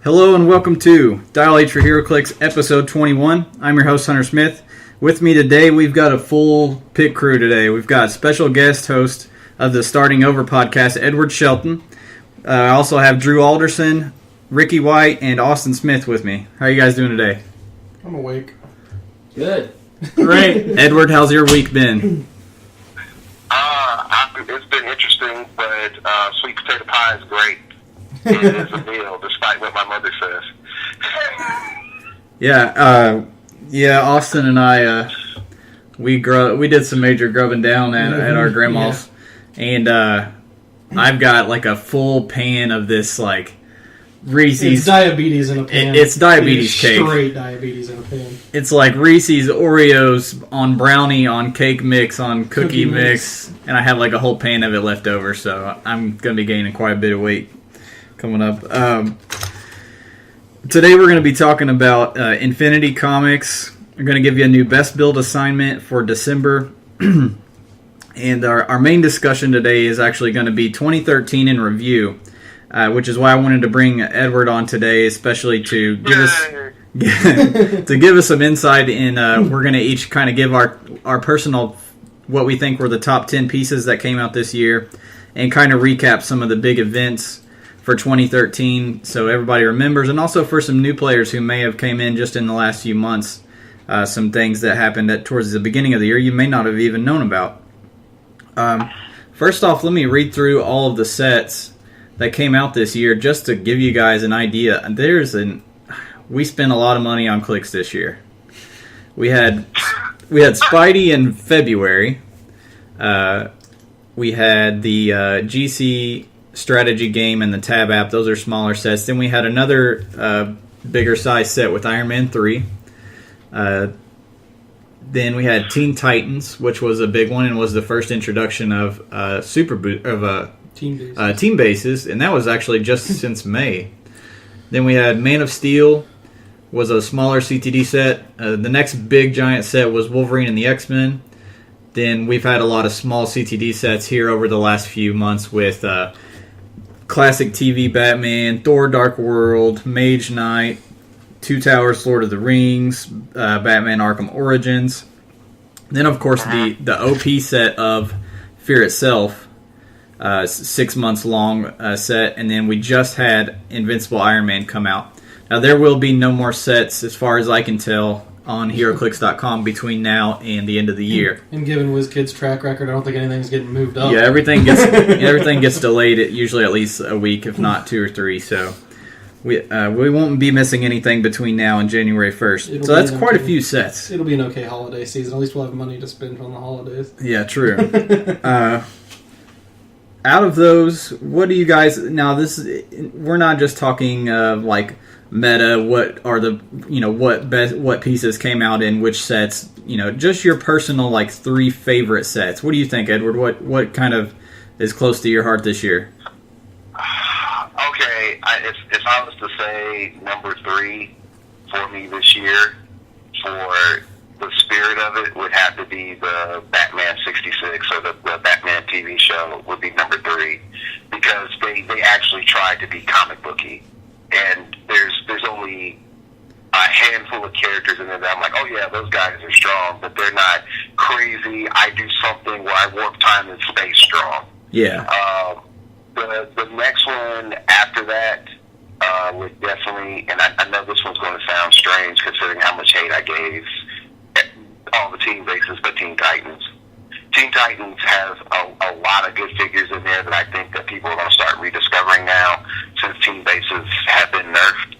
Hello and welcome to Dial H for Heroclix episode 21. I'm your host, Hunter Smith. With me today, we've got a full pit crew today. We've got special guest host of the Starting Over podcast, Edward Shelton. I also have Drew Alderson, Ricky White, and Austin Smith with me. How are you guys doing today? I'm awake. Good. Great. Edward, how's your week been? It's been interesting, but sweet potato pie is great. It is a meal, despite what my mother says. Yeah, Austin and I, we did some major grubbing down at our grandma's, and I've got like a full pan of this like Reese's. It's diabetes in a pan. It's diabetes cake. Straight diabetes in a pan. It's like Reese's Oreos on brownie, on cake mix, on cookie mix, and I have like a whole pan of it left over, so I'm going to be gaining quite a bit of weight coming up. Today we're going to be talking about Infinity Comics. We're going to give you a new best build assignment for December. And our main discussion today is actually going to be 2013 in review, which is why I wanted to bring Edward on today, especially to give us some insight in. We're going to each kind of give our personal, what we think were the top 10 pieces that came out this year, and kind of recap some of the big events for 2013, so everybody remembers, and also for some new players who may have came in just in the last few months, some things that happened towards the beginning of the year you may not have even known about. First off, let me read through all of the sets that came out this year just to give you guys an idea. We spent a lot of money on clicks this year. We had Spidey in February. We had the GC strategy game and the tab app. Those are smaller sets. Then we had another bigger size set with Iron Man 3. Then we had Teen Titans, which was a big one and was the first introduction of team bases, and that was actually just since May. Then we had Man of Steel, was a smaller CTD set. The next big giant set was Wolverine and the X-Men. Then we've had a lot of small CTD sets here over the last few months with classic TV Batman, Thor Dark World, Mage Knight, Two Towers Lord of the Rings, Batman Arkham Origins. Then, of course, the OP set of Fear Itself, 6 months long set. And then we just had Invincible Iron Man come out. Now, there will be no more sets, as far as I can tell, on Heroclix.com between now and the end of the year. And given WizKid's track record, I don't think anything's getting moved up. Yeah, everything gets delayed usually at least a week, if not 2 or 3. So we won't be missing anything between now and January 1st. So that's quite a few sets. It'll be an okay holiday season. At least we'll have money to spend on the holidays. Yeah, true. Out of those, what do you guys... Now, we're not just talking like meta, what are the, what pieces came out in which sets, just your personal, like, 3 favorite sets. What do you think, Edward? What kind of is close to your heart this year? Okay, if I was to say number 3 for me this year, for the spirit of it, would have to be the Batman 66, or the Batman TV show would be number 3, because they actually tried to be comic booky. And there's only a handful of characters in there that I'm like, oh yeah, those guys are strong, but they're not crazy. I do something where I warp time and space strong. Yeah. The next one after that would definitely, and I know this one's going to sound strange considering how much hate I gave all the team bases, but Teen Titans. Teen Titans has a lot of good figures in there that I think that people are going to start rediscovering now, since team bases have been nerfed.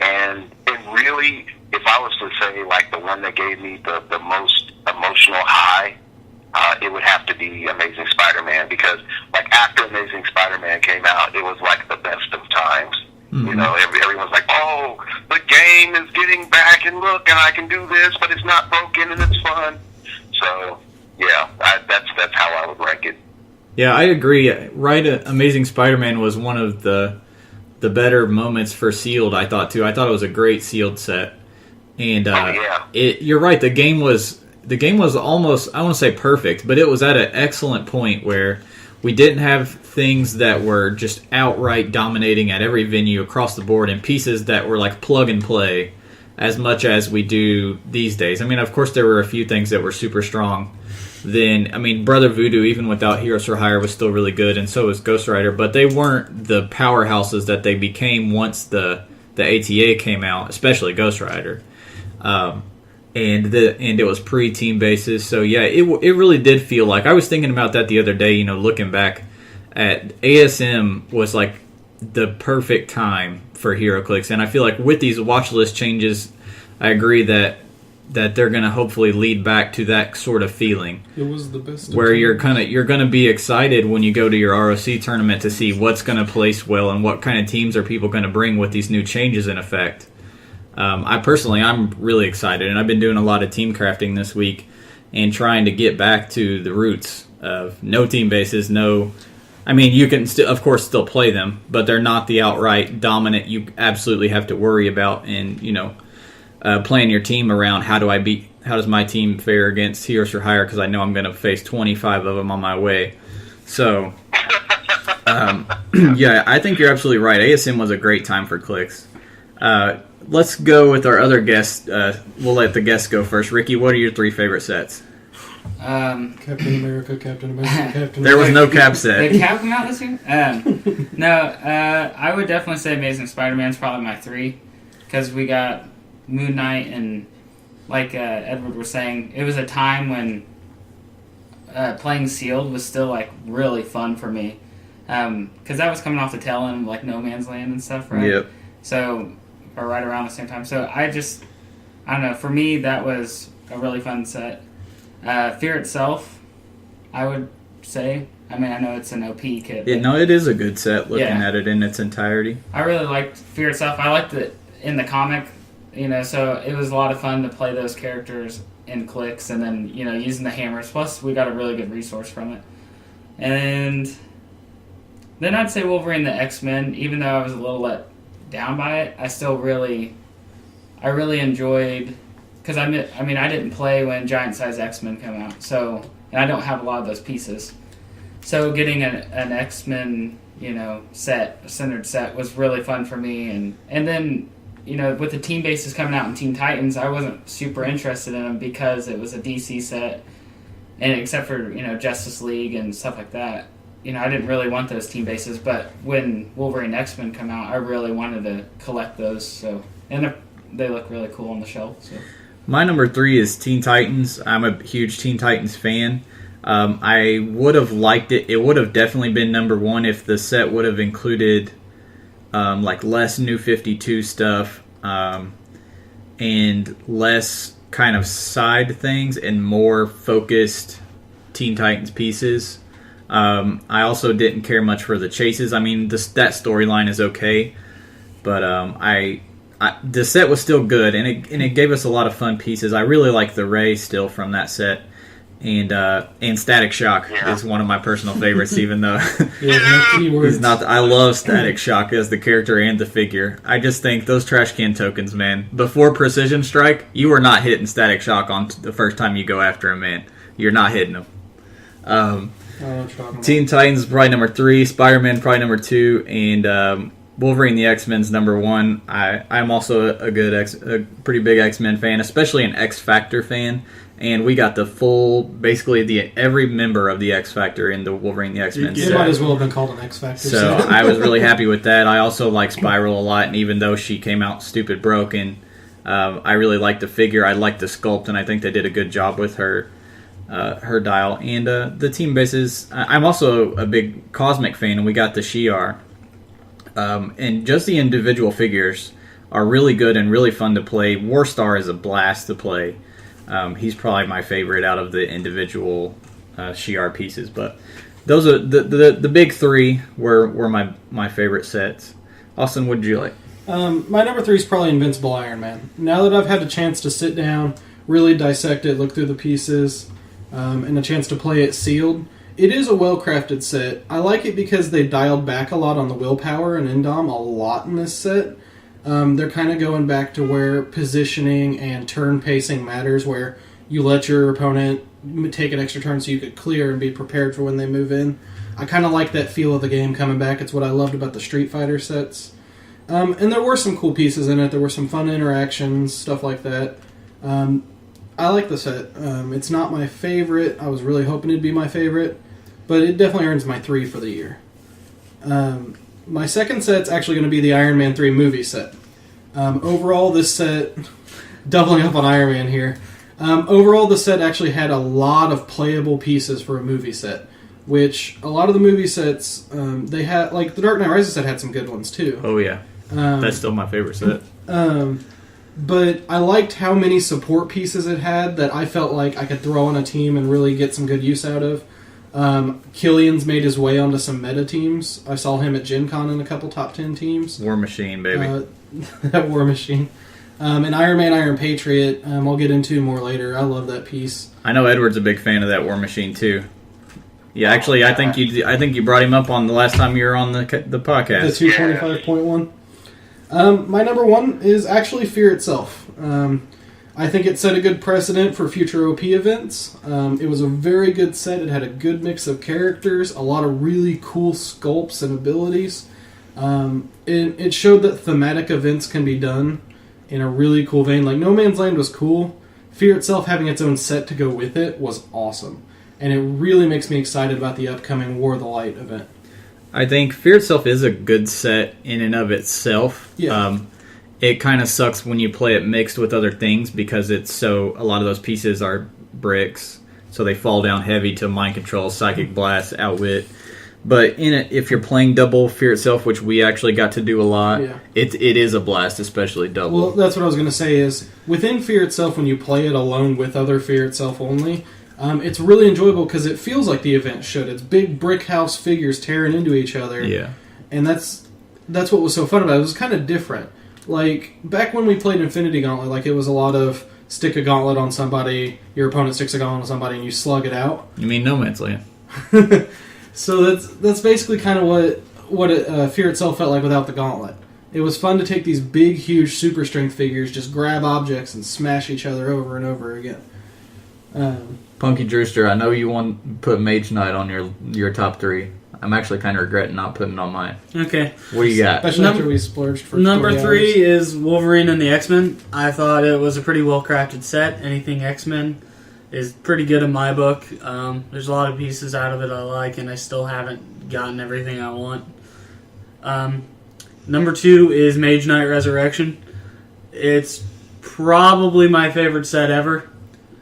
And really, if I was to say like the one that gave me the most emotional high, it would have to be Amazing Spider-Man, because like after Amazing Spider-Man came out, it was like the best of times. Mm-hmm. Everyone's like, oh, the game is getting back, and look, and I can do this, but it's not broken and it's fun. So yeah, that's how I would rank it. Yeah, I agree. Right, Amazing Spider-Man was one of the better moments for sealed, I thought too. I thought it was a great sealed set, and you're right. The game was almost, I won't say perfect, but it was at an excellent point where we didn't have things that were just outright dominating at every venue across the board and pieces that were like plug and play as much as we do these days. I mean, of course, there were a few things that were super strong. Then, I mean, Brother Voodoo, even without Heroes for Hire, was still really good, and so was Ghost Rider, but they weren't the powerhouses that they became once the ATA came out, especially Ghost Rider. And it was pre-team basis, so yeah, it really did feel like, I was thinking about that the other day, looking back at ASM was like the perfect time for Heroclix, and I feel like with these watch list changes, I agree that they're going to hopefully lead back to that sort of feeling. It was the best. Where you're going to be excited when you go to your ROC tournament to see what's going to place well and what kind of teams are people going to bring with these new changes in effect. I'm really excited, and I've been doing a lot of team crafting this week and trying to get back to the roots of no team bases, you can of course still play them, but they're not the outright dominant you absolutely have to worry about, and playing your team around how does my team fare against Heroes for Hire, because I know I'm going to face 25 of them on my way. So yeah, I think you're absolutely right. ASM was a great time for Clicks. Let's go with our other guests. We'll let the guests go first. Ricky, what are your 3 favorite sets? Captain America, Captain There was no Cap set. Did Cap come out this year? No, I would definitely say Amazing Spider-Man's probably my 3, because we got Moon Knight, and like Edward was saying, it was a time when playing Sealed was still like really fun for me, because that was coming off the tail end of like No Man's Land and stuff, right? Yep. So, or right around the same time. So I don't know, for me that was a really fun set. Fear itself, I would say. I mean, I know it's an OP kit. Yeah, no, it is a good set looking at it in its entirety. I really liked Fear itself. I liked it in the comic, so it was a lot of fun to play those characters in Clicks, and then, using the hammers. Plus, we got a really good resource from it. And then I'd say Wolverine the X-Men, even though I was a little let down by it, I really enjoyed, because I didn't play when Giant Size X-Men came out, and I don't have a lot of those pieces. So getting an X-Men, centered set was really fun for me, and then, with the team bases coming out in Teen Titans, I wasn't super interested in them because it was a DC set, and except for, Justice League and stuff like that, I didn't really want those team bases, but when Wolverine X-Men come out, I really wanted to collect those, and they look really cool on the shelf. So. My number 3 is Teen Titans. I'm a huge Teen Titans fan. I would have liked it. It would have definitely been number 1 if the set would have included less New 52 stuff and less kind of side things and more focused Teen Titans pieces. I also didn't care much for the chases. I mean, that storyline is okay, but the set was still good, and it gave us a lot of fun pieces. I really like the Ray still from that set, and Static Shock is one of my personal favorites, even though he's not. I love Static Shock as the character and the figure. I just think those trash can tokens, man. Before Precision Strike, you are not hitting Static Shock on the first time you go after him, man. You're not hitting him. Teen Titans probably number 3, Spider-Man probably number 2, and Wolverine the X-Men's number 1. I'm also a pretty big X-Men fan, especially an X-Factor fan, and we got the full, basically every member of the X-Factor in the Wolverine the X-Men set. It might as well have been called an X-Factor. So I was really happy with that. I also like Spiral a lot, and even though she came out stupid broken, I really liked the figure. I liked the sculpt, and I think they did a good job with her dial. And the team bases, I'm also a big Cosmic fan, and we got the Shi'ar. And just the individual figures are really good and really fun to play. Warstar is a blast to play. He's probably my favorite out of the individual Shi'ar pieces. But those are the big 3 were my favorite sets. Austin, what did you like? My number 3 is probably Invincible Iron Man. Now that I've had a chance to sit down, really dissect it, look through the pieces, and a chance to play it sealed, it is a well-crafted set. I like it because they dialed back a lot on the willpower and Indom a lot in this set. They're kind of going back to where positioning and turn pacing matters, where you let your opponent take an extra turn so you could clear and be prepared for when they move in. I kind of like that feel of the game coming back. It's what I loved about the Street Fighter sets. And there were some cool pieces in it. There were some fun interactions, stuff like that. I like the set. It's not my favorite. I was really hoping it'd be my favorite, but it definitely earns my 3 for the year. My second set's actually going to be the Iron Man 3 movie set. Overall, this set, doubling up on Iron Man here, overall the set actually had a lot of playable pieces for a movie set, which a lot of the movie sets, they had, like the Dark Knight Rises set had some good ones too. Oh yeah, that's still my favorite set. But I liked how many support pieces it had that I felt like I could throw on a team and really get some good use out of. Killian's made his way onto some meta teams. I saw him at Gen Con in a couple top 10 teams. War Machine, baby. That War Machine. And Iron Man, Iron Patriot, I'll get into more later. I love that piece. I know Edward's a big fan of that War Machine too. Yeah, actually, I think you brought him up on the last time you were on the podcast. The 225.1. My number 1 is actually Fear itself. I think it set a good precedent for future OP events. It was a very good set. It had a good mix of characters, a lot of really cool sculpts and abilities. It showed that thematic events can be done in a really cool vein. Like, No Man's Land was cool. Fear itself having its own set to go with it was awesome. And it really makes me excited about the upcoming War of the Light event. I think Fear itself is a good set in and of itself. Yeah. It kind of sucks when you play it mixed with other things because a lot of those pieces are bricks, so they fall down heavy to Mind Control, Psychic Blast, Outwit. But in it, if you're playing double Fear itself, which we actually got to do a lot, it is a blast, especially double. Well, that's what I was going to say is, within Fear itself, when you play it alone with other Fear itself only, it's really enjoyable because it feels like the event should. It's big brick house figures tearing into each other. Yeah. And that's what was so fun about it. It was kind of different. Like, back when we played Infinity Gauntlet, like, it was a lot of stick a gauntlet on somebody, your opponent sticks a gauntlet on somebody, and you slug it out. You mean No Man's Land? So that's basically kind of what Fear itself felt like without the gauntlet. It was fun to take these big, huge super strength figures, just grab objects and smash each other over and over again. Punky Drewster, I know you want to put Mage Knight on your top 3. I'm actually kind of regretting not putting it on mine. Okay. What do you got? Especially after we splurged for Number 40 3 hours. is Wolverine and the X-Men. I thought it was a pretty well-crafted set. Anything X-Men is pretty good in my book. There's a lot of pieces out of it I like, and I still haven't gotten everything I want. Number 2 is Mage Knight Resurrection. It's probably my favorite set ever,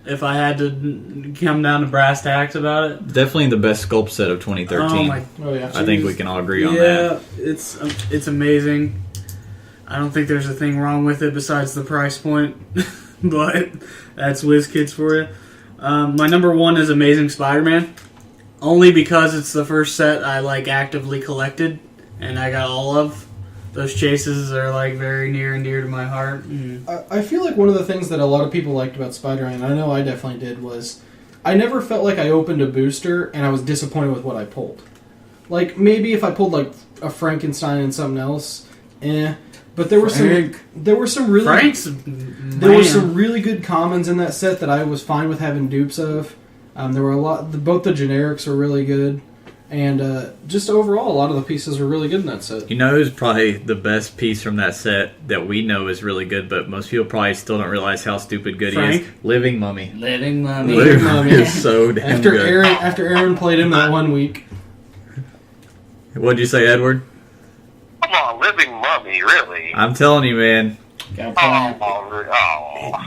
if I had to come down to brass tacks about it. Definitely the best sculpt set of 2013. Oh, yeah. I think we can all agree on that. Yeah, it's amazing. I don't think there's a thing wrong with it besides the price point, but that's WizKids for you. My number 1 is Amazing Spider-Man, only because it's the first set I actively collected, and I got all of. Those chases are very near and dear to my heart. I feel like one of the things that a lot of people liked about Spider-Man, I know I definitely did, was I never felt like I opened a booster and I was disappointed with what I pulled. Like, maybe if I pulled a Frankenstein and something else, but there were some really Frank's there were some really good commons in that set that I was fine with having dupes of. There were both the generics were really good. And just overall, a lot of the pieces were really good in that set. You know who's probably the best piece from that set that we know is really good, but most people probably still don't realize how stupid good he is? Living Mummy. Living Mummy. Living Mummy is so damn good. After Aaron played him that 1 week. What'd you say, Edward? Come on, Living Mummy, really? I'm telling you, man.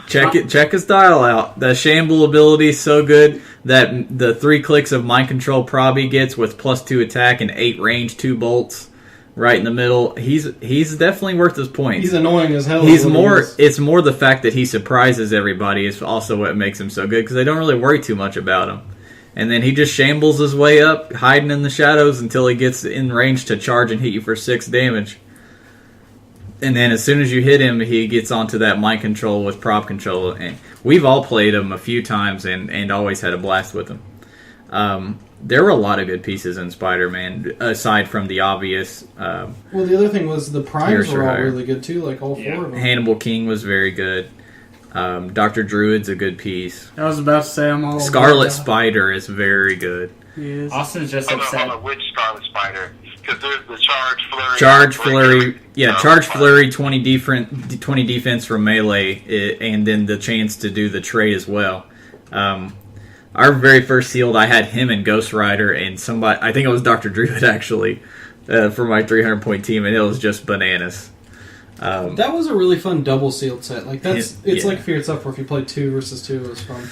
Check his dial out. The Shamble ability is so good that the 3 clicks of Mind Control prob he gets with +2 attack and 8 range, 2 bolts right in the middle. He's definitely worth his points. He's annoying as hell. It's more the fact that he surprises everybody is also what makes him so good because they don't really worry too much about him. And then he just shambles his way up, hiding in the shadows until he gets in range to charge and hit you for 6 damage. And then as soon as you hit him, he gets onto that Mind Control with prop control. And we've all played him a few times and always had a blast with him. There were a lot of good pieces in Spider-Man, aside from the obvious. Well, the other thing was the primes were all really good too, like all 4 of them. Hannibal King was very good. Dr. Druid's a good piece. I was about to say I'm all Scarlet Spider is very good. He is. Austin's just Hold upset. on, which Scarlet Spider? Because there's the Charge Flurry. Charge Flurry, Charge Flurry, 20 defense from melee, and then the chance to do the trade as well. Our very first sealed, I had him and Ghost Rider and somebody, I think it was Dr. Druid actually, for my 300-point team, and it was just bananas. That was a really fun double sealed set. Like it's Yeah. like Feared Stuff where if you play 2 versus 2, it was fun.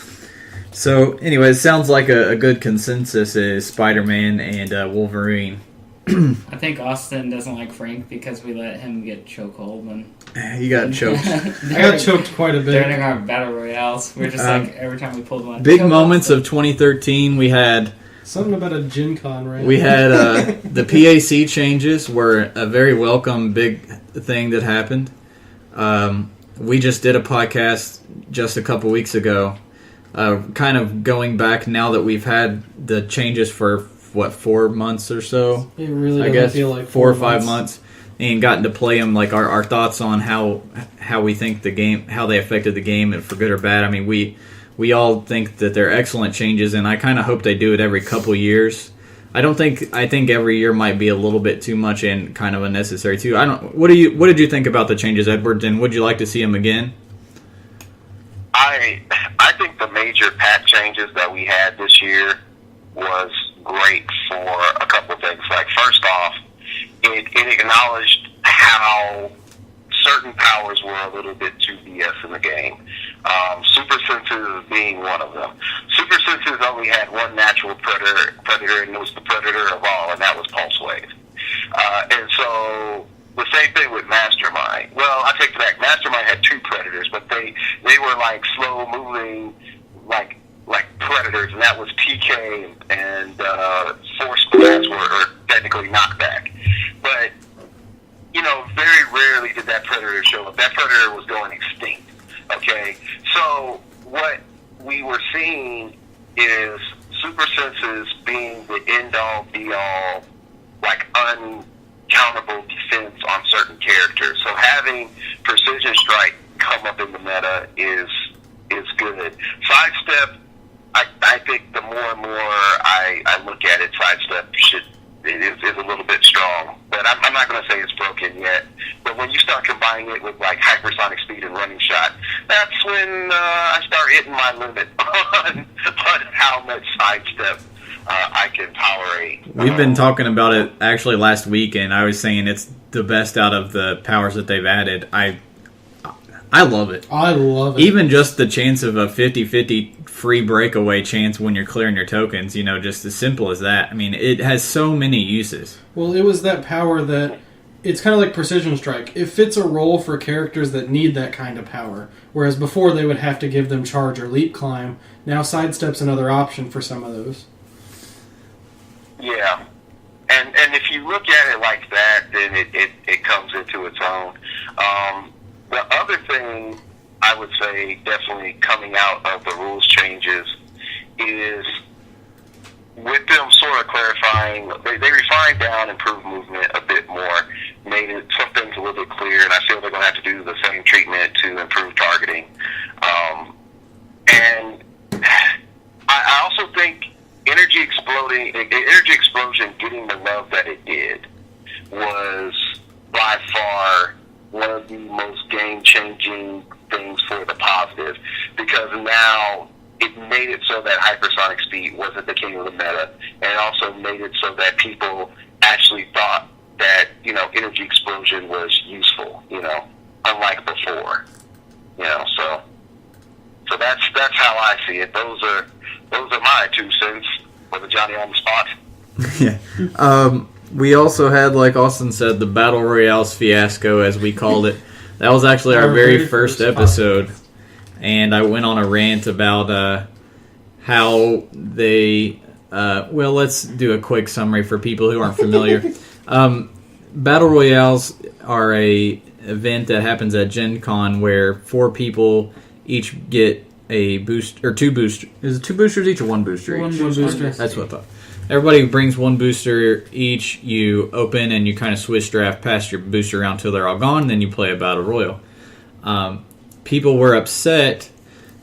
So, anyway, it sounds like a good consensus is Spider-Man and Wolverine. I think Austin doesn't like Frank because we let him get chokehold and You got choked. I got choked quite a bit. during our battle royales. We're just like every time we pulled one. Big choke moments Austin. of 2013, we had Something about a Gen Con, right? We had the PAC changes were a very welcome big thing that happened. We just did a podcast just a couple weeks ago, kind of going back now that we've had the changes for, 4 months or so? It really I doesn't guess feel like 4 or 5 months. And gotten to play them, like our thoughts on how we think the game, how they affected the game, and for good or bad. I mean, we all think that they're excellent changes, and I kind of hope they do it every couple years. I think every year might be a little bit too much and kind of unnecessary too. What did you think about the changes, Edward? And would you like to see them again? I think the major pack changes that we had this year was great for a couple of things. Like, first off, it acknowledged how certain powers were a little bit too BS in the game. Super senses being one of them. Super senses only had one natural predator, and it was the predator of all, and that was Pulse Wave. And so the same thing with Mastermind. Well, I take it back. Mastermind had 2 predators, but they were like slow moving, like predators, and that was TK and Force Blast were technically knockback. But very rarely did that predator show up. That predator was going extinct. Okay, so what we were seeing is super senses being the end-all, be-all, like uncountable defense on certain characters. So having Precision Strike come up in the meta is good. Sidestep, I think the more and more I look at it, Sidestep is a little bit strong. But I'm not going to say it's broken yet. But when you start combining it with like hypersonic speed and running shot, that's when I start hitting my limit on how much sidestep I can tolerate. We've been talking about it actually last week, and I was saying it's the best out of the powers that they've added. I love it. I love it. Even just the chance of a 50-50 free breakaway chance when you're clearing your tokens, just as simple as that. I mean, it has so many uses. Well, it was that power that it's kind of like Precision Strike. It fits a role for characters that need that kind of power. Whereas before they would have to give them Charge or Leap Climb. Now Sidestep's another option for some of those. Yeah. And if you look at it like that, then it comes into its own. The other thing I would say definitely coming out of the rules changes is with them sort of clarifying, they refined down improved movement a bit more, made it some things a little bit clear, and I feel they're going to have to do the same treatment to improve targeting. And I also think Energy Explosion getting the love that it did was by far one of the most game-changing things for the positive, because now it made it so that hypersonic speed wasn't the king of the meta, and also made it so that people actually thought that, Energy Explosion was useful, unlike before. So that's how I see it. Those are my 2 cents for the Johnny on the spot. Yeah. We also had, like Austin said, the Battle Royales fiasco, as we called it. That was actually our very first episode. And I went on a rant about how they... let's do a quick summary for people who aren't familiar. Battle Royales are a event that happens at Gen Con where 4 people each get a boost, or 2 boosters. Is it 2 boosters each or 1 booster each? One booster. That's what I thought. Everybody brings 1 booster each. You open and you kind of switch draft past your booster round until they're all gone. Then you play a battle royal. People were upset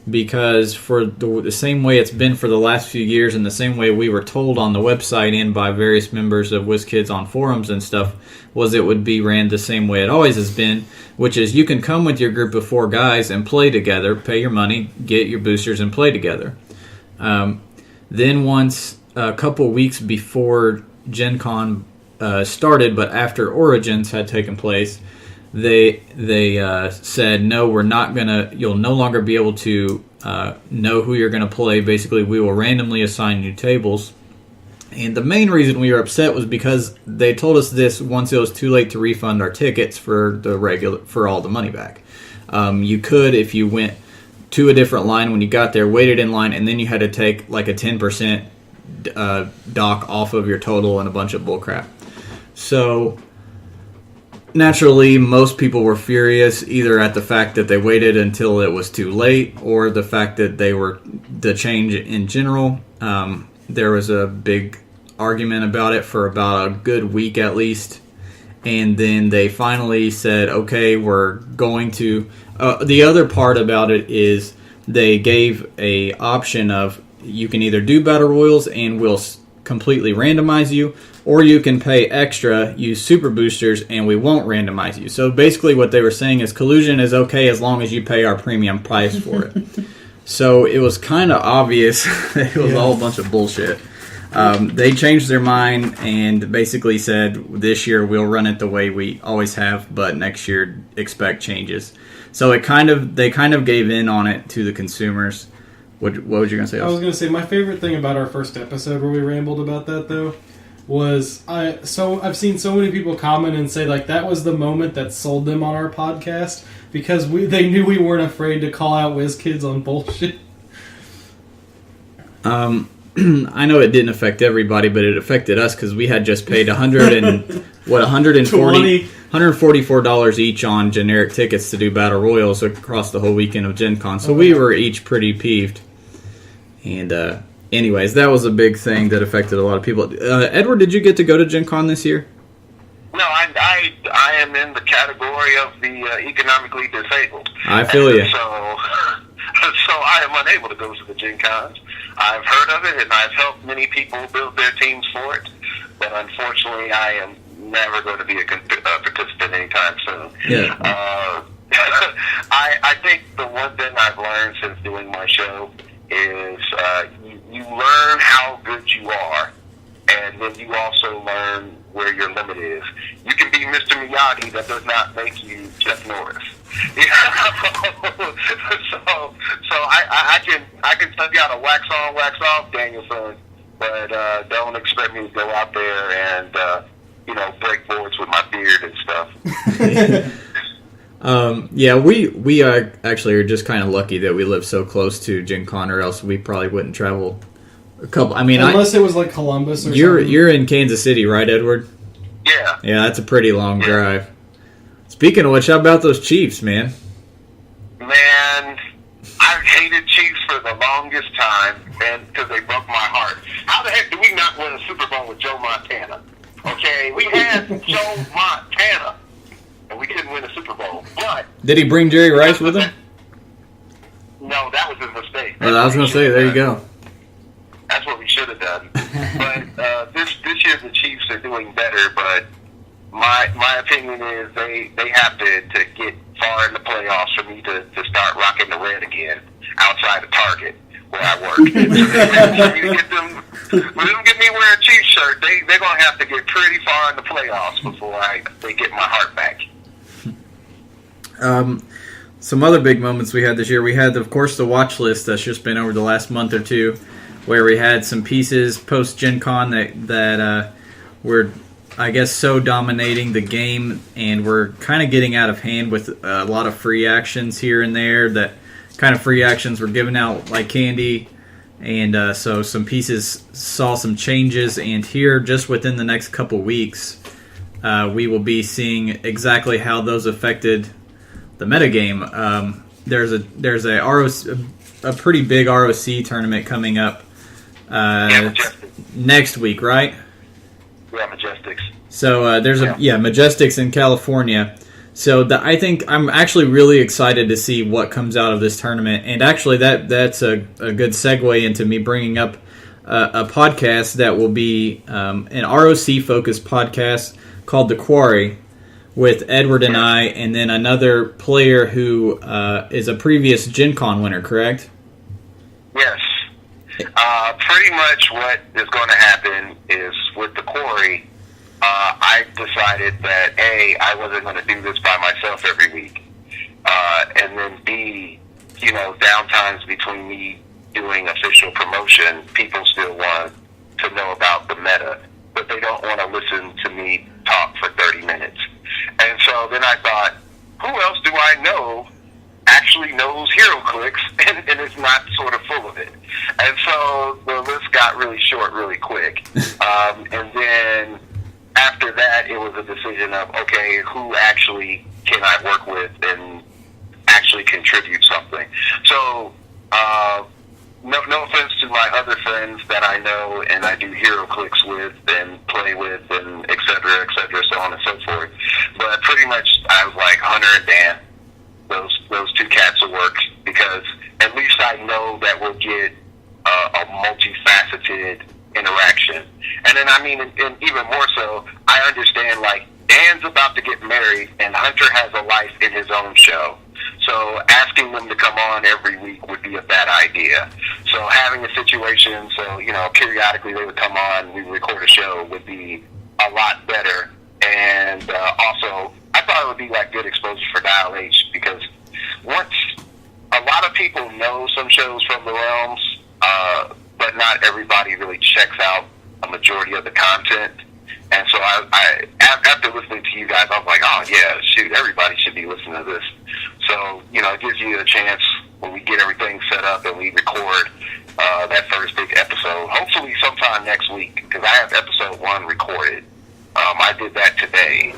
because for the same way it's been for the last few years and the same way we were told on the website and by various members of WizKids on forums and stuff, was it would be ran the same way it always has been, which is you can come with your group of 4 guys and play together, pay your money, get your boosters, and play together. Then once a couple weeks before Gen Con started, but after Origins had taken place, they said, no, we're not gonna. You'll no longer be able to know who you're gonna play. Basically, we will randomly assign you tables. And the main reason we were upset was because they told us this once it was too late to refund our tickets for all the money back. You could, if you went to a different line when you got there, waited in line, and then you had to take like a 10% dock off of your total and a bunch of bullcrap. So naturally, most people were furious either at the fact that they waited until it was too late or the fact that the change in general. There was a big argument about it for about a good week at least. And then they finally said, okay, we're going to... the other part about it is they gave a option of you can either do Battle Royals and we'll completely randomize you, or you can pay extra, use super boosters, and we won't randomize you. So basically what they were saying is collusion is okay as long as you pay our premium price for it. So it was kind of obvious it was all a bunch of bullshit. They changed their mind and basically said this year we'll run it the way we always have, but next year expect changes. So they kind of gave in on it to the consumers. What was you going to say? I was going to say my favorite thing about our first episode where we rambled about that though was I've seen so many people comment and say like that was the moment that sold them on our podcast because they knew we weren't afraid to call out WizKids on bullshit. I know it didn't affect everybody, but it affected us because we had just paid $144 each on generic tickets to do Battle Royals across the whole weekend of Gen Con. So we were each pretty peeved. And anyways, that was a big thing that affected a lot of people. Edward, did you get to go to Gen Con this year? No, I am in the category of the economically disabled. I feel you. So I am unable to go to the Gen Cons. I've heard of it, and I've helped many people build their teams for it. But unfortunately, I am never going to be a participant anytime soon. Yeah. I think the one thing I've learned since doing my show is you learn how good you are, and then you also learn where your limit is. You can be Mr. Miyagi, that does not make you Chuck Norris. So I can tell you how to wax on, wax off, Danielson, but don't expect me to go out there and break boards with my beard and stuff. Yeah, we are just kind of lucky that we live so close to Gen Con, or else we probably wouldn't travel a couple. I mean, unless it was like Columbus or you're something. You're in Kansas City, right, Edward? Yeah. Yeah, that's a pretty long drive. Speaking of which, how about those Chiefs, man? Man, I've hated Chiefs for the longest time, and because they broke my heart. How the heck do we not win a Super Bowl with Joe Montana? Okay, we had Joe Montana, and we couldn't win a Super Bowl. But did he bring Jerry Rice with him? No, that was his mistake. Well, I was going to say, there you go. That's what we should have done. But this year the Chiefs are doing better, but my opinion is they have to get far in the playoffs for me to start rocking the red again outside of Target where I work. For me to get them wear a Chiefs shirt, they're going to have to get pretty far in the playoffs before they get my heart back. Some other big moments we had this year. We had, of course, the watch list that's just been over the last month or two, where we had some pieces post Gen Con that were, I guess, so dominating the game, and we're kind of getting out of hand with a lot of free actions here and there. That kind of free actions were given out like candy, and so some pieces saw some changes. And here, just within the next couple weeks, we will be seeing exactly how those affected the metagame. There's a pretty big ROC tournament coming up next week, right? Yeah, Majestics. So there's Majestics in California. So I think I'm actually really excited to see what comes out of this tournament. And actually, that's a good segue into me bringing up a podcast that will be an ROC-focused podcast called The Quarry with Edward and I, and then another player who is a previous Gen Con winner, correct? Yes. Pretty much what is going to happen is with The Quarry, I decided that A, I wasn't going to do this by myself every week, and then B, downtimes between me doing official promotion, people still want to know about the meta, but they don't want to listen to me talk for 30 minutes. And so then I thought, who else do I know actually knows Heroclix and is not sort of full of it? And so the list got really short really quick. And then after that, it was a decision of, okay, who actually can I work with and actually contribute something? So, no offense to my other friends that I know and I do Heroclix with and play with and et cetera, so on and so forth. But pretty much I was like Hunter and Dan, those two cats will work, because at least I know that we'll get a multifaceted interaction. And then, and even more so, I understand, like, Dan's about to get married and Hunter has a life in his own show. So asking them to come on every week would be a bad idea. So having a situation, periodically they would come on, we record a show, would be a lot better. And also, I thought it would be like good exposure for Dial H, because once a lot of people know some shows from the realms, but not everybody really checks out a majority of the content. And so I after listening to you guys, I was like, oh yeah, shoot, everybody should be listening to this. So, it gives you a chance when we get everything set up and we record that first big episode, hopefully sometime next week, because I have episode 1 recorded. I did that today.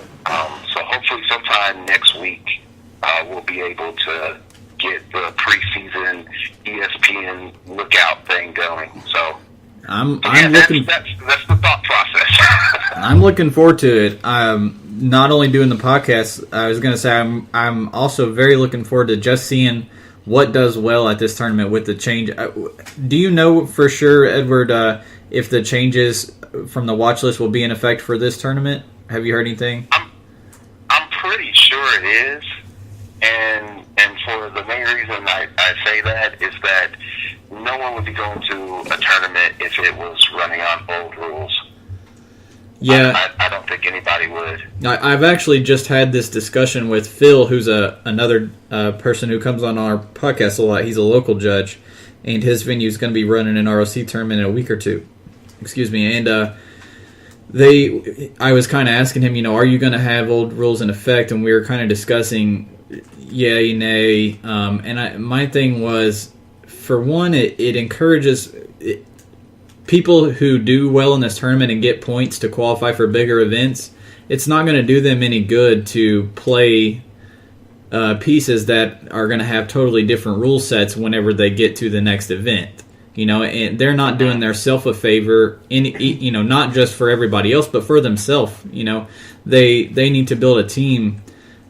So hopefully sometime next week, we'll be able to get the preseason ESPN lookout thing going. So I'm looking. That's the thought process. I'm looking forward to it. Not only doing the podcast, I was going to say I'm also very looking forward to just seeing what does well at this tournament with the change. Do you know for sure, Edward, if the changes from the watch list will be in effect for this tournament? Have you heard anything? I'm pretty sure it is, and for the main reason I say that is that no one would be going to a tournament if it was running on old rules. Yeah, I don't think anybody would. I've actually just had this discussion with Phil, who's another person who comes on our podcast a lot. He's a local judge, and his venue is going to be running an ROC tournament in a week or two. Excuse me. And I was kind of asking him, are you going to have old rules in effect? And we were kind of discussing yay, nay. And my thing was, for one, it encourages people who do well in this tournament and get points to qualify for bigger events. It's not going to do them any good to play pieces that are going to have totally different rule sets whenever they get to the next event. And they're not doing themselves a favor, not just for everybody else, but for themselves. They need to build a team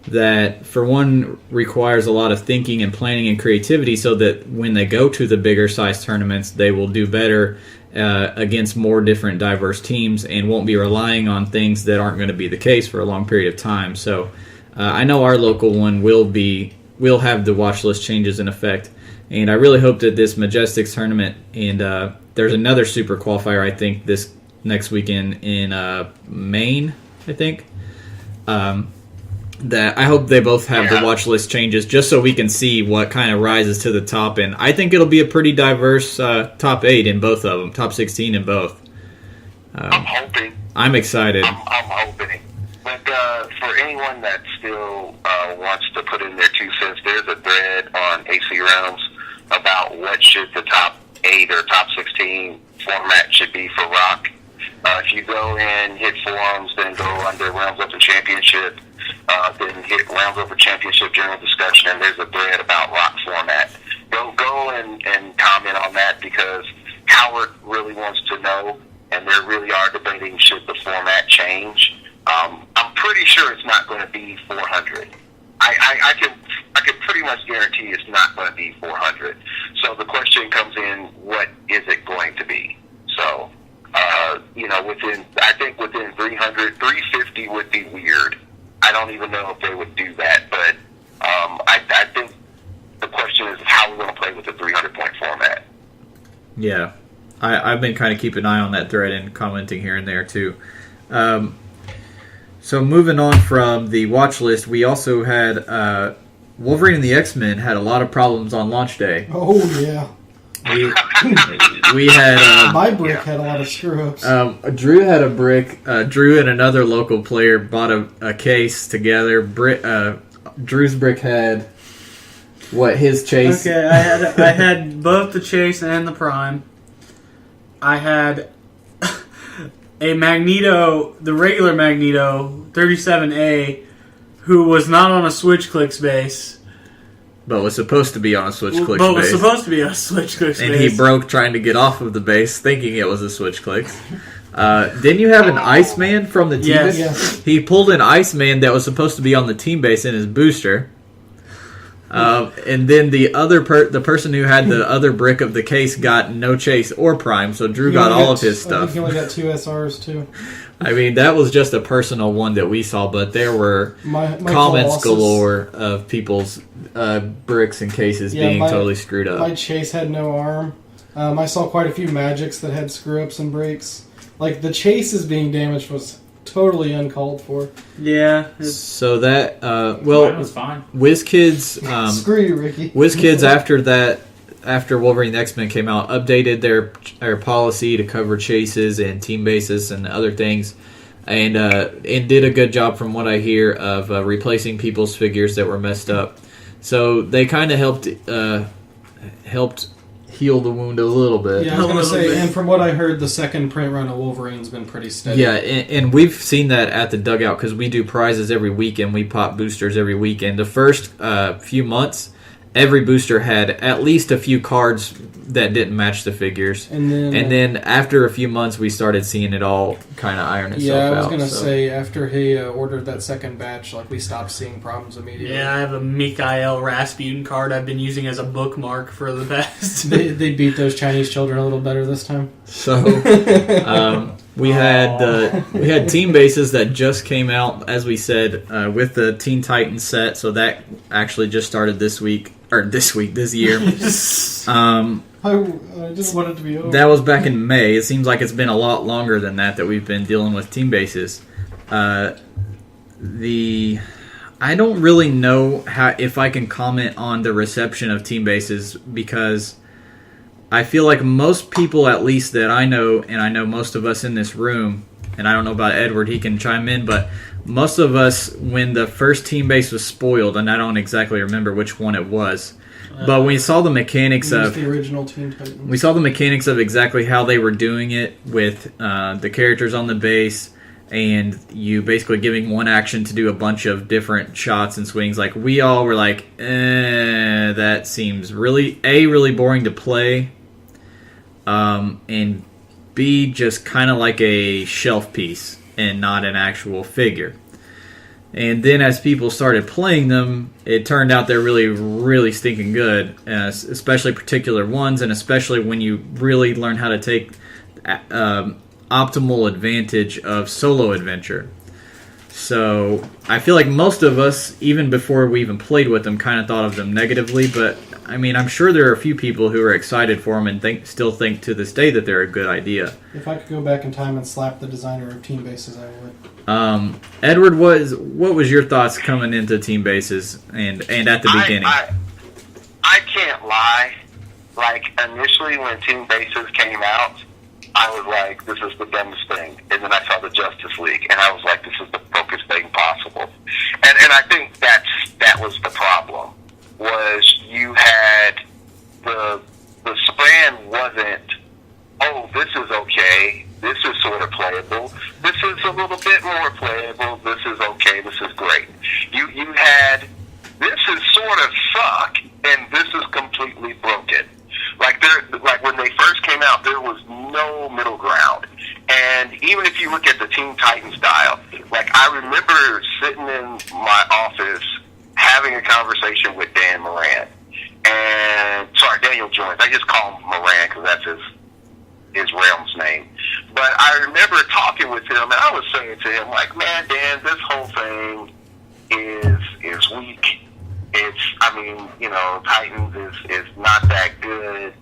that, for one, requires a lot of thinking and planning and creativity, so that when they go to the bigger size tournaments, they will do better against more different diverse teams and won't be relying on things that aren't going to be the case for a long period of time. So I know our local one will have the watch list changes in effect, and I really hope that this Majestics tournament, and there's another super qualifier, I think, this next weekend in Maine, I think, that I hope they both have the watch list changes, just so we can see what kind of rises to the top. And I think it'll be a pretty diverse top 8 in both of them, top 16 in both. I'm hoping. I'm excited. I'm hoping. But for anyone that still wants to put in their 2 cents, there's a thread on AC Realms about what should the top 8 or top 16 format should be for Rock. If you go in, hit forums, then go under Realms Open Championship, then hit Rounds Over Championship General Discussion, and there's a thread about Rock format. Go and comment on that, because Howard really wants to know, and they really are debating should the format change. I'm pretty sure it's not going to be 400. I can pretty much guarantee it's not going to be 400. So the question comes in, what is it going to be? So, within 300, 350 would be weird. I don't even know if they would do that, but I think the question is how we're going to play with the 300-point format. Yeah. I've been kind of keeping an eye on that thread and commenting here and there, too. So moving on from the watch list, we also had Wolverine and the X-Men had a lot of problems on launch day. Oh, yeah. We had... My brick had a lot of screw-ups. Drew had a brick. Drew and another local player bought a case together. Drew's brick had... What, his chase? Okay, I had both the chase and the prime. I had a Magneto, the regular Magneto, 37A, who was not on a Switch Clicks base. But was supposed to be on a Switch Clicks But base. was supposed to be on a Switch Clicks base. And he broke trying to get off of the base, thinking it was a Switch Clicks. Didn't you have an Iceman from the team Yes. base? Yes. He pulled an Iceman that was supposed to be on the team base in his booster. And then the person who had the other brick of the case got no chase or prime, so Drew got all of his I stuff. think he only got 2 SRs, too. I mean, that was just a personal one that we saw, but there were My comments Colossus- galore of people's bricks and cases being totally screwed up. My chase had no arm. I saw quite a few magics that had screw-ups and breaks. Like, the chases being damaged was totally uncalled for. Yeah. So that, Mine was fine. WizKids, Screw you, Ricky. WizKids after Wolverine and X-Men came out, updated their policy to cover chases and team bases and other things, and did a good job, from what I hear, of replacing people's figures that were messed up. So they kind of helped heal the wound a little bit. Yeah, I was going to A little say, bit. and from what I heard, the second print run of Wolverine's been pretty steady. Yeah, and we've seen that at the dugout because we do prizes every week and we pop boosters every week. And the first few months, every booster had at least a few cards that didn't match the figures. And then after a few months, we started seeing it all kind of iron itself out. Yeah, I was going to so. say, after he ordered that second batch, like, we stopped seeing problems immediately. Yeah, I have a Mikhail Rasputin card I've been using as a bookmark for the past. They beat those Chinese children a little better this time. So we had team bases that just came out, as we said, with the Teen Titans set. So that actually just started this year. I just wanted to be over. That was back in May. It seems like it's been a lot longer than that we've been dealing with team bases. I don't really know if I can comment on the reception of team bases, because I feel like most people, at least that I know, and I know most of us in this room, and I don't know about Edward, he can chime in, but most of us, when the first team base was spoiled, and I don't exactly remember which one it was, but we saw the mechanics It was of the original Teen Titans. we saw the mechanics of exactly how they were doing it with the characters on the base, and you basically giving one action to do a bunch of different shots and swings. Like, we all were like, that seems really boring to play, and B, just kind of like a shelf piece and not an actual figure. And then as people started playing them, it turned out they're really stinking good, especially particular ones, and especially when you really learn how to take optimal advantage of solo adventure. So I feel like most of us, even before we even played with them, kind of thought of them negatively, but I mean, I'm sure there are a few people who are excited for them and still think to this day that they're a good idea. If I could go back in time and slap the designer of Team Bases, I would. Edward, what was your thoughts coming into team bases and at the beginning? I can't lie. Like, initially when Team Bases came out, I was like, this is the dumbest thing. And then I saw the Justice League, and I was like, this is the brokest thing possible. And I think that was the problem, was you had the span wasn't, oh, this is okay, this is sort of playable, this is a little bit more playable, this is okay, this is great. You had, this is sort of suck, and this is completely broken. Like when they first came out, there was no middle ground. And even if you look at the Teen Titans style, like, I remember sitting in my office having having a conversation with Dan Moran. And, sorry, Daniel Jones. I just call him Moran because that's his realm's name. But I remember talking with him, and I was saying to him, like, man, Dan, this whole thing is weak. Titans is not that good.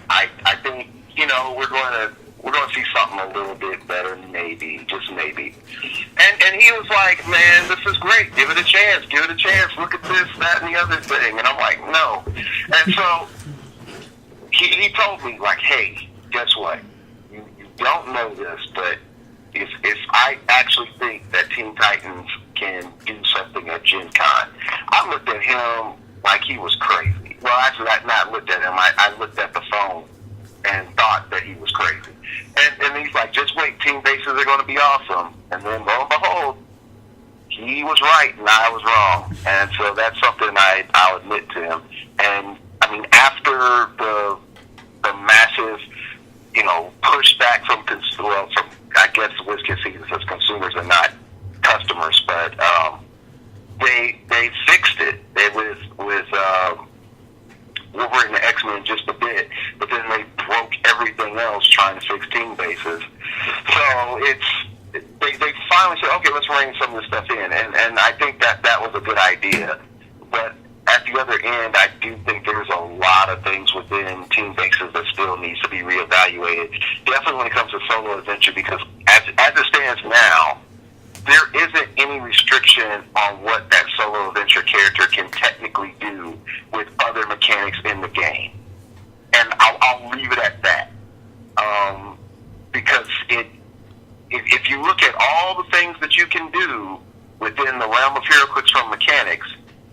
I think, we're going to see something a little bit better, maybe, just maybe. And he was like, man, this is great. Give it a chance. Look at this, that, and the other thing. And I'm like, no. And so he told me, like, hey, guess what? You don't know this, but if I actually think that Teen Titans can do something at Gen Con, I looked at him like he was crazy. Well, actually, I not looked at him. I looked at the phone and thought that he was crazy. And he's like, just wait, team bases are going to be awesome. And then, lo and behold, he was right and I was wrong. And so that's something I'll admit to him. And, after the massive, pushback from I guess WizKids sees us as consumers and not customers, but they fixed it. With Wolverine and X-Men just a bit, but then they broke everything else trying to fix team bases. So they finally said, okay, let's rein some of this stuff in, and I think that was a good idea. But at the other end, I do think there's a lot of things within team bases that still needs to be reevaluated. Definitely when it comes to solo adventure, because as it stands now, there isn't any restriction on what that solo adventure character can technically do with other mechanics in the game. And I'll leave it at that. Because if you look at all the things that you can do within the realm of Heroclix from mechanics,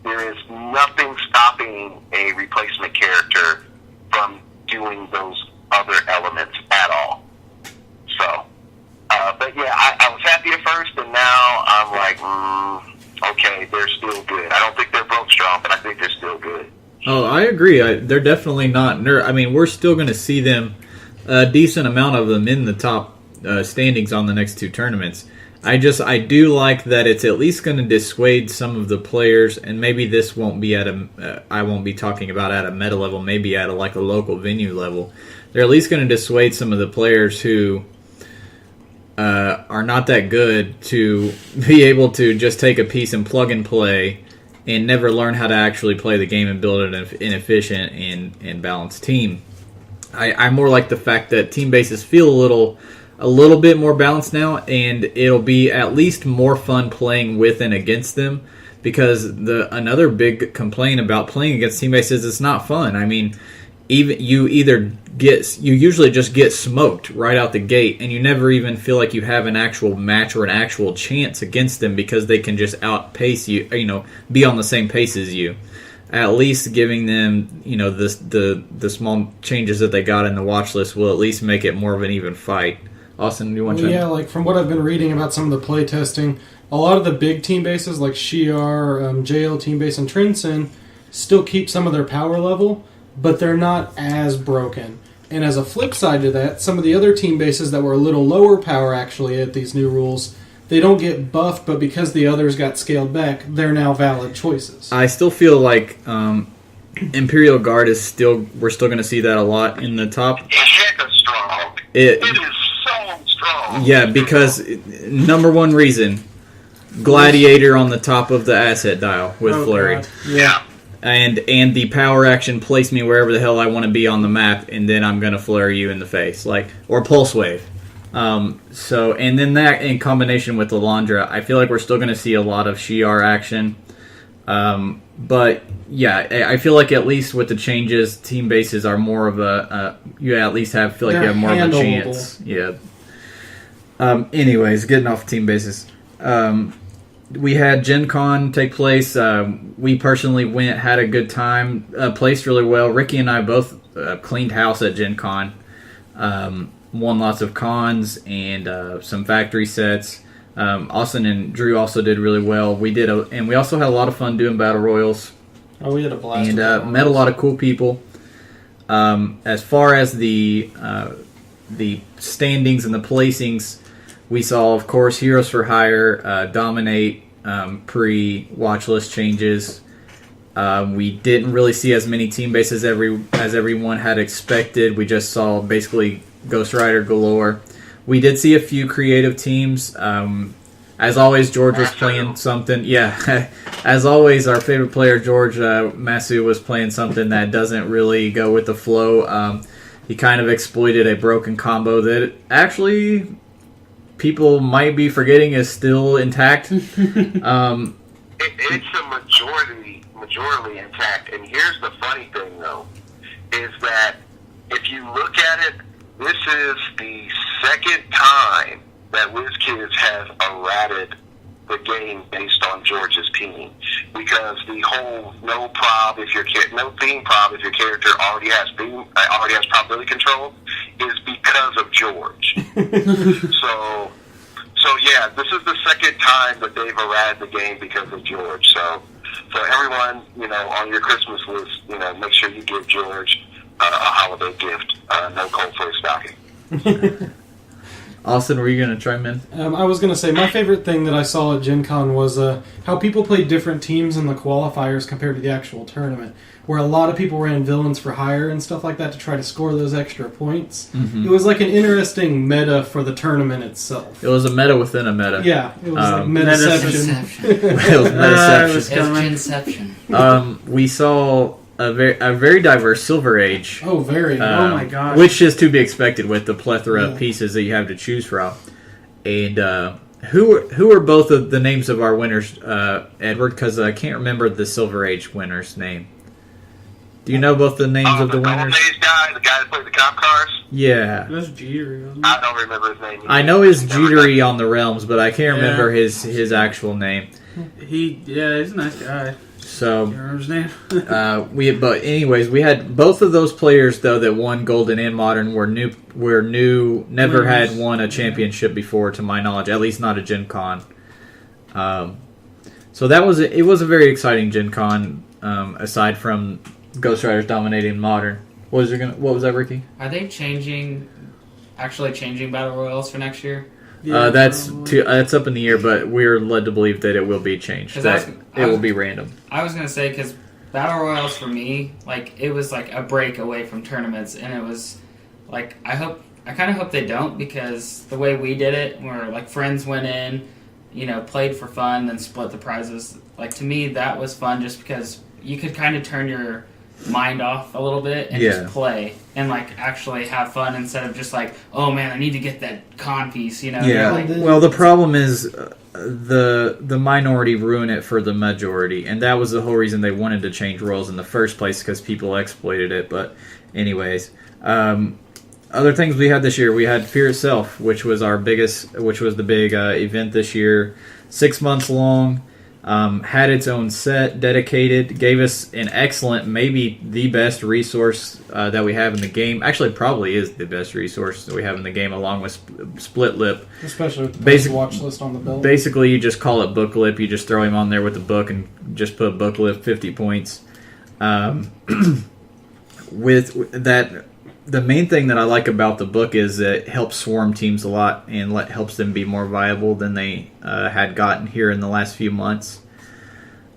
there is nothing stopping a replacement character from doing those other elements at all. So, but yeah, I was happy at first, and now I'm like, okay, they're still good. I don't think they're broke strong, but I think they're still good. Oh, I agree. They're definitely not we're still going to see them, a decent amount of them in the top standings on the next two tournaments. I do like that it's at least going to dissuade some of the players, and maybe this won't be at I won't be talking about at a meta level, maybe at a local venue level. They're at least going to dissuade some of the players who are not that good to be able to just take a piece and plug and play and never learn how to actually play the game and build an efficient and balanced team. I more like the fact that team bases feel a little bit more balanced now, and it'll be at least more fun playing with and against them, because another big complaint about playing against team bases is it's not fun. You usually just get smoked right out the gate, and you never even feel like you have an actual match or an actual chance against them because they can just outpace you, be on the same pace as you. At least giving them, the small changes that they got in the watch list will at least make it more of an even fight. Austin, do you want to? Yeah, from what I've been reading about some of the play testing, a lot of the big team bases like Shi'ar, JL Team Base, and Trinson still keep some of their power level, but they're not as broken. And as a flip side to that, some of the other team bases that were a little lower power actually at these new rules, they don't get buffed, but because the others got scaled back, they're now valid choices. I still feel like Imperial Guard we're still going to see that a lot in the top. It's strong. It is so strong. Yeah, because number one reason, Gladiator on the top of the asset dial with Flurry. God. Yeah. And the power action place me wherever the hell I want to be on the map, and then I'm going to flurry you in the face, or Pulse Wave. And then that in combination with the Landra, I feel like we're still going to see a lot of Shi'ar action. But yeah, I feel like at least with the changes, team bases are more of you at least feel like you have more of a chance. Yeah. Anyways, getting off team bases. We had Gen Con take place. We personally went, had a good time, placed really well. Ricky and I both cleaned house at Gen Con. Won lots of cons and some factory sets. Austin and Drew also did really well. And we also had a lot of fun doing battle royals. Oh, we had a blast. And met a lot of cool people. As far as the standings and the placings, we saw, of course, Heroes for Hire dominate pre-watch list changes. We didn't really see as many team bases as everyone had expected. We just saw basically Ghost Rider galore. We did see a few creative teams. As always, George was playing something. Yeah, as always, our favorite player, George Masu, was playing something that doesn't really go with the flow. He kind of exploited a broken combo that actually people might be forgetting is still intact. It's a majority intact. And here's the funny thing, though, is that if you look at it, this is the second time that WizKids has errated the game based on George's team, because the whole no theme prob if your character already has probability control is because of George. So yeah, this is the second time that they've errated the game because of George. So everyone, on your Christmas list, make sure you give George a holiday gift. No cold for his stocking. Austin, were you going to chime in? I was going to say, my favorite thing that I saw at Gen Con was how people played different teams in the qualifiers compared to the actual tournament, where a lot of people ran villains for hire and stuff like that to try to score those extra points. Mm-hmm. It was like an interesting meta for the tournament itself. It was a meta within a meta. Yeah, it was like metaception. It was metaception. Genception. We saw a very diverse Silver Age. Oh, very. Oh my gosh. Which is to be expected with the plethora of pieces that you have to choose from. And who are both of the names of our winners, Edward? Because I can't remember the Silver Age winner's name. Do you know both the names of the winners? The guy that played the cop cars? Yeah. That's Jeter. I don't remember his name. I know his Jittery on the Realms, but I can't remember his actual name. He's a nice guy. So, remember his name? but anyways, we had both of those players though that won Golden and Modern were new, never had won a championship before, to my knowledge, at least not a Gen Con. So it was a very exciting Gen Con. Aside from Ghost Riders dominating Modern, what was that, Ricky? Are they actually changing Battle Royals for next year? Yeah, that's up in the air, but we're led to believe that it will be changed. It will be random. I was gonna say, because Battle Royals for me, it was like a break away from tournaments, and it was like I kind of hope they don't, because the way we did it, where friends went in, played for fun, then split the prizes. To me, that was fun, just because you could kind of turn your mind off a little bit and just play and actually have fun, instead of just oh man, I need to get that con piece, Well, the problem is the minority ruin it for the majority, and that was the whole reason they wanted to change roles in the first place, because people exploited it. But anyways, other things we had this year, we had Fear Itself, which was the big event this year, 6 months long. Had its own set dedicated, gave us an excellent, maybe the best resource that we have in the game. Actually, probably is the best resource that we have in the game, along with Split Lip. Especially with the basic watch list on the belt. Basically, you just call it Book Lip. You just throw him on there with the book and just put Book Lip 50 points. With that, the main thing that I like about the book is that it helps swarm teams a lot and helps them be more viable than they had gotten here in the last few months.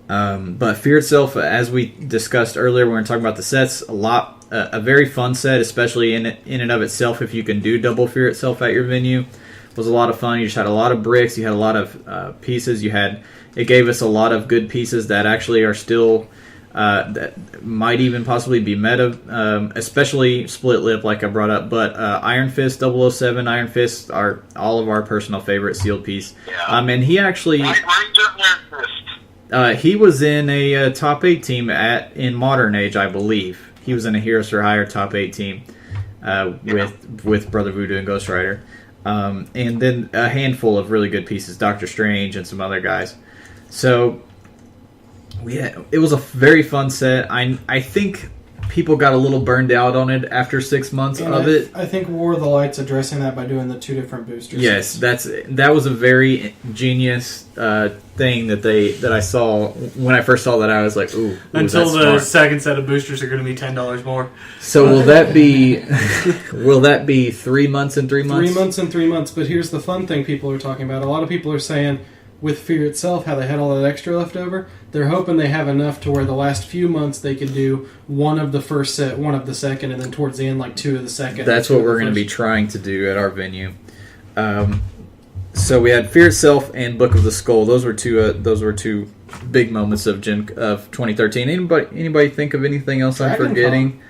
But Fear Itself, as we discussed earlier when we were talking about the sets, a very fun set, especially in and of itself. If you can do double Fear Itself at your venue, was a lot of fun. You just had a lot of bricks, you had a lot of pieces. It gave us a lot of good pieces that actually are still. That might even possibly be meta, especially Split Lip, like I brought up. But Iron Fist 007, Iron Fist are all of our personal favorite sealed piece. Yeah. And he actually he was in a top 8 team in Modern Age, I believe. He was in a Heroes for Hire top 8 team with Brother Voodoo and Ghost Rider, and then a handful of really good pieces, Doctor Strange and some other guys. So. It was a very fun set. I think people got a little burned out on it after 6 months of it. I think War of the Light's addressing that by doing the 2 different boosters. Yes, that was a very genius thing that I saw. When I first saw that, I was like, ooh. Until the second set of boosters are going to be $10 more. So will that be 3 months and 3 months? 3 months and 3 months, but here's the fun thing people are talking about. A lot of people are saying, with Fear Itself, how they had all that extra left over, they're hoping they have enough to where the last few months they could do one of the first set, one of the second, and then towards the end, like 2 of the second. That's what we're going to be trying to do at our venue. So we had Fear Itself and Book of the Skull. Those were two big moments of 2013. Anybody think of anything else I'm forgetting?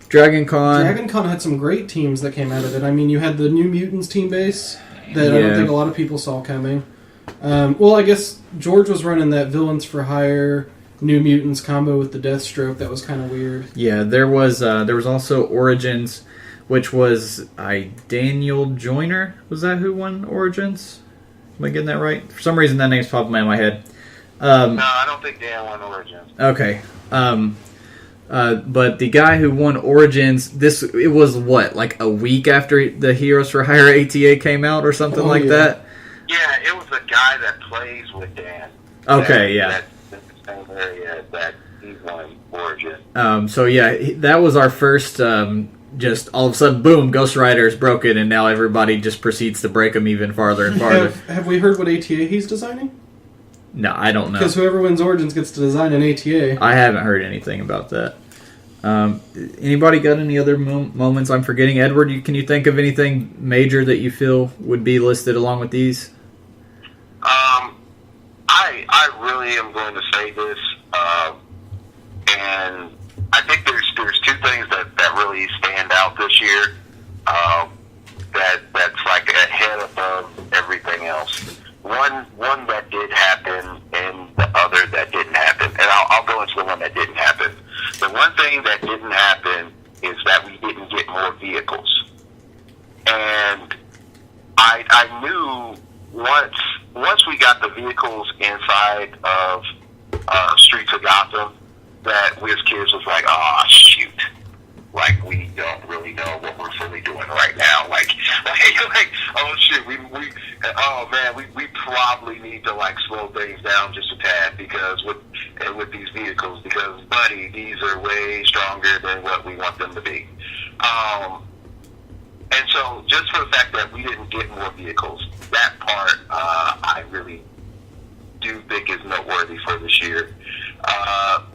Dragon Con. Dragon Con had some great teams that came out of it. I mean, you had the New Mutants team base that I don't think a lot of people saw coming. Well, I guess George was running that Villains for Hire New Mutants combo with the Deathstroke. That was kind of weird. Yeah, there was also Origins, which was Daniel Joyner. Was that who won Origins? Am I getting that right? For some reason, that name's popping in my head. No, I don't think Dan won Origins. Okay. But the guy who won Origins, it was what, like a week after the Heroes for Hire ATA came out or something that? Yeah, it was a guy that plays with Dan. Okay, That's in the same area that he won Origins. So yeah, that was our first, just all of a sudden, boom, Ghost Rider is broken, and now everybody just proceeds to break them even farther and farther. Have we heard what ATA he's designing? No, I don't know. Because whoever wins Origins gets to design an ATA. I haven't heard anything about that. Anybody got any other moments I'm forgetting? Edward, can you think of anything major that you feel would be listed along with these? I really am going to say this, and I think there's 2 things that really stand out this year. That's like ahead above everything else. One that did happen, and the other that didn't happen. And I'll go into the one that didn't happen. The one thing that didn't happen is that we didn't get more vehicles. And I knew once we got the vehicles inside of Streets of Gotham, that WizKids was like, oh, shoot. Like, we don't really know what we're fully doing right now. Like oh, shit, we probably need to, like, slow things down just a tad because with these vehicles, because, buddy, these are way stronger than what we want them to be. And so, just for the fact that we didn't get more vehicles, that part, I really do think is noteworthy for this year.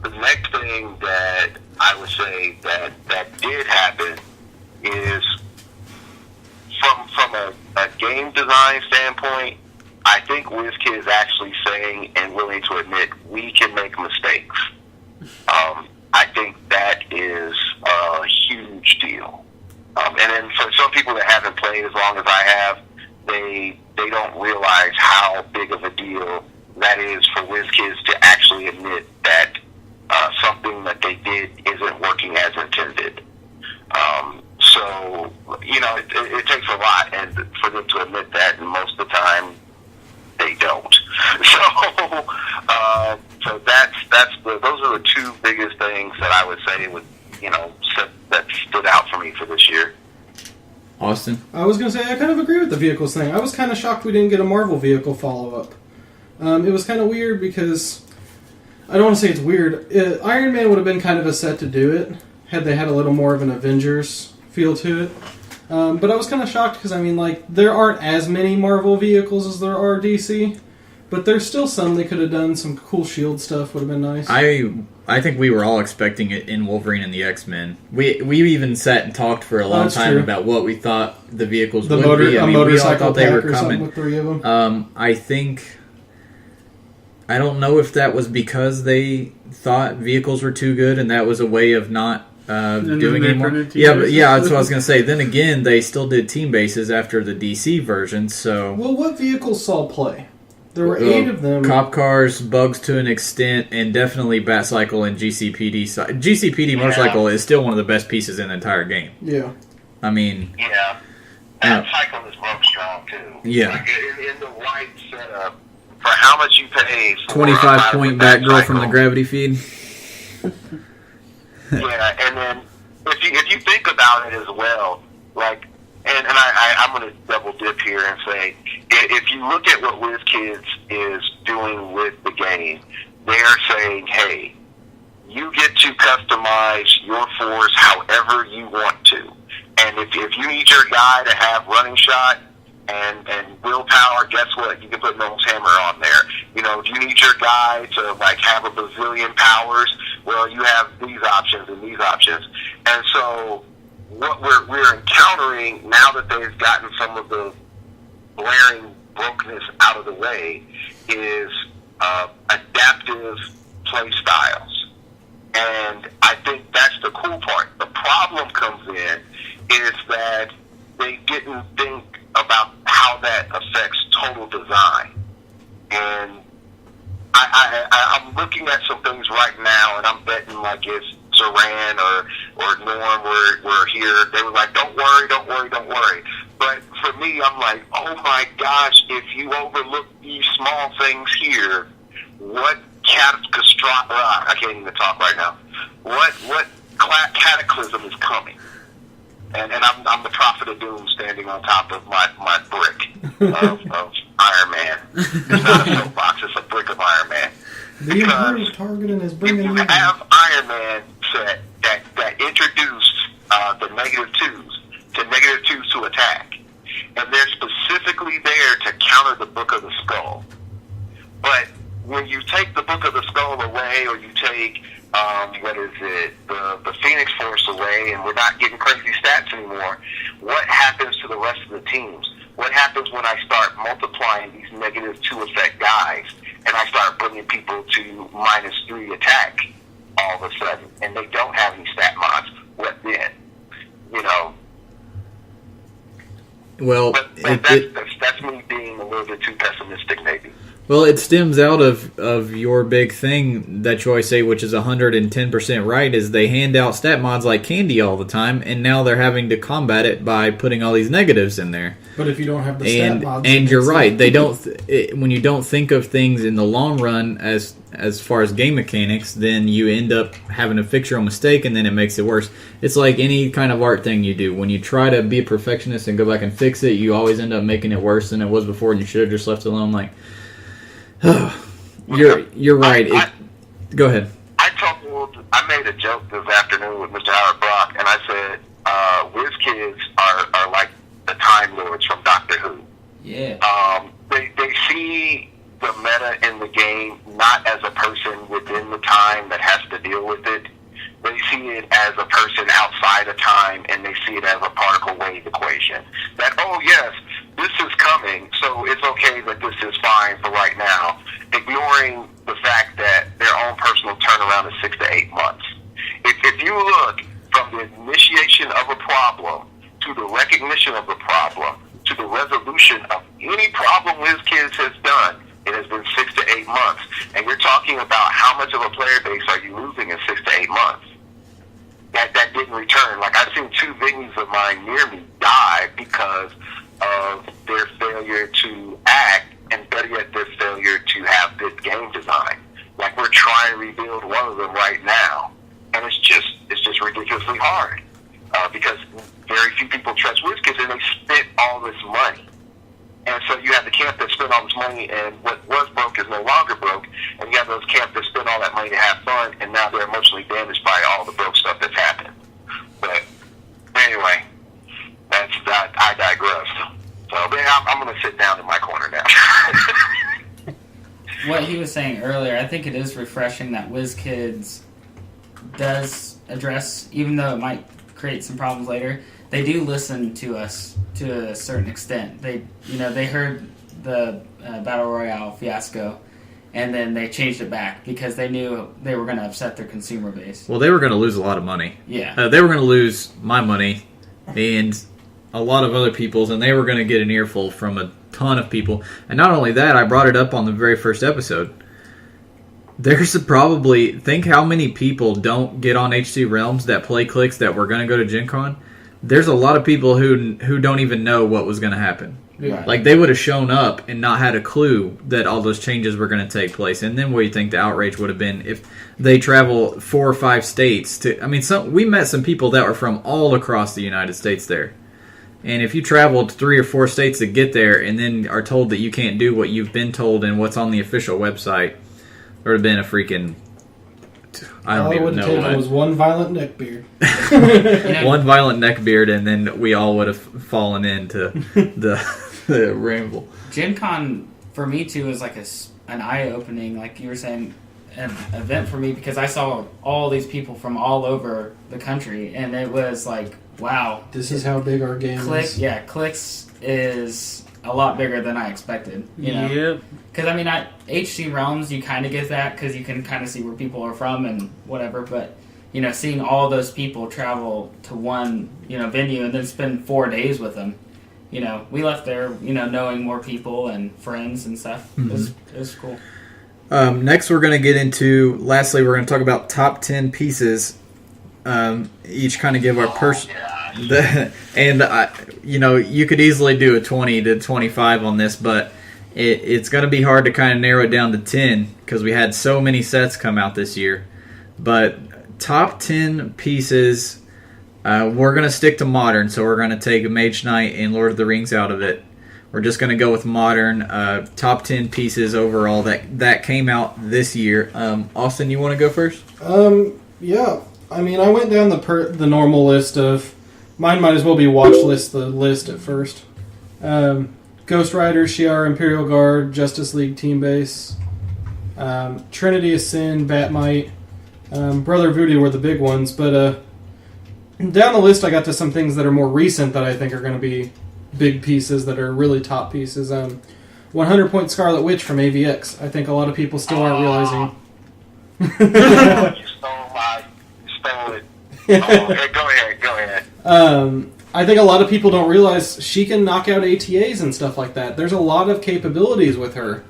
The next thing that I would say that did happen is from a game design standpoint, I think WizKid is actually saying and willing to admit we can make mistakes. I think that is a huge deal. And then for some people that haven't played as long as I have, they don't realize how big of a deal that is for WizKids to actually admit that something that they did isn't working as intended. So, it takes a lot and for them to admit that, and most of the time they don't. So those are the 2 biggest things that I would say that stood out for me for this year. Austin? I was going to say, I kind of agree with the vehicles thing. I was kind of shocked we didn't get a Marvel vehicle follow-up. It was kind of weird because, I don't want to say it's weird, Iron Man would have been kind of a set to do it, had they had a little more of an Avengers feel to it. But I was kind of shocked because, there aren't as many Marvel vehicles as there are DC, but there's still some they could have done. Some cool S.H.I.E.L.D. stuff would have been nice. I think we were all expecting it in Wolverine and the X-Men. We even sat and talked for a long time about what we thought the vehicles would be. We all thought they were coming. With 3 of them. I don't know if that was because they thought vehicles were too good and that was a way of not doing anymore. That's what I was going to say. Then again, they still did team bases after the DC version. So, well, what vehicles saw play? There were 8 of them. Cop cars, Bugs to an extent, and definitely Batcycle and GCPD. GCPD Motorcycle is still one of the best pieces in the entire game. Yeah. Yeah. Batcycle is broke strong, too. Yeah. Like, in the right setup, for how much you pay for 25-point Batgirl from the gravity feed. Yeah, and then if you think about it as well, like, and I'm going to double dip here and say, if you look at what WizKids is doing with the game, they're saying, hey, you get to customize your force however you want to. And if you need your guy to have running shot, and willpower, guess what? You can put Noel's Hammer on there. You know, do you need your guy to, like, have a bazillion powers? Well, you have these options and these options. And so what we're encountering, now that they've gotten some of the glaring brokenness out of the way, is adaptive play styles. And I think that's the cool part. The problem comes in is that they didn't think about how that affects total design. And I'm looking at some things right now, and I'm betting like if Zoran or Norm were here, they were like, don't worry. But for me, I'm like, oh my gosh, if you overlook these small things here, what I can't even talk right now. What cataclysm is coming? And I'm the prophet of doom standing on top of my brick of Iron Man. It's not a soapbox, it's a brick of Iron Man. The improved targeting is bringing you have Iron Man set that introduced the negative twos to attack. And they're specifically there to counter the Book of the Skull. But when you take the Book of the Skull away, or you take the Phoenix Force away, and we're not getting crazy stats anymore, what happens to the rest of the teams? What happens when I start multiplying these negative 2 effect guys, and I start bringing people to -3 attack all of a sudden, and they don't have any stat mods? What then? You know. Well, but that's me being a little bit too pessimistic, maybe. Well, it stems out of your big thing that you always say, which is 110% right, is they hand out stat mods like candy all the time, and now they're having to combat it by putting all these negatives in there. But if you don't have the stat mods... And you're right, they don't. When you don't think of things in the long run as far as game mechanics, then you end up having to fix your own mistake, and then it makes it worse. It's like any kind of art thing you do. When you try to be a perfectionist and go back and fix it, you always end up making it worse than it was before, and you should have just left it alone. Like... You're right. Go ahead. I made a joke this afternoon with Mr. Howard Brock, and I said, WizKids are like the Time Lords from Doctor Who. Yeah. They see the meta in the game not as a person within the time that has to deal with it. They see it as a person outside of time, and they see it as a particle wave equation. That, oh yes, this is coming, so it's okay that this is fine for right now, ignoring the fact that their own personal turnaround is 6 to 8 months. If you look from the initiation of a problem to the recognition of the problem to the resolution of any problem WizKids has done, it has been 6 to 8 months. And you're talking about how much of a player base are you losing in 6 to 8 months? That didn't return. Like, I've seen 2 venues of mine near me die because of their failure to act, and better yet, their failure to have good game design. Like, we're trying to rebuild one of them right now, and it's just ridiculously hard because very few people trust WizKids, and they spent all this money. And so you have the camp that spent all this money, and what was broke is no longer broke. And you have those camps that spend all that money to have fun, and now they're emotionally damaged by all the broke stuff that's happened. But anyway, I digress. So I'm going to sit down in my corner now. What he was saying earlier, I think it is refreshing that WizKids does address, even though it might create some problems later, they do listen to us to a certain extent. They heard the Battle Royale fiasco, and then they changed it back because they knew they were going to upset their consumer base. Well, they were going to lose a lot of money. Yeah. They were going to lose my money and a lot of other people's, and they were going to get an earful from a ton of people. And not only that, I brought it up on the very first episode. There's probably... Think how many people don't get on HC Realms that play clicks that were going to go to Gen Con. There's a lot of people who don't even know what was going to happen. Yeah. Like, they would have shown up and not had a clue that all those changes were going to take place. And then what do you think the outrage would have been if they travel 4 or 5 states to... I mean, we met some people that were from all across the United States there. And if you traveled 3 or 4 states to get there and then are told that you can't do what you've been told and what's on the official website, there would have been a freaking... I don't even know what. It was one violent neckbeard. One violent neckbeard, and then we all would have fallen into the ramble. Gen Con for me too is like an eye opening, like you were saying, an event for me because I saw all these people from all over the country, and it was like, wow, This is how big our game is. Clicks is a lot bigger than I expected. You know? Yep. Because I mean, at HC Realms, you kind of get that because you can kind of see where people are from and whatever. But you know, seeing all those people travel to one venue and then spend 4 days with them, you know, we left there knowing more people and friends and stuff. Mm-hmm. It was cool. Next, we're going to get into. Lastly, we're going to talk about top 10 pieces. Each kind of give our and you could easily do a 20 to 25 on this, but it's going to be hard to kind of narrow it down to 10 because we had so many sets come out this year. But top 10 pieces, we're going to stick to modern, so we're going to take a Mage Knight and Lord of the Rings out of it. We're just going to go with modern top 10 pieces overall that came out this year. Austin, you want to go first? Yeah. I mean, I went down the normal list of... Mine might as well be watch the list at first. Ghost Rider, Shi'ar, Imperial Guard, Justice League Team Base, Trinity of Sin, Batmite, Brother Voodoo were the big ones, but down the list I got to some things that are more recent that I think are going to be big pieces that are really top pieces. 100-point Scarlet Witch from AVX. I think a lot of people still aren't realizing. You stole it. Go ahead. I think a lot of people don't realize she can knock out ATAs and stuff like that. There's a lot of capabilities with her.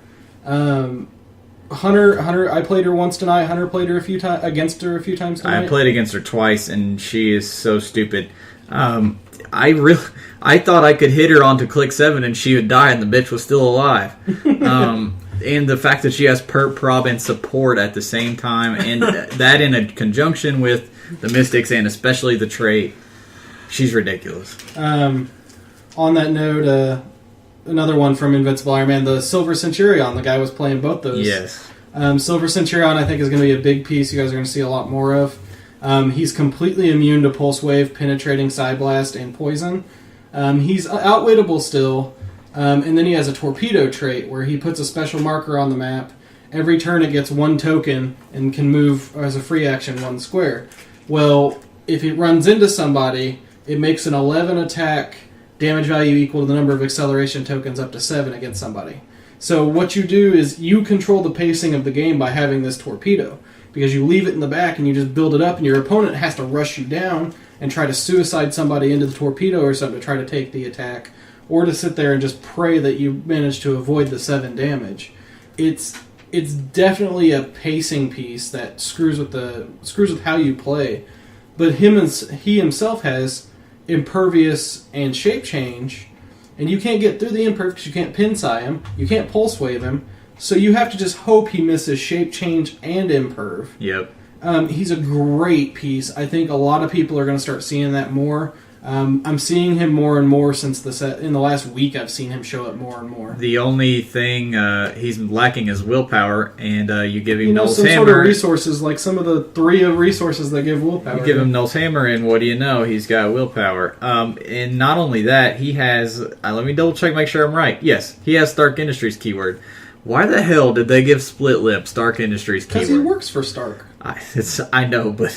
Hunter, I played her once tonight. Hunter played her against her a few times tonight. I played against her twice, and she is so stupid. I thought I could hit her onto click 7 and she would die, and the bitch was still alive. And the fact that she has perp, prob, and support at the same time, and that in a conjunction with the Mystics and especially the trait, she's ridiculous. On that note, another one from Invincible Iron Man, the Silver Centurion. The guy was playing both those. Yes. Silver Centurion, I think, is going to be a big piece you guys are going to see a lot more of. He's completely immune to Pulse Wave, Penetrating, Side Blast, and Poison. He's outwittable still. And then he has a Torpedo trait where he puts a special marker on the map. Every turn it gets one token and can move as a free action 1 square. Well, if it runs into somebody, it makes an 11 attack damage value equal to the number of acceleration tokens up to 7 against somebody. So what you do is you control the pacing of the game by having this Torpedo. Because you leave it in the back and you just build it up, and your opponent has to rush you down and try to suicide somebody into the Torpedo or something to try to take the attack, or to sit there and just pray that you manage to avoid the 7 damage. It's definitely a pacing piece that screws with how you play. But he himself has Impervious and Shape Change, and you can't get through the Imperv because you can't Pinsai him, you can't Pulse Wave him, so you have to just hope he misses Shape Change and Imperv. Yep. He's a great piece. I think a lot of people are going to start seeing that more. I'm seeing him more and more since the set. In the last week, I've seen him show up more and more. The only thing he's lacking is willpower, and you give him Null's some Hammer. sort of resources, like some of the 3 of resources that give willpower. You give him Null's Hammer, and what do you know? He's got willpower. And not only that, he has... let me double check, make sure I'm right. Yes, he has Stark Industries keyword. Why the hell did they give Split Lip Stark Industries keyword? Because he works for Stark. I know, but...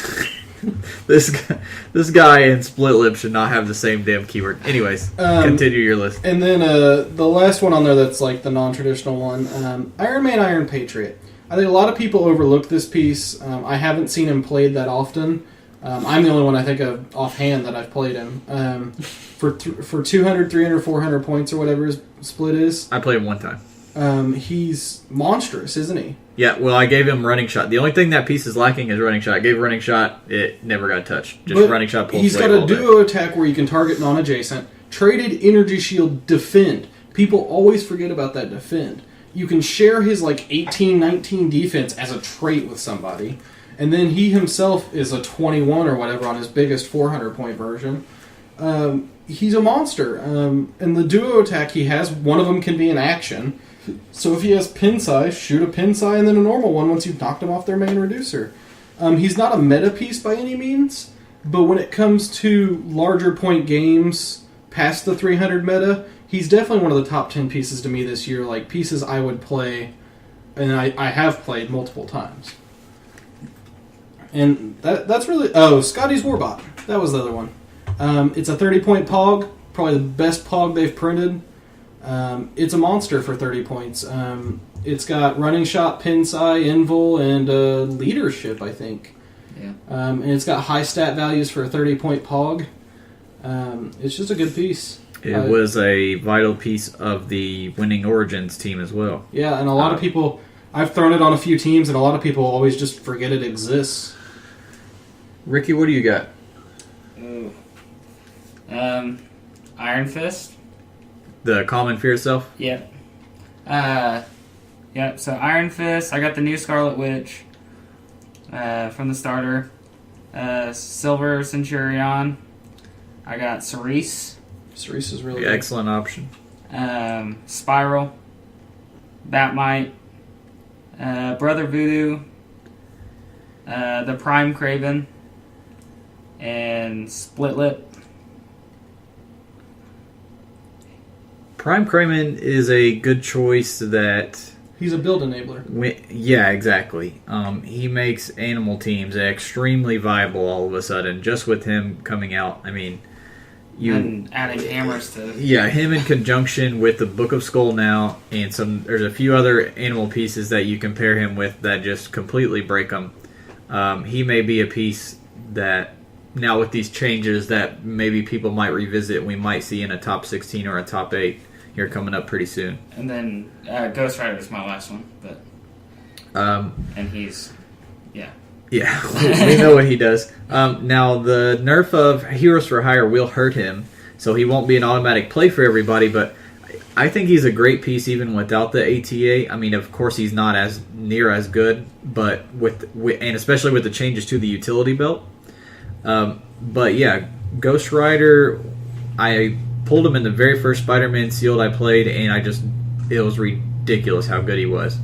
This guy in Split Lip should not have the same damn keyword. Anyways, continue your list. And then the last one on there that's like the non-traditional one, Iron Man, Iron Patriot. I think a lot of people overlook this piece. I haven't seen him played that often. I'm the only one I think of offhand that I've played him. For 200, 300, 400 points or whatever his split is. I played him one time. He's monstrous, isn't he? Yeah, well, I gave him Running Shot. The only thing that piece is lacking is Running Shot. I gave Running Shot, it never got touched. Just Running Shot, Pulse. He's got a duo attack where you can target non-adjacent. Traded Energy Shield, Defend. People always forget about that Defend. You can share his 18, 19 defense as a trait with somebody. And then he himself is a 21 or whatever on his biggest 400-point version. He's a monster. And the duo attack he has, one of them can be an action. So if he has Pinsai, shoot a Pinsai and then a normal one once you've knocked him off their main reducer. He's not a meta piece by any means, but when it comes to larger point games past the 300 meta, he's definitely one of the top 10 pieces to me this year, like pieces I would play, and I have played multiple times. And that's really... Oh, Scotty's Warbot. That was the other one. It's a 30-point Pog, probably the best Pog they've printed. It's a monster for 30 points. It's got Running Shot, Pinsai, Invul, and Leadership, I think. Yeah. And it's got high stat values for a 30-point Pog. It's just a good piece. It was a vital piece of the Winning Origins team as well. Yeah, and a lot of people... I've thrown it on a few teams, and a lot of people always just forget it exists. Ricky, what do you got? Ooh. Iron Fist. The common fear self? Yep. Yep, so Iron Fist. I got the new Scarlet Witch from the starter. Silver Centurion. I got Cerise. Cerise is really Excellent option. Spiral. Batmite. Brother Voodoo. The Prime Craven. And Split Lip. Prime Craven is a good choice that... He's a build enabler. Yeah, exactly. He makes animal teams extremely viable all of a sudden, just with him coming out. I mean... And adding hammers to... Yeah, him in conjunction with the Book of Skull now, and there's a few other animal pieces that you compare him with that just completely break him. He may be a piece that, now with these changes, that maybe people might revisit and we might see in a top 16 or a top 8 here coming up pretty soon. And then Ghost Rider is my last one, but... and he's... Yeah. Yeah, we know what he does. Now, the nerf of Heroes for Hire will hurt him, so he won't be an automatic play for everybody, but I think he's a great piece even without the ATA. I mean, of course, he's not as near as good, but and especially with the changes to the utility belt. But yeah, Ghost Rider, I pulled him in the very first Spider-Man sealed I played, and it was ridiculous how good he was.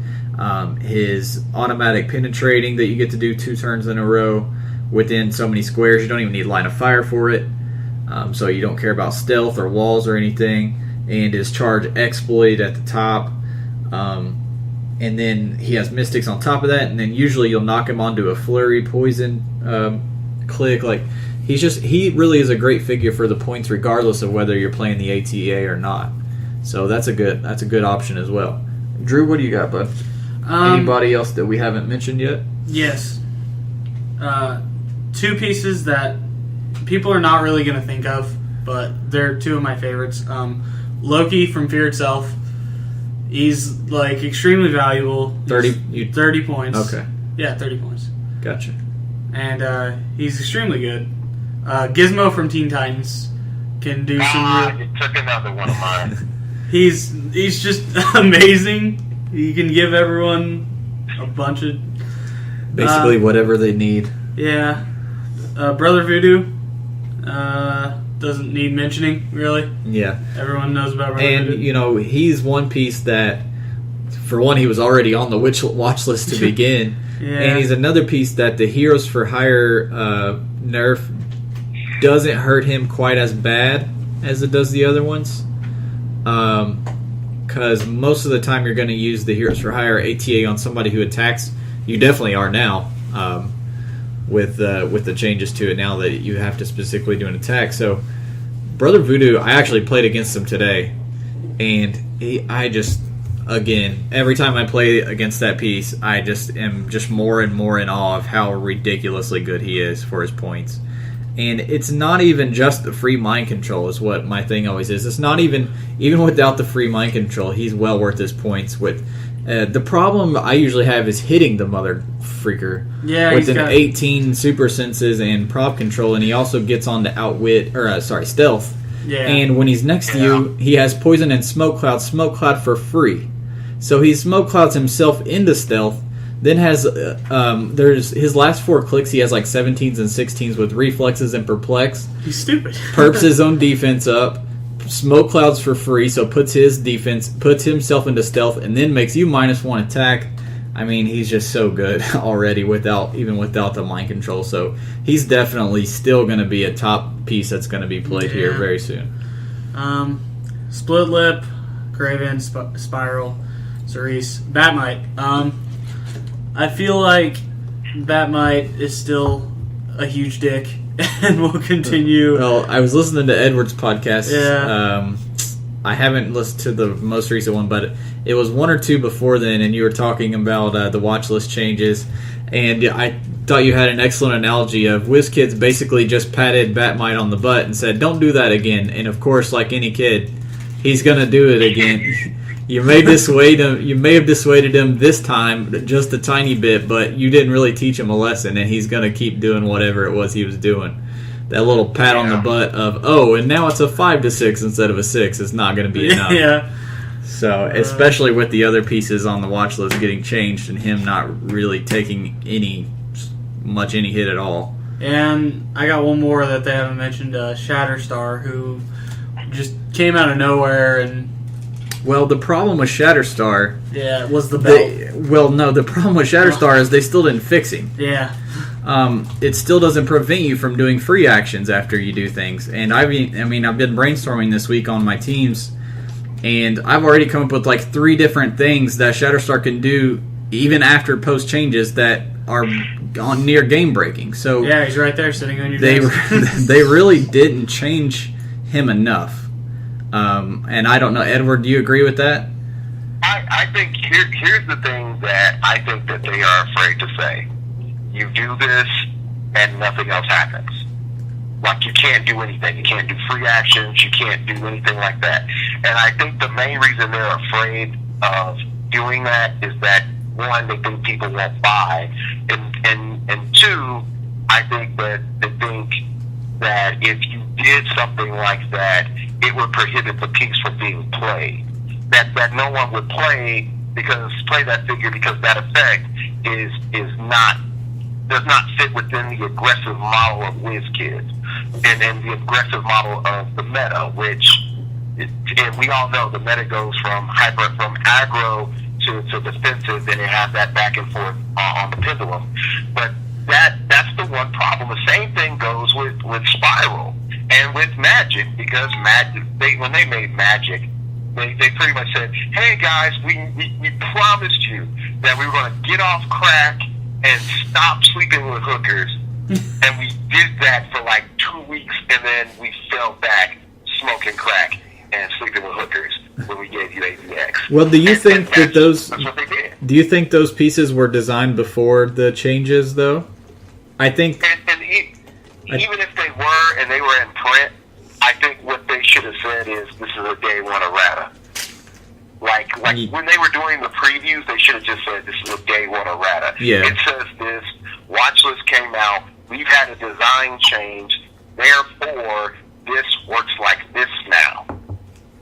His automatic penetrating that you get to do 2 turns in a row within so many squares, you don't even need line of fire for it, so you don't care about stealth or walls or anything, and his charge exploit at the top, and then he has mystics on top of that, and then usually you'll knock him onto a flurry poison click. Like he really is a great figure for the points regardless of whether you're playing the ATA or not, so that's a good option as well. Drew, what do you got, bud? Anybody else that we haven't mentioned yet? Yes. 2 pieces that people are not really going to think of, but they're 2 of my favorites. Loki from Fear Itself. He's like extremely valuable. 30 points. Okay. Yeah, 30 points. Gotcha. And he's extremely good. Gizmo from Teen Titans can do some... You took another one of mine. He's just amazing. He can give everyone a bunch of... Basically whatever they need. Yeah. Brother Voodoo doesn't need mentioning, really. Yeah. Everyone knows about Brother Voodoo. And, he's one piece that, for one, he was already on the watch list to begin. Yeah. And he's another piece that the Heroes for Hire nerf doesn't hurt him quite as bad as it does the other ones. Because most of the time you're going to use the Heroes for Hire ATA on somebody who attacks. You definitely are now, with the changes to it now that you have to specifically do an attack. So, Brother Voodoo, I actually played against him today, and again, every time I play against that piece, I just am just more and more in awe of how ridiculously good he is for his points. And it's not even just the free mind control is what my thing always is. It's not even without the free mind control, he's well worth his points. With the problem I usually have is hitting the mother freaker. Yeah, with 18 super senses and prop control, and he also gets on to stealth. Yeah. And when he's next to you, he has poison and smoke cloud for free. So he smoke clouds himself into stealth. Then has there's his last 4 clicks. He has like 17s and 16s with reflexes and perplex. He's stupid. Perps his own defense up. Smoke clouds for free, so puts himself into stealth, and then makes you -1 attack. I mean, he's just so good already without the mind control. So he's definitely still going to be a top piece that's going to be played here very soon. Split Lip, Craven, Spiral, Cerise, Batmite. I feel like Batmite is still a huge dick and will continue. Well, I was listening to Edward's podcast. Yeah. I haven't listened to the most recent one, but it was one or two before then, and you were talking about the watch list changes, and I thought you had an excellent analogy of WizKids basically just patted Batmite on the butt and said, "Don't do that again." And of course, like any kid, he's gonna do it again. You may have dissuaded him this time just a tiny bit, but you didn't really teach him a lesson, and he's gonna keep doing whatever it was he was doing. That little pat on the butt of, and now it's a 5 to 6 instead of a 6 is not going to be enough. Yeah. So, especially with the other pieces on the watch list getting changed and him not really taking any hit at all. And I got one more that they haven't mentioned, Shatterstar, who just came out of nowhere and... Well, the problem with Shatterstar... Yeah, was the belt. The problem with Shatterstar is they still didn't fix him. Yeah. It still doesn't prevent you from doing free actions after you do things. And I've been brainstorming this week on my teams, and I've already come up with like 3 different things that Shatterstar can do even after post changes that are on near game breaking. So yeah, he's right there sitting on your desk. They really didn't change him enough. And I don't know, Edward, do you agree with that? I think here's the thing that I think that they are afraid to say. You do this, and nothing else happens. Like, you can't do anything. You can't do free actions. You can't do anything like that. And I think the main reason they're afraid of doing that is that, one, they think people won't buy. And two, I think that they think that if you did something like that, it would prohibit the piece from being played. That no one would play that figure because that effect does not fit within the aggressive model of WizKids and the aggressive model of the meta, and we all know the meta goes from aggro to defensive, and it has that back and forth on the pendulum. But that's the one problem. The same thing goes with Spiral and with Magic, because when they made Magic, they pretty much said, "Hey guys, we promised you that we were going to get off crack and stop sleeping with hookers," and we did that for like 2 weeks, and then we fell back smoking crack and sleeping with hookers when we gave you AVX. Well, do you think that those? That's what they did. Do you think those pieces were designed before the changes, though? I think. Even if they were and they were in print, I think what they should have said is, "This is a day one errata." Like when they were doing the previews, they should have just said, "This is a day one errata." Yeah. It says this. Watch list came out. We've had a design change. Therefore, this works like this now.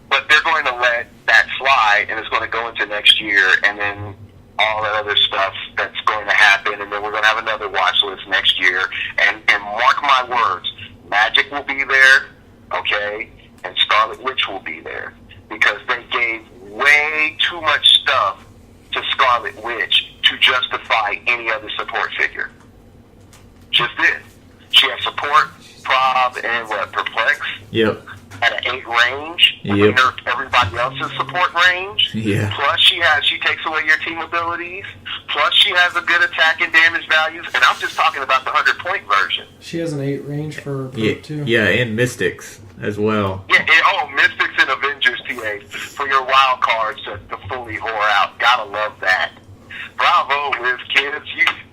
But they're going to let that slide, and it's going to go into next year, and then all that other stuff that's going to happen, and then we're going to have another watch list next year. And mark my words, Magic will be there, okay, and Scarlet Witch will be there, because they gave way too much stuff to Scarlet Witch to justify any other support figure. Just did. She has support, prob, and perplex. Yep. At an 8 range. Yep. We nerfed everybody else's support range. Yeah. Plus she takes away your team abilities. Plus she has a good attack and damage values. And I'm just talking about the 100-point version. She has an 8 range for perp too. Yeah, and Mystics as well. Yeah, Mystics and Avengers TA for your wild cards to fully whore out. Gotta love that. Bravo, WizKids.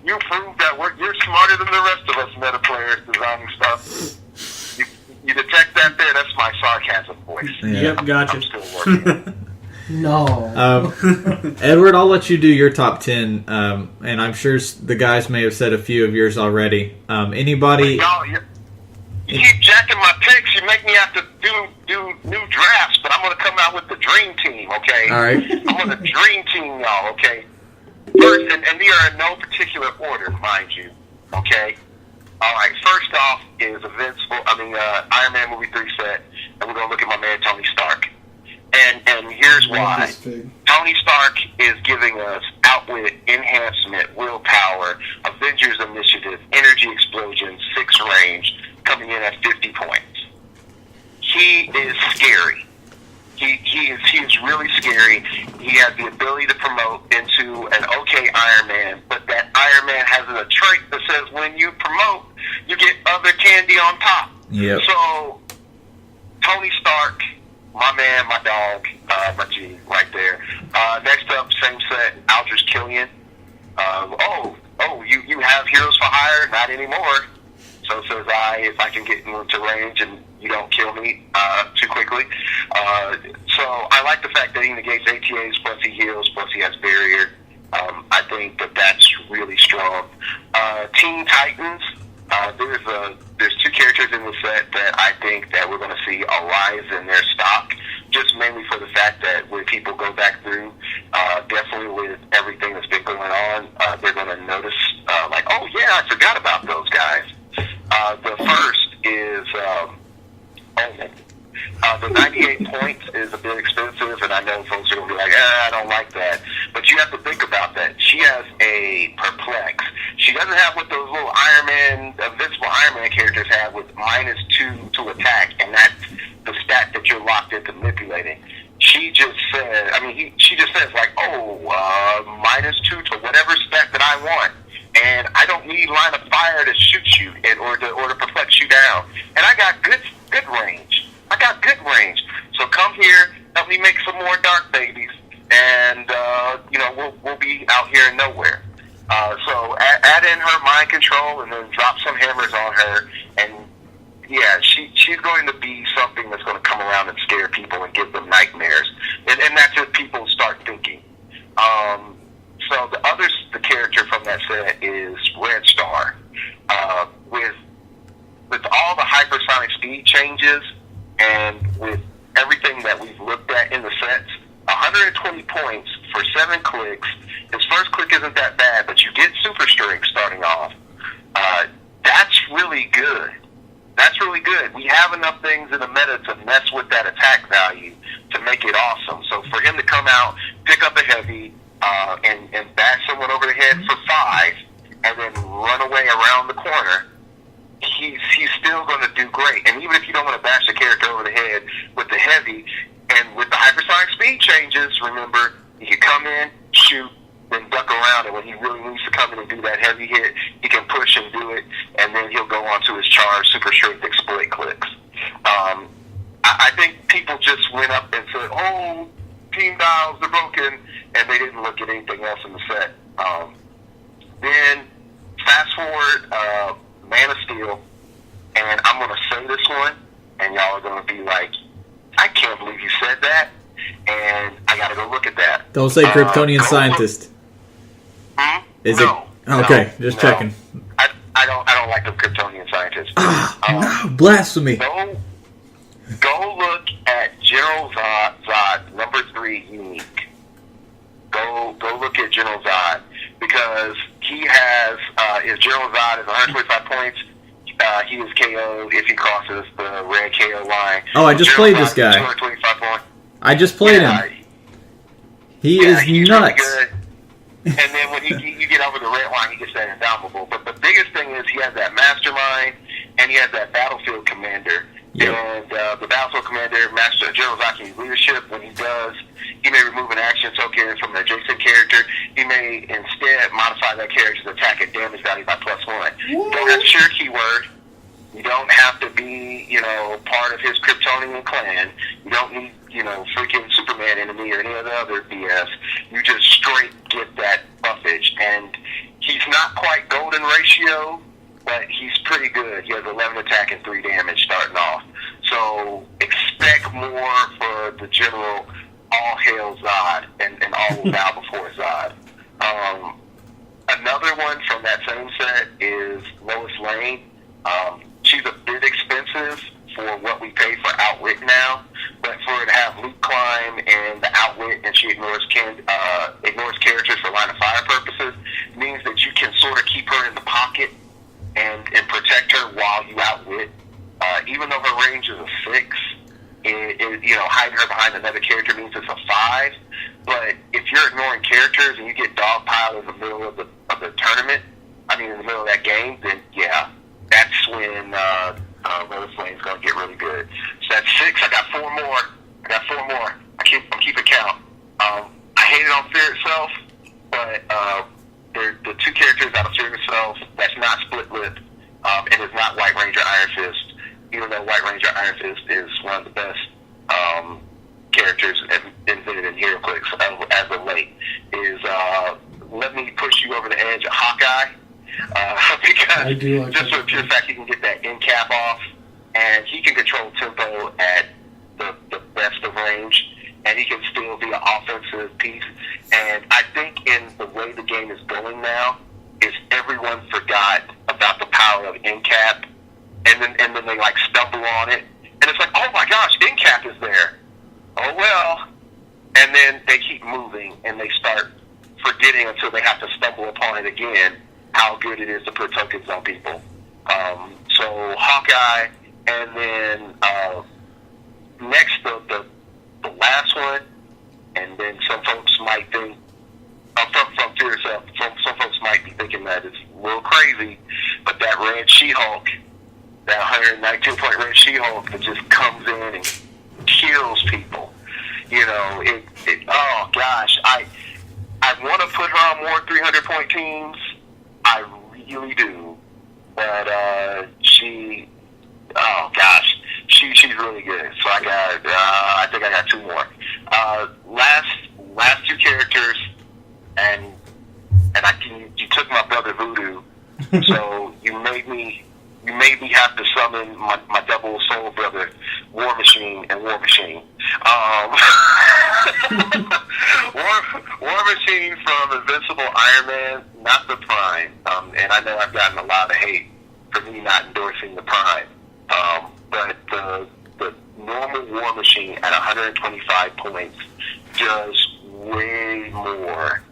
You proved that you're smarter than the rest of us meta players designing stuff. You detect that there? That's my sarcasm voice. Yeah. Yep, gotcha. I'm still working. No. Edward, I'll let you do your top 10, and I'm sure the guys may have said a few of yours already. Anybody? Y'all, you keep jacking my picks. You make me have to do new drafts, but I'm going to come out with the dream team, okay? All right. I'm going to dream team y'all, okay? First, and they are in no particular order, mind you, okay? All right, first off is Iron Man movie 3 set, and we're going to look at my man Tony Stark. And here's why. Tony Stark is giving us outwit, enhancement, willpower, Avengers Initiative, energy explosion, 6 range, coming in at 50 points. He is scary. He is really scary. He has the ability to promote into an okay Iron Man, but that Iron Man has a trait that says when you promote, you get other candy on top. Yep. So, Tony Stark, my man, my dog, my G, right there. Next up, same set, Aldrich Killian. You have Heroes for Hire? Not anymore. So says I, if I can get into range and you don't kill me too quickly. So I like the fact that he negates ATAs, plus he heals, plus he has barrier. I think that's really strong. Teen Titans, there's two characters in the set that I think that we're going to see a rise in their stock, just mainly for the fact that when people go back through, definitely with everything that's been going on, they're going to notice, like, oh yeah, I forgot about those guys. The first is Omen. The 98 points is a bit expensive, and I know folks are going to be like, I don't like that. But you have to think about that. She has a Perplex. She doesn't have what those little Iron Man, Invincible Iron Man characters have with -2 to attack, and that's the stat that you're locked into manipulating. She just said, she just says like, -2 to whatever stat that I want. And I don't need line of fire to shoot you or to perplex you down. And I got good range. So come here, help me make some more dark babies, and we'll be out here in nowhere. So add in her mind control, and then drop some hammers on her, and yeah, she's going to be something that's going to come around and scare people and give them nightmares. And that's if people start thinking. So the character from that set is Red Star. With all the hypersonic speed changes and with everything that we've looked at in the sets, 120 points for 7 clicks. His first click isn't that bad, but you get super strength starting off. That's really good. We have enough things in the meta to mess with that attack value to make it awesome. So for him to come out, pick up a heavy, and bash someone over the head for 5, and then run away around the corner, he's still going to do great. And even if you don't want to bash the character over the head with the heavy, and with the hypersonic speed changes, remember, he can come in, shoot, then duck around, and when he really needs to come in and do that heavy hit, he can push and do it, and then he'll go on to his charge, super strength, exploit clicks. I think people just went up and said, oh, team dials are broken, and they didn't look at anything else in the set. Then, fast forward, Man of Steel, and I'm going to say this one, and y'all are going to be like, I can't believe you said that, and I got to go look at that. Don't say Kryptonian scientist. Is no, it? Okay, just checking. I don't like the Kryptonian scientists. No, blasphemy. Go look at General Zod, number 3, unique. Go look at General Zod, because he has, if General Zod is 125 points, he is KO'd if he crosses the red KO line. Oh, I just played this guy. 225 points. I just played him. He's really nuts. good. And then when you get over the red line, he gets that indomitable. But the biggest thing is he has that mastermind, and he has that battlefield commander. Yep. And the battlefield commander, Master General Zaki's leadership, when he does, he may remove an action token from an adjacent character. He may instead modify that character's attack and damage value by +1. You don't have to share a keyword. You don't have to be, part of his Kryptonian clan. You don't need, freaking Superman enemy or any of the other BS. You just straight get that buffage. And he's not quite golden ratio, but he's pretty good. He has 11 attack and 3 damage starting off. So expect more for the general all hail Zod and all will bow before Zod. Another one from that same set is Lois Lane. She's a bit expensive for what we pay for Outwit now, but for her to have Loot Climb and the Outwit, and she ignores characters for line of fire purposes, means that you can sort of keep her in the pocket and protect her while you Outwit. Even though her range is a 6, hiding her behind another character means it's a 5. But if you're ignoring characters and you get dogpiled in the middle of the tournament, in the middle of that game, then yeah, that's when Lois Lane's going to get really good. So that's 6. I got 4 more. I got 4 more. I'm keeping count. I hate it on Fear Itself, but they're the 2 characters out of Fear Itself that's not Split Lip, and is not White Ranger Iron Fist, even though White Ranger Iron Fist is one of the best characters invented in Heroclix as of late, is Let Me Push You Over the Edge of Hawkeye. Because I do like just for the pure fact he can get that end cap off, and he can control tempo at the best of range, and he can still be an offensive piece. And I think in the way the game is going now, is everyone forgot about the power of end cap, and then they like stumble on it, and it's like, oh my gosh, end cap is there. Oh well, and then they keep moving, and they start forgetting until they have to stumble upon it again, how good it is to put tokens on people. So Hawkeye, and then next the last one, and then some folks might think from Fear Itself, some folks might be thinking that it's a little crazy, but that Red She-Hulk, that 119-point Red She-Hulk that just comes in and kills people. You know, oh gosh, I want to put her on more 300-point teams. I really do, but oh gosh, she's really good. So I think I got 2 more. Last 2 characters, and you took my brother Voodoo, so you made me have to summon my double soul brother, War Machine and War Machine. War Machine from Invincible Iron Man, not the Prime. And I know I've gotten a lot of hate for me not endorsing the Prime. But the normal War Machine at 125 points does way more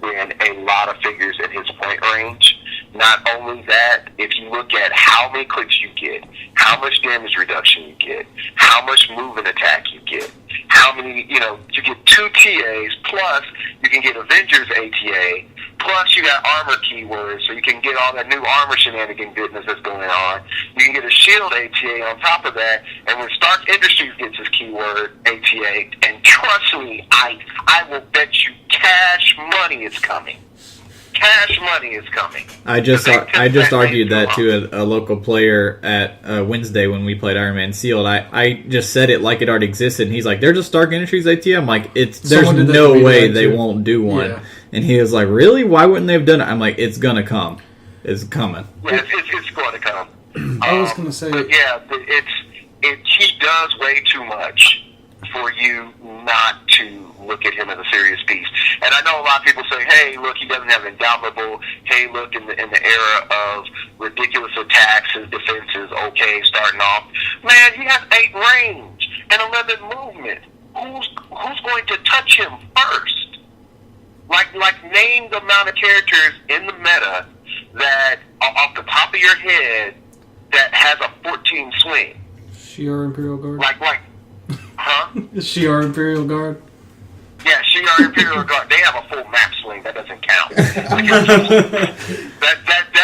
than a lot of figures in his point range. Not only that, if you look at how many clicks you get, how much damage reduction you get, how much move and attack you get, how many, you get 2 TAs, plus you can get Avengers ATA, plus you got armor keywords, so you can get all that new armor shenanigan goodness that's going on. You can get a shield ATA on top of that, and when Stark Industries gets his keyword ATA, and trust me, I will bet you cash money is coming. Cash money is coming. I just argued that to a local player at Wednesday when we played Iron Man Sealed. I just said it like it already existed, and he's like, "There's a Stark Industries AT." I'm like, "There's no way they won't do one." Yeah. And he was like, "Really? Why wouldn't they have done it?" I'm like, "It's gonna come. It's coming." Yeah, it's going to come. I was gonna say, yeah, he does way too much for you not to look at him as a serious piece. And I know a lot of people say, hey, look, he doesn't have Indomitable. Hey, look, in the era of ridiculous attacks, his defense is okay starting off. Man, he has 8 range and 11 movement. Who's going to touch him first? Like name the amount of characters in the meta that, off the top of your head, that has a 14 swing. Shi'ar Imperial Guard. Huh? Shi'ar Imperial Guard. Yeah, Shi'ar Imperial Guard. They have a full map swing. That doesn't count. That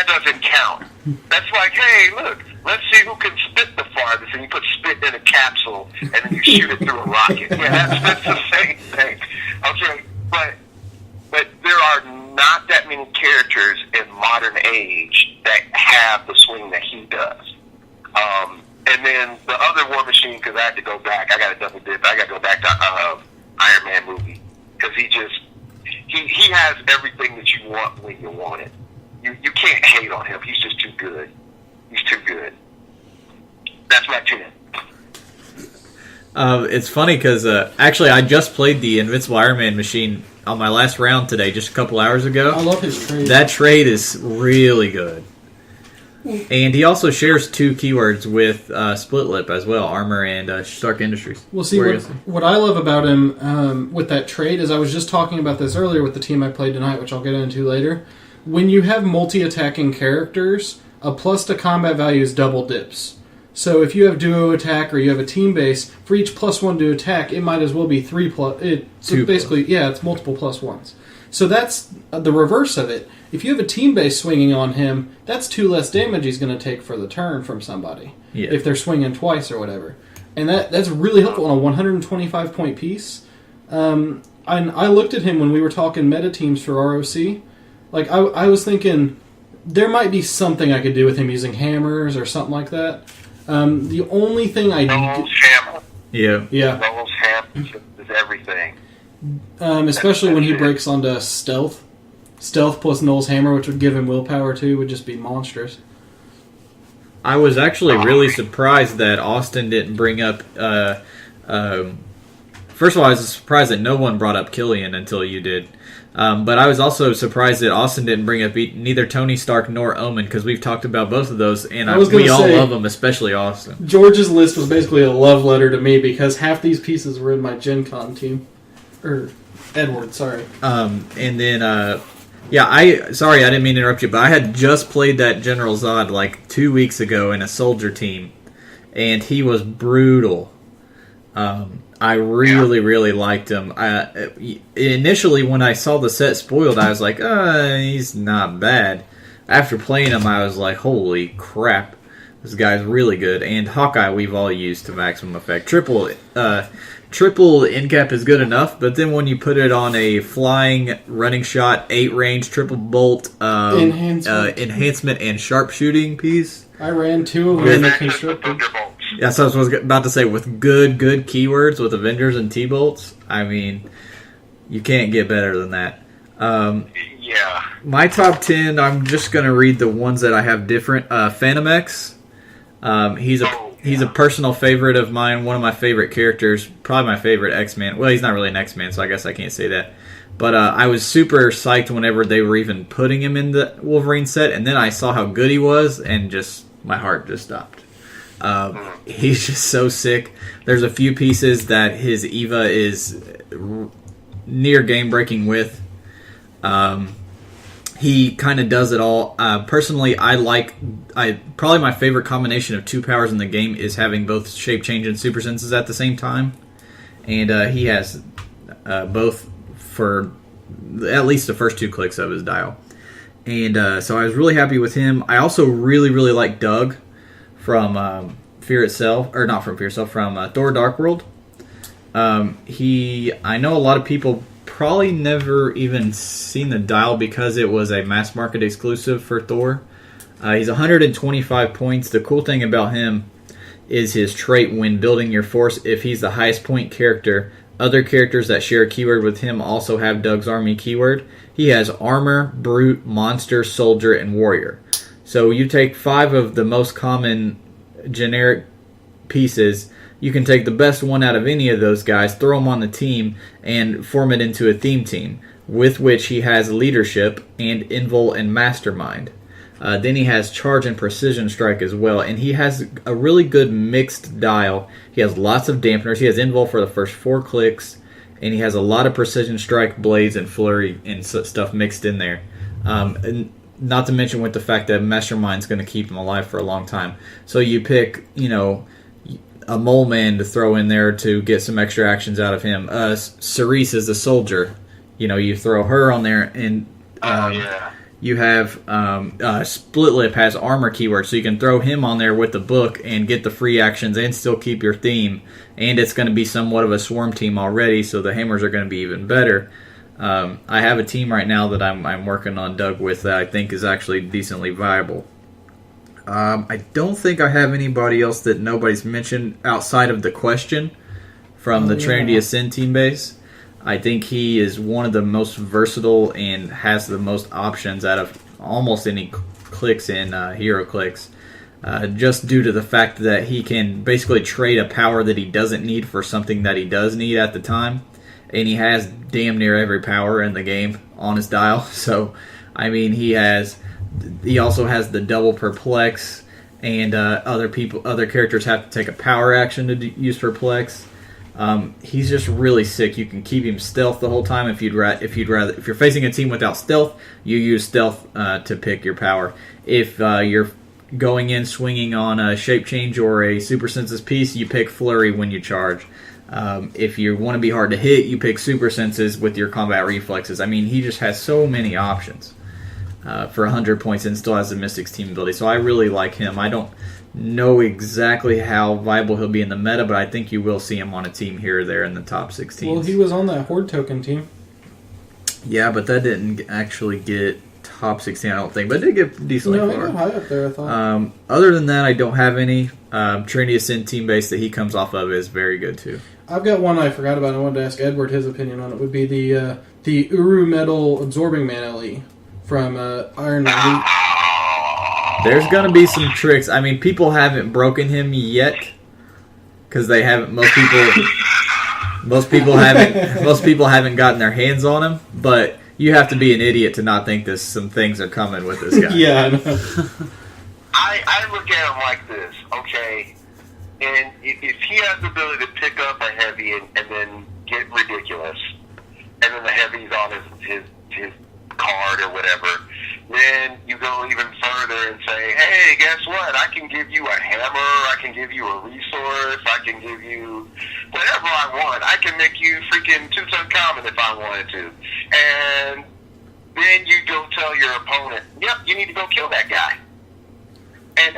doesn't count. That's like, hey, look, let's see who can spit the farthest, and you put spit in a capsule, and then you shoot it through a rocket. Yeah, that's the same thing. Okay, but there are not that many characters in modern age that have the swing that he does. And then the other War Machine, because I had to go back. I got to double dip. I got to go back to Iron Man movie, because he has everything that you want when you want it. You can't hate on him. He's just too good. He's too good. That's my 10. It's funny because actually I just played the Invincible Iron Man machine on my last round today, just a couple hours ago. I love his trade. That trade is really good. And he also shares 2 keywords with Split Lip as well, Armor and Stark Industries. Well, see, what I love about him with that trade is I was just talking about this earlier with the team I played tonight, which I'll get into later. When you have multi-attacking characters, a plus to combat value is double dips. So if you have duo attack or you have a team base, for each +1 to attack, it might as well be 3 plus. So basically, yeah, it's multiple +1s. So that's the reverse of it. If you have a team base swinging on him, that's 2 less damage he's going to take for the turn from somebody. Yeah. If they're swinging twice or whatever. and that's really helpful on a 125 point piece. And I looked at him when we were talking meta teams for ROC. Like I was thinking there might be something I could do with him using hammers or something like that. The only thing Noel's hammer. Yeah. Noel's hammer is everything. Especially when he breaks onto stealth. Stealth plus Noel's hammer, which would give him willpower too, would just be monstrous. I was actually really surprised that Austin didn't bring up. First of all, I was surprised that no one brought up Killian until you did. But I was also surprised that Austin didn't bring up neither Tony Stark nor Omen, because we've talked about both of those, and we all love them, especially Austin. George's list was basically a love letter to me because half these pieces were in my Gen Con team. Or Edward, sorry. And then, sorry, I didn't mean to interrupt you, but I had just played that General Zod like 2 weeks ago in a soldier team, and he was brutal. I really liked him. Initially, when I saw the set spoiled, I was like, he's not bad. After playing him, I was like, holy crap, this guy's really good. And Hawkeye, we've all used to maximum effect. Triple in-cap is good enough, but then when you put it on a flying running shot, 8 range, triple bolt, enhancement and sharpshooting piece. I ran 2 of them in the constructed. Yeah, so I was about to say, with good keywords, with Avengers and T-Bolts, I mean, you can't get better than that. Yeah. My top 10, I'm just going to read the ones that I have different. Phantom X, he's a personal favorite of mine, one of my favorite characters, probably my favorite X-Man. Well, he's not really an X-Man, so I guess I can't say that. But I was super psyched whenever they were even putting him in the Wolverine set, and then I saw how good he was, and just my heart just stopped. He's just so sick. There's a few pieces that his Eva is near game-breaking with. He kind of does it all. Personally, probably my favorite combination of 2 powers in the game is having both shape change and super senses at the same time. And he has both for at least the first 2 clicks of his dial. And so I was really happy with him. I also really like Doug from Fear Itself, or not from Fear Itself, from Thor Dark World. I know a lot of people probably never even seen the dial because it was a mass market exclusive for Thor. He's 125 points. The cool thing about him is his trait when building your force. If he's the highest point character, other characters that share a keyword with him also have Doug's army keyword. He has armor, brute, monster, soldier, and warrior. So you take 5 of the most common generic pieces. You can take the best one out of any of those guys, throw them on the team, and form it into a theme team, with which he has leadership and invul and mastermind. Then he has charge and precision strike as well, and he has a really good mixed dial. He has lots of dampeners. He has invul for the first 4 clicks, and he has a lot of precision strike, blades, and flurry and stuff mixed in there. And not to mention with the fact that Mastermind's going to keep him alive for a long time. So you pick, a mole man to throw in there to get some extra actions out of him. Cerise is a soldier. You throw her on there, and you have Split Lip has armor keyword, so you can throw him on there with the book and get the free actions and still keep your theme. And it's going to be somewhat of a swarm team already, so the hammers are going to be even better. I have a team right now that I'm working on Doug with that I think is actually decently viable. I don't think I have anybody else that nobody's mentioned outside of the question from the Trinity of Sin team base. I think he is one of the most versatile and has the most options out of almost any clicks in Heroclix. Just due to the fact that he can basically trade a power that he doesn't need for something that he does need at the time. And he has damn near every power in the game on his dial. So, I mean, he also has the double perplex, and other characters have to take a power action to use perplex. He's just really sick. You can keep him stealth the whole time. If you're facing a team without stealth, you use stealth to pick your power. If you're going in swinging on a shape change or a super senses piece, you pick flurry when you charge. If you want to be hard to hit, you pick super senses with your combat reflexes. I mean, he just has so many options. for 100 points and still has the Mystics team ability. So I really like him. I don't know exactly how viable he'll be in the meta, but I think you will see him on a team here or there in the top 16. Well, he was on that Horde token team. Yeah, but that didn't actually get top 16, I don't think. But it did get decently No, far. he got high up there, I thought. Other than that, I don't have any. Trinity Ascend team base that he comes off of is very good, too. I've got one I forgot about. I wanted to ask Edward his opinion on it. Would be the Uru Metal Absorbing Man LE from Iron Elite. There's going to be some tricks. I mean, people haven't broken him yet because they haven't. Most people haven't gotten their hands on him. But you have to be an idiot to not think some things are coming with this guy. Yeah, I know. I look at him like this, okay? And if he has the ability to pick up a heavy and then get ridiculous, and then the heavy's on his card or whatever, then you go even further and say, hey, guess what? I can give you a hammer, I can give you a resource, I can give you whatever I want. I can make you freaking 2-ton common if I wanted to. And then you go tell your opponent, yep, you need to go kill that guy. And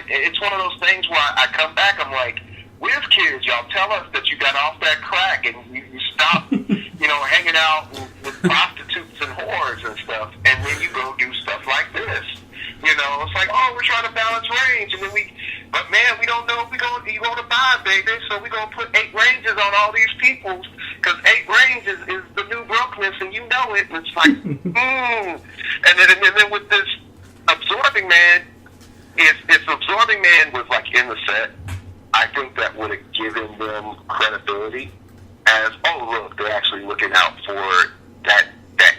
it's one of those things where I come back, I'm like, whiz kids, y'all tell us that you got off that crack and you stopped, hanging out with prostitutes and whores and stuff, and then you go do stuff like this. It's like, oh, we're trying to balance range, and then but man, we don't know if you going to buy, baby, so we're going to put 8 ranges on all these people, because 8 ranges is the new brokenness, and you know it, and it's like, And then with this Absorbing Man, if Absorbing Man was like in the set, I think that would have given them credibility as, oh look, they're actually looking out for that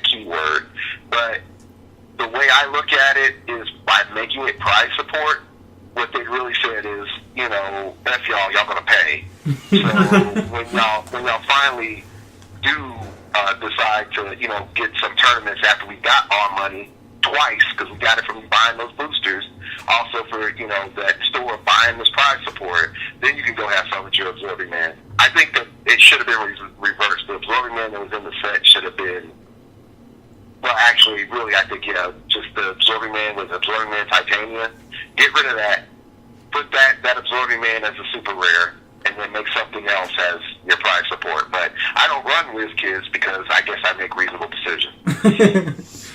keyword. But the way I look at it is by making it prize support, what they really said is, F y'all gonna pay. So when y'all finally do decide to, get some tournaments after we got our money twice, because we got it from buying those boosters, also for, that store buying this prize support, then you can go have fun with your Absorbing Man. I think that it should have been reversed. The Absorbing Man that was in the set should have been, well, actually, really, I think, just the Absorbing Man with Absorbing Man Titania. Get rid of that. Put that Absorbing Man as a super rare, and then make something else as your prize support. But I don't run Wiz Kids because I guess I make reasonable decisions.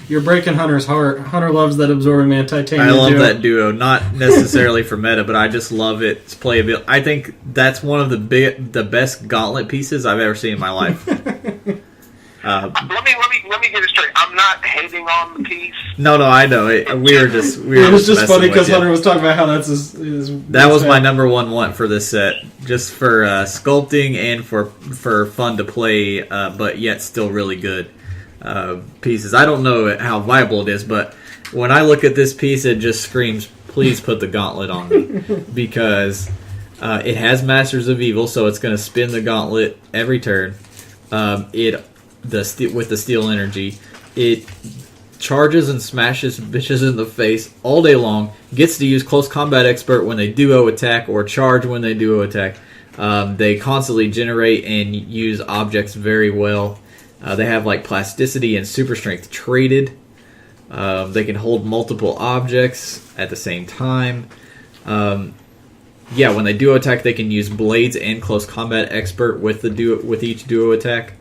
You're breaking Hunter's heart. Hunter loves that Absorbing Man Titanium. I love that duo. Not necessarily for meta, but I just love its playability. I think that's one of the best gauntlet pieces I've ever seen in my life. Let me get it straight. I'm not hating on the piece. No, I know. It was just funny because Hunter was talking about how that's his that was my number one want for this set, just for sculpting and for fun to play, but yet still really good pieces. I don't know how viable it is, but when I look at this piece, it just screams, please put the gauntlet on me, because it has Masters of Evil, so it's going to spin the gauntlet every turn. With the steel energy, it charges and smashes bitches in the face all day long. Gets to use Close Combat Expert when they duo attack or charge when they duo attack. They constantly generate and use objects very well. They have like plasticity and super strength traded. They can hold multiple objects at the same time. When they duo attack, they can use blades and Close Combat Expert with each duo attack.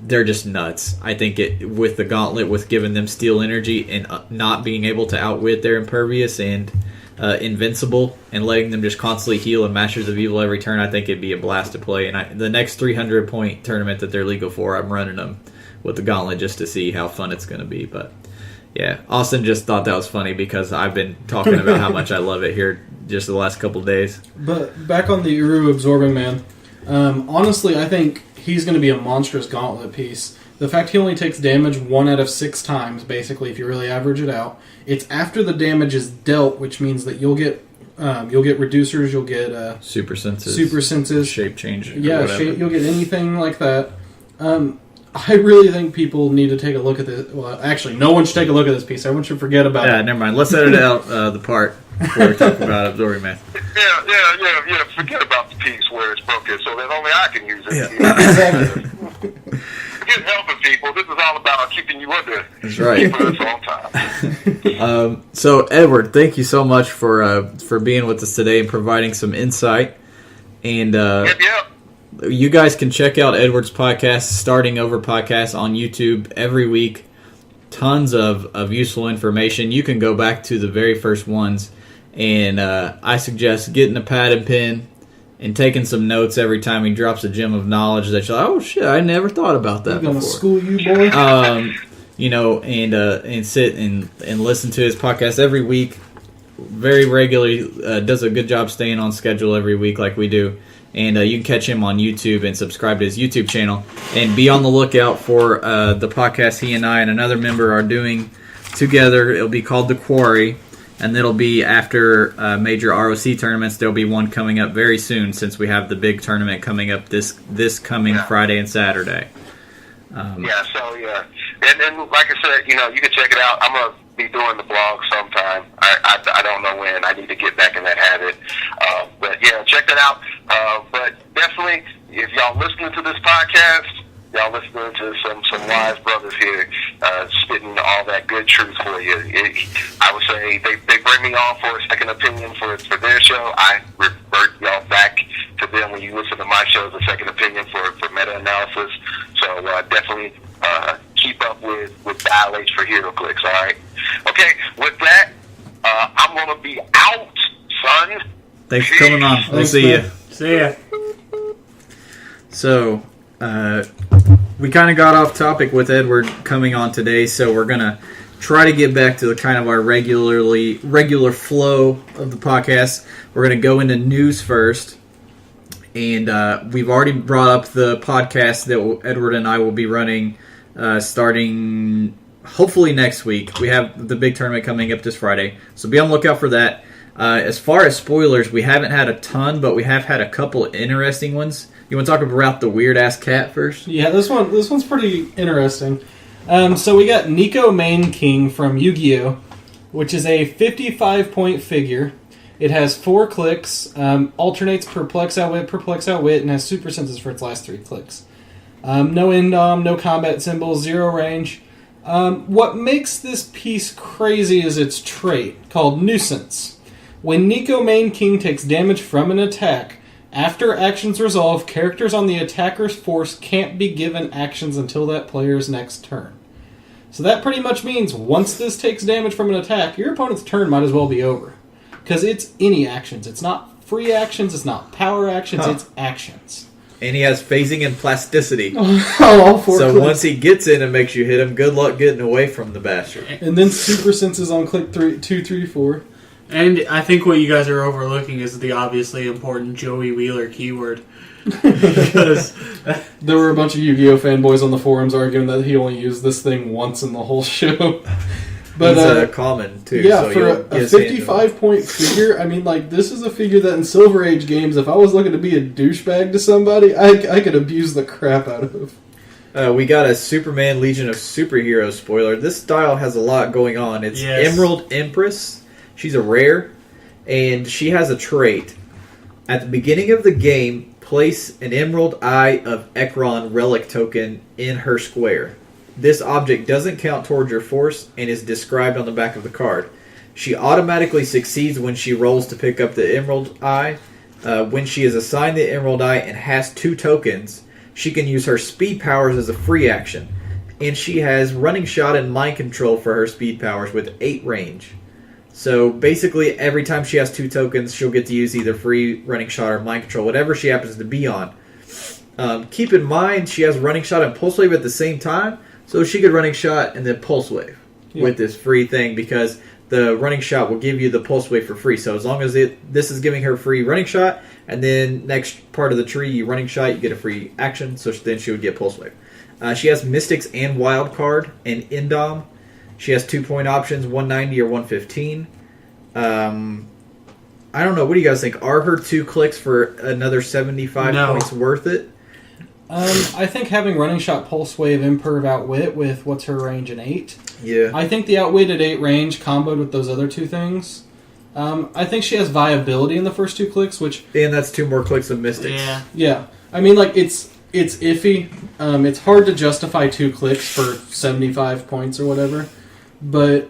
They're just nuts. I think with the gauntlet, with giving them steel energy and not being able to outwit their impervious and invincible, and letting them just constantly heal and Masters of Evil every turn, I think it'd be a blast to play. And the next 300 point tournament that they're legal for, I'm running them with the gauntlet just to see how fun it's going to be. But yeah, Austin just thought that was funny because I've been talking about how much I love it here just the last couple of days. But back on the Uru Absorbing Man, honestly, I think he's going to be a monstrous gauntlet piece. The fact he only takes damage 1 out of 6 times, basically, if you really average it out. It's after the damage is dealt, which means that you'll get reducers, you'll get super senses, shape change. Yeah, you'll get anything like that. I really think people need to take a look at this. Well, actually, no one should take a look at this piece. Everyone should forget about it. Yeah, never mind. Let's edit out the part where we talk about Absorbing Man. Yeah. Forget about the piece where it's broken, so that only I can use it. Yeah. Exactly. good helping people. This is all about keeping you under. That's right. Keeping us on time. So, Edward, thank you so much for being with us today and providing some insight. And Yep. you guys can check out Edward's podcast, Starting Over Podcast, on YouTube every week. Tons of useful information. You can go back to the very first ones, and I suggest getting a pad and pen and taking some notes every time he drops a gem of knowledge that you're like, oh shit, I never thought about that I'm before. gonna school you, boy. And sit and listen to his podcast every week. Very regularly, does a good job staying on schedule every week like we do. And you can catch him on YouTube and subscribe to his YouTube channel. And be on the lookout for the podcast he and I and another member are doing together. It'll be called The Quarry. And it'll be after major ROC tournaments. There'll be one coming up very soon since we have the big tournament coming up this coming Friday and Saturday. And like I said, you can check it out. I'm gonna be doing the blog sometime. I don't know when. I need to get back in that habit. But yeah, check that out. But definitely, if y'all listening to this podcast, y'all listening to some wise brothers here spitting all that good truth for you. I would say they bring me on for a second opinion for their show. I revert y'all back to them when you listen to my show as a second opinion for meta-analysis. So definitely keep up with Dial H for Heroclix, all right? Okay, with that, I'm going to be out, son. Thanks for coming on. We'll see you. See ya. So, we kind of got off topic with Edward coming on today, so we're going to try to get back to the kind of our regular flow of the podcast. We're going to go into news first, and we've already brought up the podcast that Edward and I will be running starting hopefully next week. We have the big tournament coming up this Friday, so be on the lookout for that. As far as spoilers, we haven't had a ton, but we have had a couple interesting ones. You want to talk about the weird-ass cat first? Yeah, this one's pretty interesting. So we got Nico Main King from Yu-Gi-Oh!, which is a 55-point figure. It has 4 clicks, alternates perplex, outwit, and has super senses for its last 3 clicks. No endom, no combat symbols, 0 range. What makes this piece crazy is its trait, called Nuisance. When Nico Main King takes damage from an attack, after actions resolve, characters on the attacker's force can't be given actions until that player's next turn. So that pretty much means once this takes damage from an attack, your opponent's turn might as well be over. Because it's any actions. It's not free actions, it's not power actions, it's actions. And he has phasing and plasticity. All 4 so clicks. once he gets in and makes you hit him, good luck getting away from the bastard. And then super senses on click 2, 3, 4. And I think what you guys are overlooking is the obviously important Joey Wheeler keyword. Because there were a bunch of Yu-Gi-Oh! Fanboys on the forums arguing that he only used this thing once in the whole show. But it's common, too. Yeah, so for a 55-point figure, I mean, like, this is a figure that in Silver Age games, if I was looking to be a douchebag to somebody, I could abuse the crap out of. We got a Superman Legion of Superheroes spoiler. This style has a lot going on. It's Emerald Empress. She's a rare, and she has a trait. At the beginning of the game, place an Emerald Eye of Ekron relic token in her square. This object doesn't count towards your force and is described on the back of the card. She automatically succeeds when she rolls to pick up the Emerald Eye. When she is assigned the Emerald Eye and has 2 tokens, she can use her speed powers as a free action. And she has Running Shot and Mind Control for her speed powers with 8 range. So basically, every time she has 2 tokens, she'll get to use either free Running Shot or Mind Control, whatever she happens to be on. Keep in mind, she has Running Shot and Pulse Wave at the same time, so she could Running Shot and then Pulse Wave with this free thing, because the Running Shot will give you the Pulse Wave for free. So as long as this is giving her free Running Shot, and then next part of the tree, you Running Shot, you get a free action, so then she would get Pulse Wave. She has Mystics and Wild Card and Endom. She has 2-point options, 190 or 115. I don't know. What do you guys think? Are her 2 clicks for another 75 points worth it? I think having Running Shot, Pulse Wave, Imperv, Outwit with what's her range, an 8. Yeah. I think the Outwit at 8 range comboed with those other 2 things. I think she has viability in the first 2 clicks, which... And that's 2 more clicks of Mystics. Yeah. Yeah. I mean, like, it's it's iffy. It's hard to justify 2 clicks for 75 points or whatever, but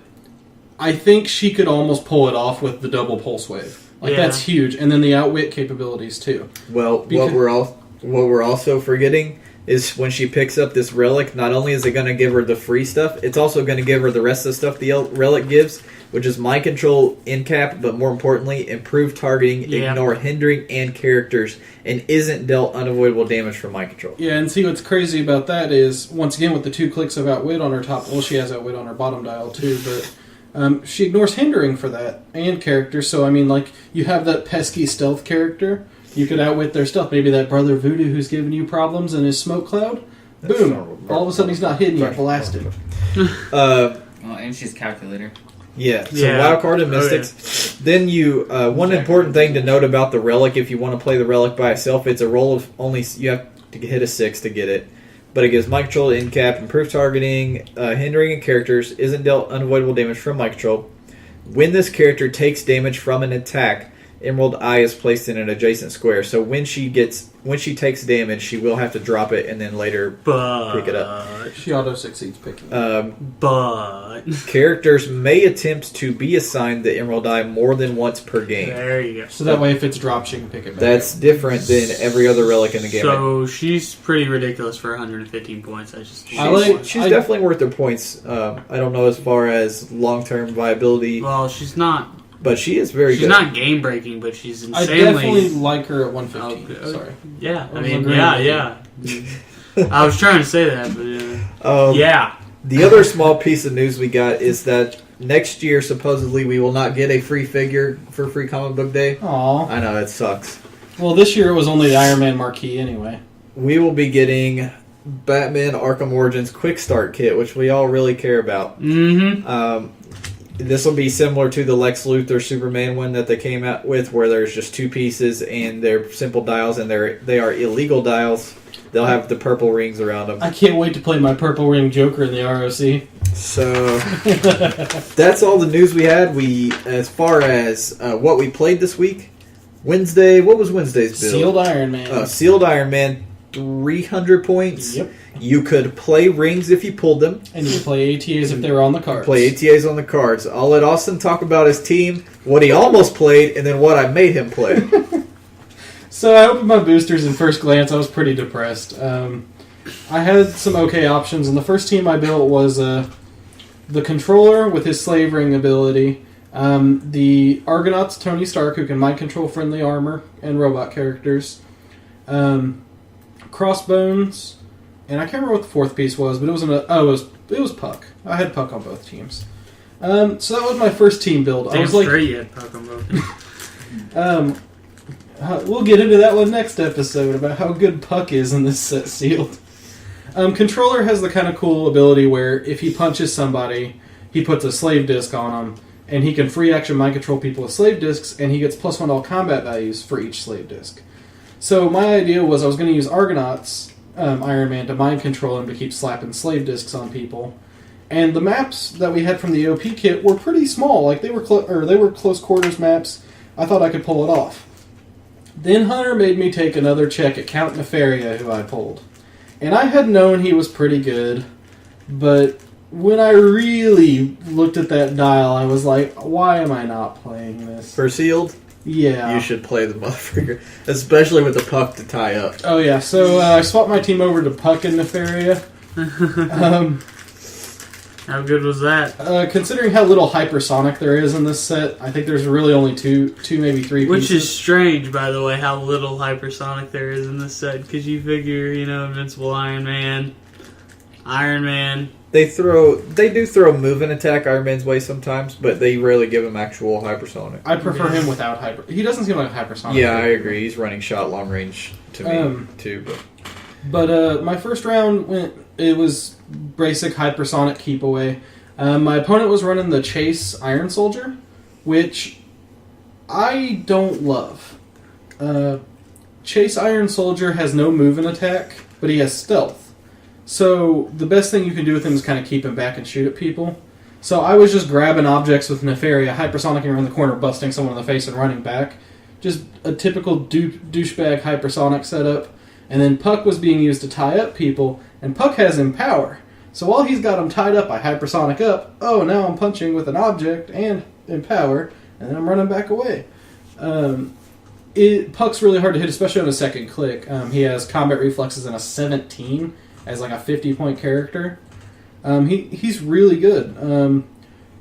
I think she could almost pull it off with the double pulse wave. Like, that's huge. And then the outwit capabilities, too. Well, what we're also forgetting is when she picks up this relic, not only is it going to give her the free stuff, it's also going to give her the rest of the stuff the relic gives, which is mind control, in cap, but more importantly, improved targeting, ignore hindering and characters, and isn't dealt unavoidable damage from mind control. Yeah, and see what's crazy about that is, once again, with the 2 clicks of outwit on her top, well, she has outwit on her bottom dial too, but she ignores hindering for that, and characters, so I mean, like, you have that pesky stealth character, you could outwit their stealth, maybe that brother Voodoo who's giving you problems in his smoke cloud, boom, all of a sudden he's not hidden yet, blasted. Well, and she's calculator. Yeah, so wild card and mystics. Then you one important thing to note about the relic, if you want to play the relic by itself, it's a roll of only, you have to hit a 6 to get it. But it gives mind control, in cap, improved targeting, hindering and characters, isn't dealt unavoidable damage from mind control. When this character takes damage from an attack, Emerald Eye is placed in an adjacent square. So when she takes damage, she will have to drop it and then later pick it up. She auto succeeds picking it. But characters may attempt to be assigned the Emerald Eye more than once per game. There you go. So that way, if it's dropped, she can pick it back That's up. different than every other relic in the game. So she's pretty ridiculous for 115 points. She's definitely worth her points. I don't know as far as long-term viability. Well, she's not. But she is very good. She's not game-breaking, but she's insanely... I definitely like her at 115. Sorry. Yeah, I mean, yeah. I was trying to say that, but yeah. The other small piece of news we got is that next year, supposedly, we will not get a free figure for Free Comic Book Day. Aw. I know, it sucks. Well, this year it was only the Iron Man marquee anyway. We will be getting Batman Arkham Origins Quick Start Kit, which we all really care about. Mm-hmm. This will be similar to the Lex Luthor Superman one that they came out with, where there's just 2 pieces and they're simple dials, and they are illegal dials. They'll have the purple rings around them. I can't wait to play my purple ring Joker in the ROC. So that's all the news we had. As far as what we played this week, Wednesday. What was Wednesday's build? Sealed Iron Man. Sealed Iron Man, 300 points. Yep. You could play rings if you pulled them. And you could play ATAs if they were on the cards. Play ATAs on the cards. I'll let Austin talk about his team, what he almost played, and then what I made him play. So I opened my boosters, and first glance I was pretty depressed. I had some okay options, and the first team I built was the Controller with his Slave Ring ability, the Argonauts Tony Stark, who can mind control friendly armor and robot characters, Crossbones, and I can't remember what the 4th piece was, but it was Puck. I had Puck on both teams. So that was my first team build. Damn, I was like, straight you had Puck on both. We'll get into that one next episode about how good Puck is in this set sealed. Controller has the kind of cool ability where if he punches somebody, he puts a slave disc on them, and he can free action mind control people with slave discs, and he gets +1 all combat values for each slave disc. So my idea was I was going to use Argonauts Iron Man to mind control him to keep slapping slave discs on people. And the maps that we had from the OP kit were pretty small, like they were close quarters maps. I thought I could pull it off. Then Hunter made me take another check at Count Nefaria, who I pulled. And I had known he was pretty good, but when I really looked at that dial, I was like, why am I not playing this? For sealed? Yeah. You should play the motherfucker, especially with the Puck to tie up. Oh yeah, so I swapped my team over to Puck and Nefaria. How good was that? Considering how little hypersonic there is in this set, I think there's really only two, maybe 3 pieces. Which is strange, by the way, how little hypersonic there is in this set. Because you figure, Invincible Iron Man, Iron Man. They do throw move and attack Iron Man's way sometimes, but they rarely give him actual hypersonic. I prefer him without hyper. He doesn't seem like a hypersonic. Yeah, I agree. He's running shot long range to me too. But my first round it was basic hypersonic keep away. My opponent was running the Chase Iron Soldier, which I don't love. Chase Iron Soldier has no move and attack, but he has stealth. So the best thing you can do with him is kind of keep him back and shoot at people. So I was just grabbing objects with Nefaria, hypersonicking around the corner, busting someone in the face and running back. Just a typical douchebag hypersonic setup. And then Puck was being used to tie up people, and Puck has Empower. So while he's got them tied up, I hypersonic up. Oh, now I'm punching with an object and Empower, and then I'm running back away. Puck's really hard to hit, especially on a second click. He has combat reflexes in a 17 as like a 50-point character. He's really good.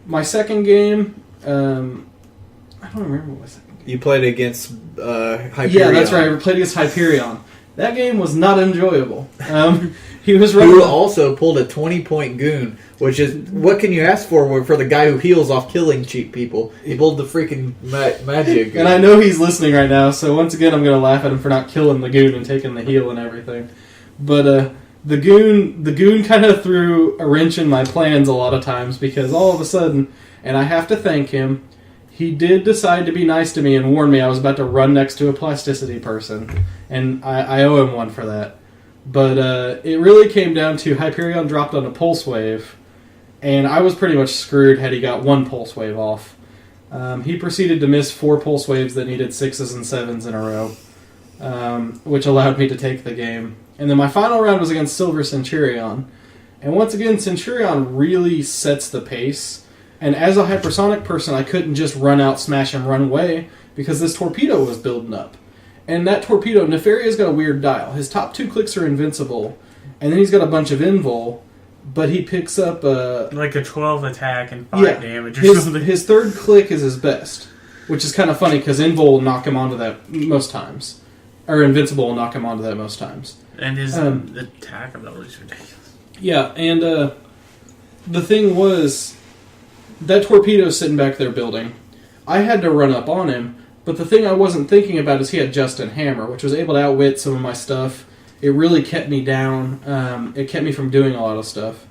My second game, I don't remember what my second game. You played against Hyperion. Yeah, that's right. I played against Hyperion. That game was not enjoyable. He was running. Who also pulled a 20-point goon, which is what can you ask for the guy who heals off killing cheap people? He pulled the freaking magic goon. And I know he's listening right now, so once again I'm going to laugh at him for not killing the goon and taking the heal and everything. But the goon kind of threw a wrench in my plans a lot of times because all of a sudden, and I have to thank him, he did decide to be nice to me and warn me I was about to run next to a plasticity person, and I owe him one for that. But it really came down to Hyperion dropped on a pulse wave, and I was pretty much screwed had he got one pulse wave off. He proceeded to miss 4 pulse waves that needed 6s and 7s in a row, which allowed me to take the game. And then my final round was against Silver Centurion. And once again, Centurion really sets the pace. And as a hypersonic person, I couldn't just run out, smash, and run away because this torpedo was building up. And that torpedo, Nefaria's got a weird dial. His top 2 clicks are invincible, and then he's got a bunch of invul, but he picks up like a 12 attack and 5 damage or something. His third click is his best, which is kind of funny because invul will knock him onto that most times. Or invincible will knock him onto that most times. And his attack ability is ridiculous. Yeah, and the thing was, that torpedo's sitting back there building. I had to run up on him, but the thing I wasn't thinking about is he had Justin Hammer, which was able to outwit some of my stuff. It really kept me down. It kept me from doing a lot of stuff.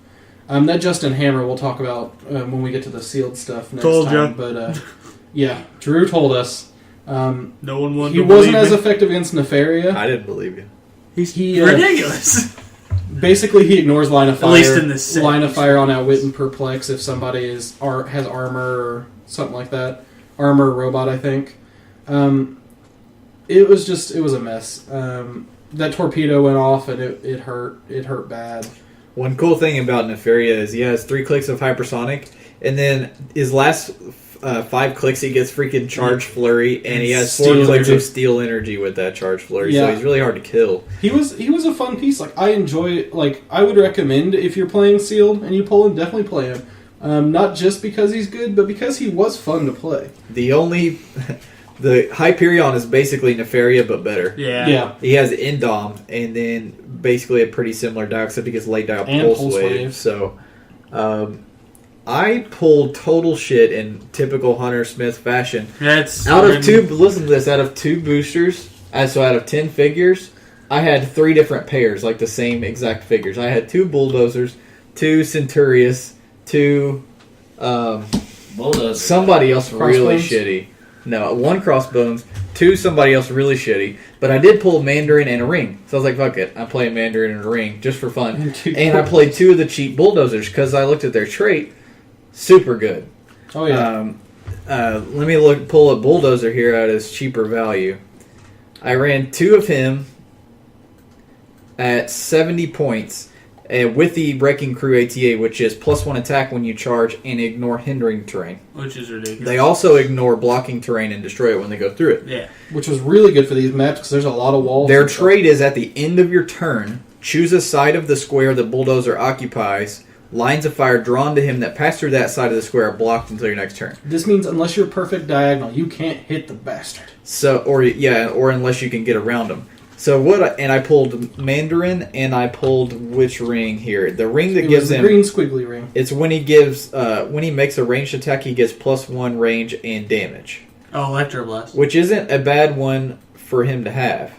That Justin Hammer we'll talk about when we get to the sealed stuff next time. But yeah, Drew told us. No one wanted he to wasn't believe as me. effective against Nefaria. I didn't believe you. He's ridiculous. Basically, he ignores line of fire. At least in this set. Line of fire on outwit and perplex if somebody has armor or something like that. Armor robot, I think. It was a mess. That torpedo went off and it hurt. It hurt bad. One cool thing about Nefaria is he has 3 clicks of hypersonic, and then his last 5 clicks he gets freaking charge flurry, and he has 4 Steel clicks energy. of steel energy with that charge flurry. Yeah. So he's really hard to kill. He was a fun piece. Like I enjoy it. Like I would recommend if you're playing sealed and you pull him, definitely play him. Not just because he's good, but because he was fun to play. The Hyperion is basically Nefaria, but better. Yeah. He has Indom, and then basically a pretty similar dial, except he gets late dial And pulse wave. So, I pulled total shit in typical Hunter Smith fashion. That's listen to this, out of 2 boosters, so out of 10 figures, I had 3 different pairs, like the same exact figures. I had 2 bulldozers, 2 Centurious, 2 Bulldozer. somebody else really Crossbones? shitty. No, 1 Crossbones, 2 somebody else really shitty. But I did pull Mandarin and a Ring. So I was like, fuck it. I'm playing Mandarin and a Ring just for fun. And I played 2 of the cheap Bulldozers because I looked at their trait. Super good. Oh yeah. Let me pull a Bulldozer here at his cheaper value. I ran 2 of him at 70 points. With the Wrecking Crew ATA, which is +1 attack when you charge and ignore hindering terrain. Which is ridiculous. They also ignore blocking terrain and destroy it when they go through it. Yeah. Which was really good for these maps because there's a lot of walls. Their and stuff. trait is at the end of your turn, choose a side of the square the bulldozer occupies. Lines of fire drawn to him that pass through that side of the square are blocked until your next turn. This means unless you're perfect diagonal, you can't hit the bastard. Or unless you can get around him. So I pulled Mandarin, and I pulled which ring here? The ring that gives the him green squiggly ring. It's when he gives when he makes a ranged attack, he gets +1 range and damage, Oh, Electroblast. which isn't a bad one for him to have.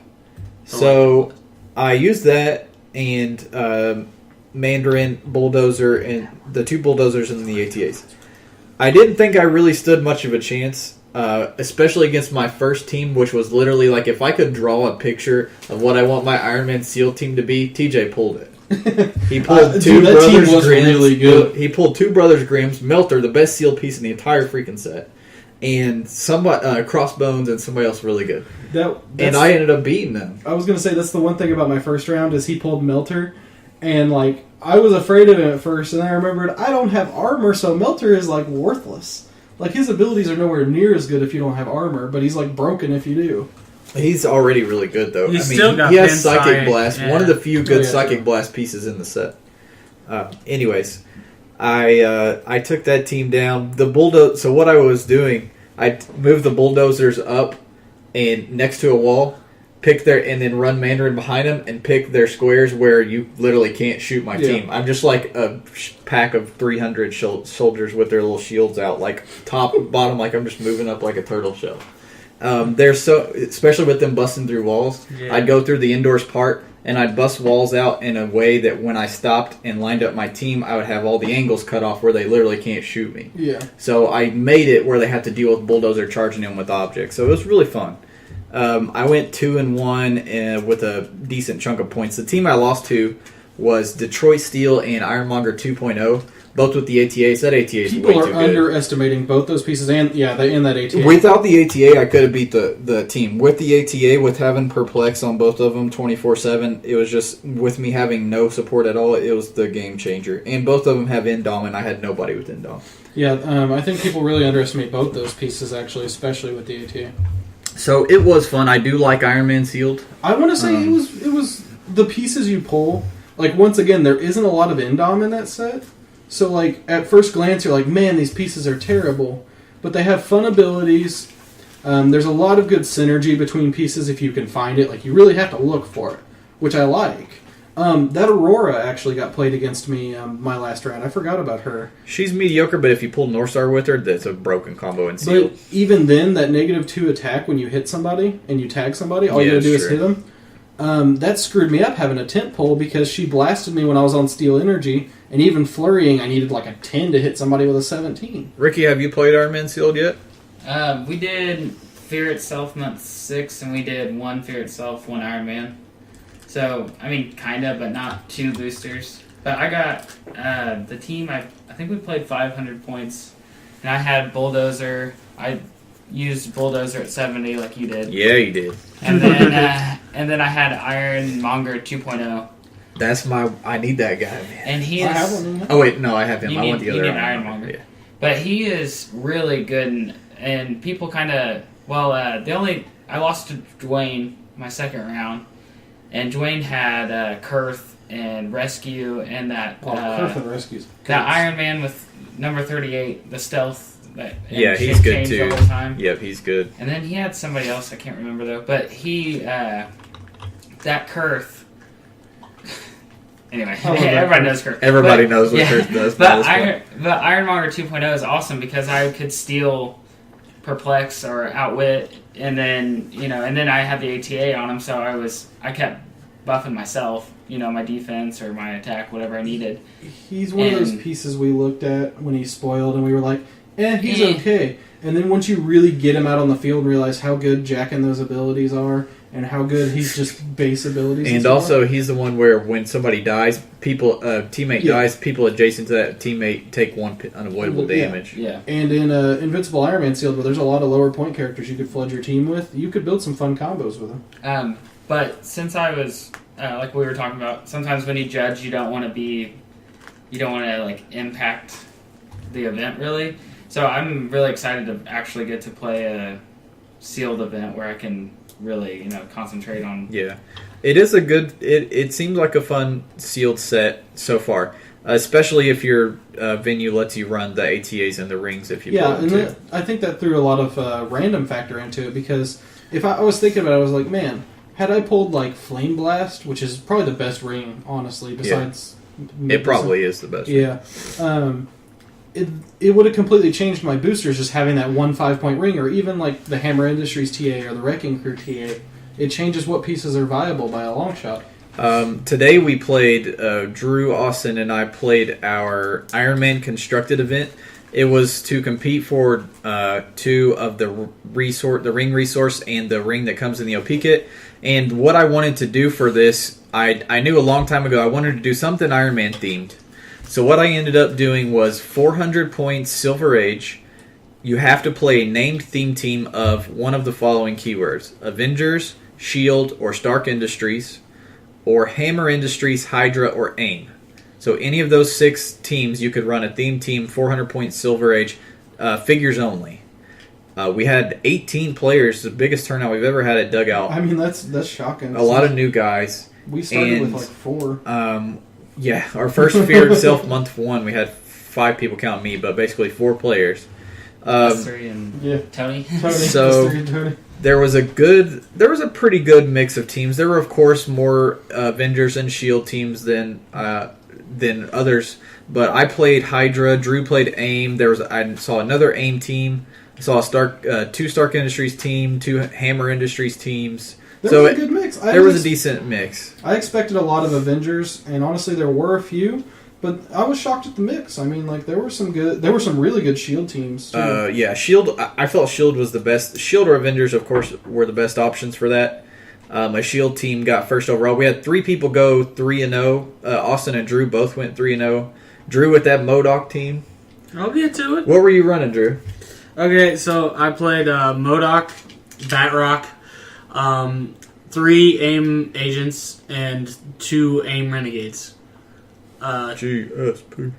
So I used that and Mandarin, Bulldozer, and the 2 Bulldozers and the ATAs. I didn't think I really stood much of a chance. Especially against my first team, which was literally like if I could draw a picture of what I want my Iron Man SEAL team to be, TJ pulled it. He pulled 2 that Brothers team was Grimm's. really good. He pulled 2 Brothers Grimm's, Melter, the best SEAL piece in the entire freaking set, and somebody Crossbones and somebody else really good. And I ended up beating them. I was going to say, that's the one thing about my first round is he pulled Melter, and like I was afraid of him at first, and I remembered I don't have armor, so Melter is like worthless. Like his abilities are nowhere near as good if you don't have armor, but he's like broken if you do. He's already really good though. He's I mean, still got he has Pinsight, Psychic Blast, yeah. one of the few good Psychic true. Blast pieces in the set. Anyways, I took that team down. The bulldozer. So what I was doing, I moved the bulldozers up and next to a wall, and then run Mandarin behind them and pick their squares where you literally can't shoot my team. I'm just like a pack of 300 soldiers with their little shields out, like top, bottom, like I'm just moving up like a turtle shell. They're so, especially with them busting through walls, Yeah. I'd go through the indoors part and I'd bust walls out in a way that when I stopped and lined up my team, I would have all the angles cut off where they literally can't shoot me. Yeah. So I made it where they had to deal with bulldozer charging in with objects. So it was really fun. I went 2-1 with a decent chunk of points. The team I lost to was Detroit Steel and Ironmonger 2.0, both with the ATAs. That ATA is way People are too good. underestimating both those pieces, and they in that ATA. Without the ATA, I could have beat the team. With the ATA, with having Perplex on both of them 24/7, it was just, with me having no support at all, it was the game changer. And both of them have Indom, and I had nobody with Indom. Yeah, I think people really underestimate both those pieces, actually, especially with the ATA. So it was fun. I do like Iron Man Sealed. I want to say it was the pieces you pull. Like, once again, there isn't a lot of Indom in that set. So, like, at first glance, you're like, man, these pieces are terrible. But they have fun abilities. There's a lot of good synergy between pieces if you can find it. Like, you really have to look for it, which I like. That Aurora actually got played against me my last round. I forgot about her. She's mediocre, but if you pull Northstar with her, that's a broken combo in Sealed. But even then, that -2 attack when you hit somebody and you tag somebody, all you gotta do is hit them. That screwed me up having a tent pole because she blasted me when I was on Steel Energy, and even flurrying, I needed like a 10 to hit somebody with a 17. Ricky, have you played Iron Man Sealed yet? We did Fear Itself month 6, and we did 1 Fear Itself, 1 Iron Man. So, I mean, kind of, but not 2 boosters. But I got the team, I think we played 500 points, and I had Bulldozer. I used Bulldozer at 70 like you did. Yeah, you did. And then I had Ironmonger 2.0. That's I need that guy, man. And he I is... have one. Oh, wait, no, I have him. You I want need- the you other need Ironmonger. Ironmonger. But he is really good, and people kind of... Well, I lost to Dwayne my second round, and Dwayne had Kurth and Rescue and that... Kurth and Rescues. that Iron Man with number 38, the stealth... Yeah, he's good changed too. The whole time. Yep, he's good. And then he had somebody else, I can't remember though, but he, that Kurth... Anyway, everybody knows Kurth. Everybody knows what Kurth does. But Ironmonger 2.0 is awesome because I could steal Perplex or Outwit, and then I had the ATA on him, so I kept buffing myself, my defense or my attack, whatever I needed. He's one of those pieces we looked at when he's spoiled, and we were like, he's okay. And then once you really get him out on the field and realize how good jacking those abilities are, and how good he's just base abilities. And also, he's the one where when somebody dies, teammate dies, people adjacent to that teammate take 1 unavoidable damage. Yeah. And in Invincible Iron Man Sealed, where there's a lot of lower point characters you could flood your team with, you could build some fun combos with them. But since I was, like we were talking about, sometimes when you judge, you don't want to like impact the event really. So I'm really excited to actually get to play a sealed event where I can really, concentrate on. Yeah, it is a good. It seems like a fun sealed set so far, especially if your venue lets you run the ATAs and the rings. If you and I think that threw a lot of random factor into it because if I was thinking about it, I was like, man, had I pulled like Flame Blast, which is probably the best ring, honestly, besides. It probably is the best. Yeah. It would have completely changed my boosters just having that 1 5-point ring, or even like the Hammer Industries TA or the Wrecking Crew TA. It changes what pieces are viable by a long shot. Today we played, Drew, Austin, and I played our Iron Man Constructed event. It was to compete for 2 of the ring resource and the ring that comes in the OP kit. And what I wanted to do for this, I knew a long time ago I wanted to do something Iron Man themed. So what I ended up doing was 400 points Silver Age, you have to play a named theme team of one of the following keywords: Avengers, Shield, or Stark Industries, or Hammer Industries, Hydra, or AIM. So any of those 6 teams, you could run a theme team, 400 points, Silver Age, figures only. We had 18 players, the biggest turnout we've ever had at Dugout. I mean, that's shocking. A lot of new guys. We started and, with like 4. Yeah, our first Fear Itself month 1, we had 5 people, count me, but basically 4 players. Us 3 and Tony. So there was a pretty good mix of teams. There were, of course, more Avengers and Shield teams than others. But I played Hydra. Drew played AIM. I saw another AIM team. I saw a 2 Stark Industries team, 2 Hammer Industries teams. There was a good mix. There was a decent mix. I expected a lot of Avengers, and honestly, there were a few. But I was shocked at the mix. I mean, like there were some really good Shield teams too. Yeah, Shield. I felt Shield was the best. Shield or Avengers, of course, were the best options for that. A Shield team got first overall. We had 3 people go 3-0. Austin and Drew both went 3-0. Drew with that MODOK team. I'll get to it. What were you running, Drew? Okay, so I played MODOK, Batrock, 3 AIM agents, and 2 AIM renegades. GSP.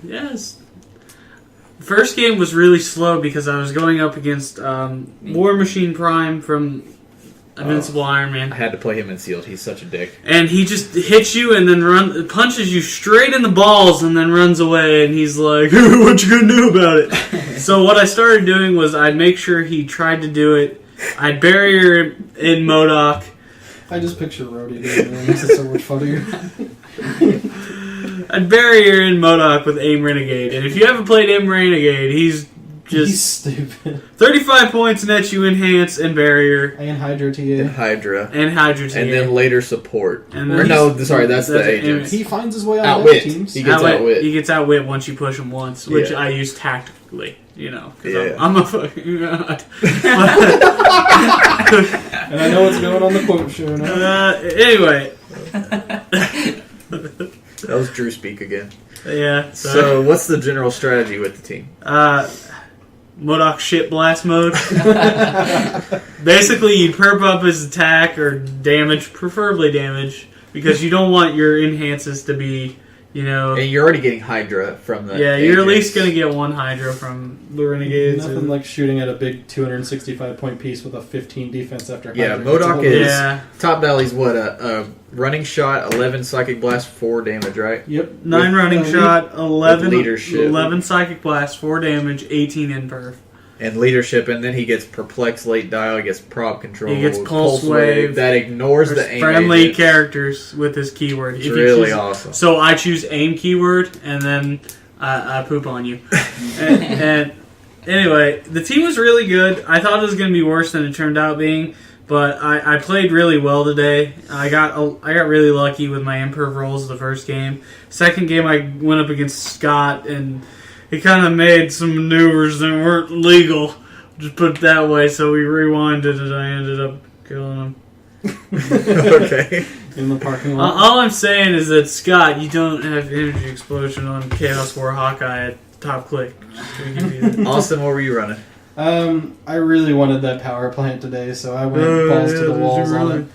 Yes. First game was really slow because I was going up against War Machine Prime from Invincible Iron Man. I had to play him in sealed. He's such a dick. And he just hits you and then punches you straight in the balls and then runs away. And he's like, "What you gonna do about it?" So what I started doing was I'd make sure he tried to do it. I'd barrier in MODOK. I just picture Rhodey doing it. It makes it so much funnier. I'd barrier in MODOK with AIM Renegade. And if you haven't played AIM Renegade, he's stupid. 35 points nets you enhance and barrier. And Hydra TA. And Hydra. And then later support. And then that's the agent. He finds his way out of outwit. teams. He gets outwit. He gets outwit once you push him once, which I use tactically. You know, because I'm a fucking god. And I know what's going on the quote show now. Anyway. That was Drew speak again. Yeah. So what's the general strategy with the team? MODOK shit blast mode. Basically, you perp up his attack or damage, preferably damage, because you don't want your enhances to be, And you're already getting Hydra from the. Yeah, you're at least going to get 1 Hydra from the Renegades. Nothing like shooting at a big 265-point piece with a 15 defense after Hydra. Yeah, MODOK is. Top Valley's what? A running shot, 11 psychic blast, 4 damage, right? Yep. 9 running shot, 11 leadership. 11 psychic blast, 4 damage, 18 in perf. And leadership, and then he gets perplex late dial, he gets prop control. He gets pulse wave. That ignores the aim friendly agents. Characters with his keyword. It's really awesome. So I choose aim keyword, and then I poop on you. and anyway, the team was really good. I thought it was going to be worse than it turned out being, but I played really well today. I got really lucky with my imperv rolls the first game. Second game, I went up against Scott, and he kind of made some maneuvers that weren't legal, just put it that way, so we rewinded and I ended up killing him. Okay. In the parking lot. All I'm saying is that, Scott, you don't have energy explosion on Chaos War Hawkeye at top click. Austin, what were you running? I really wanted that power plant today, so I went balls to the walls on it.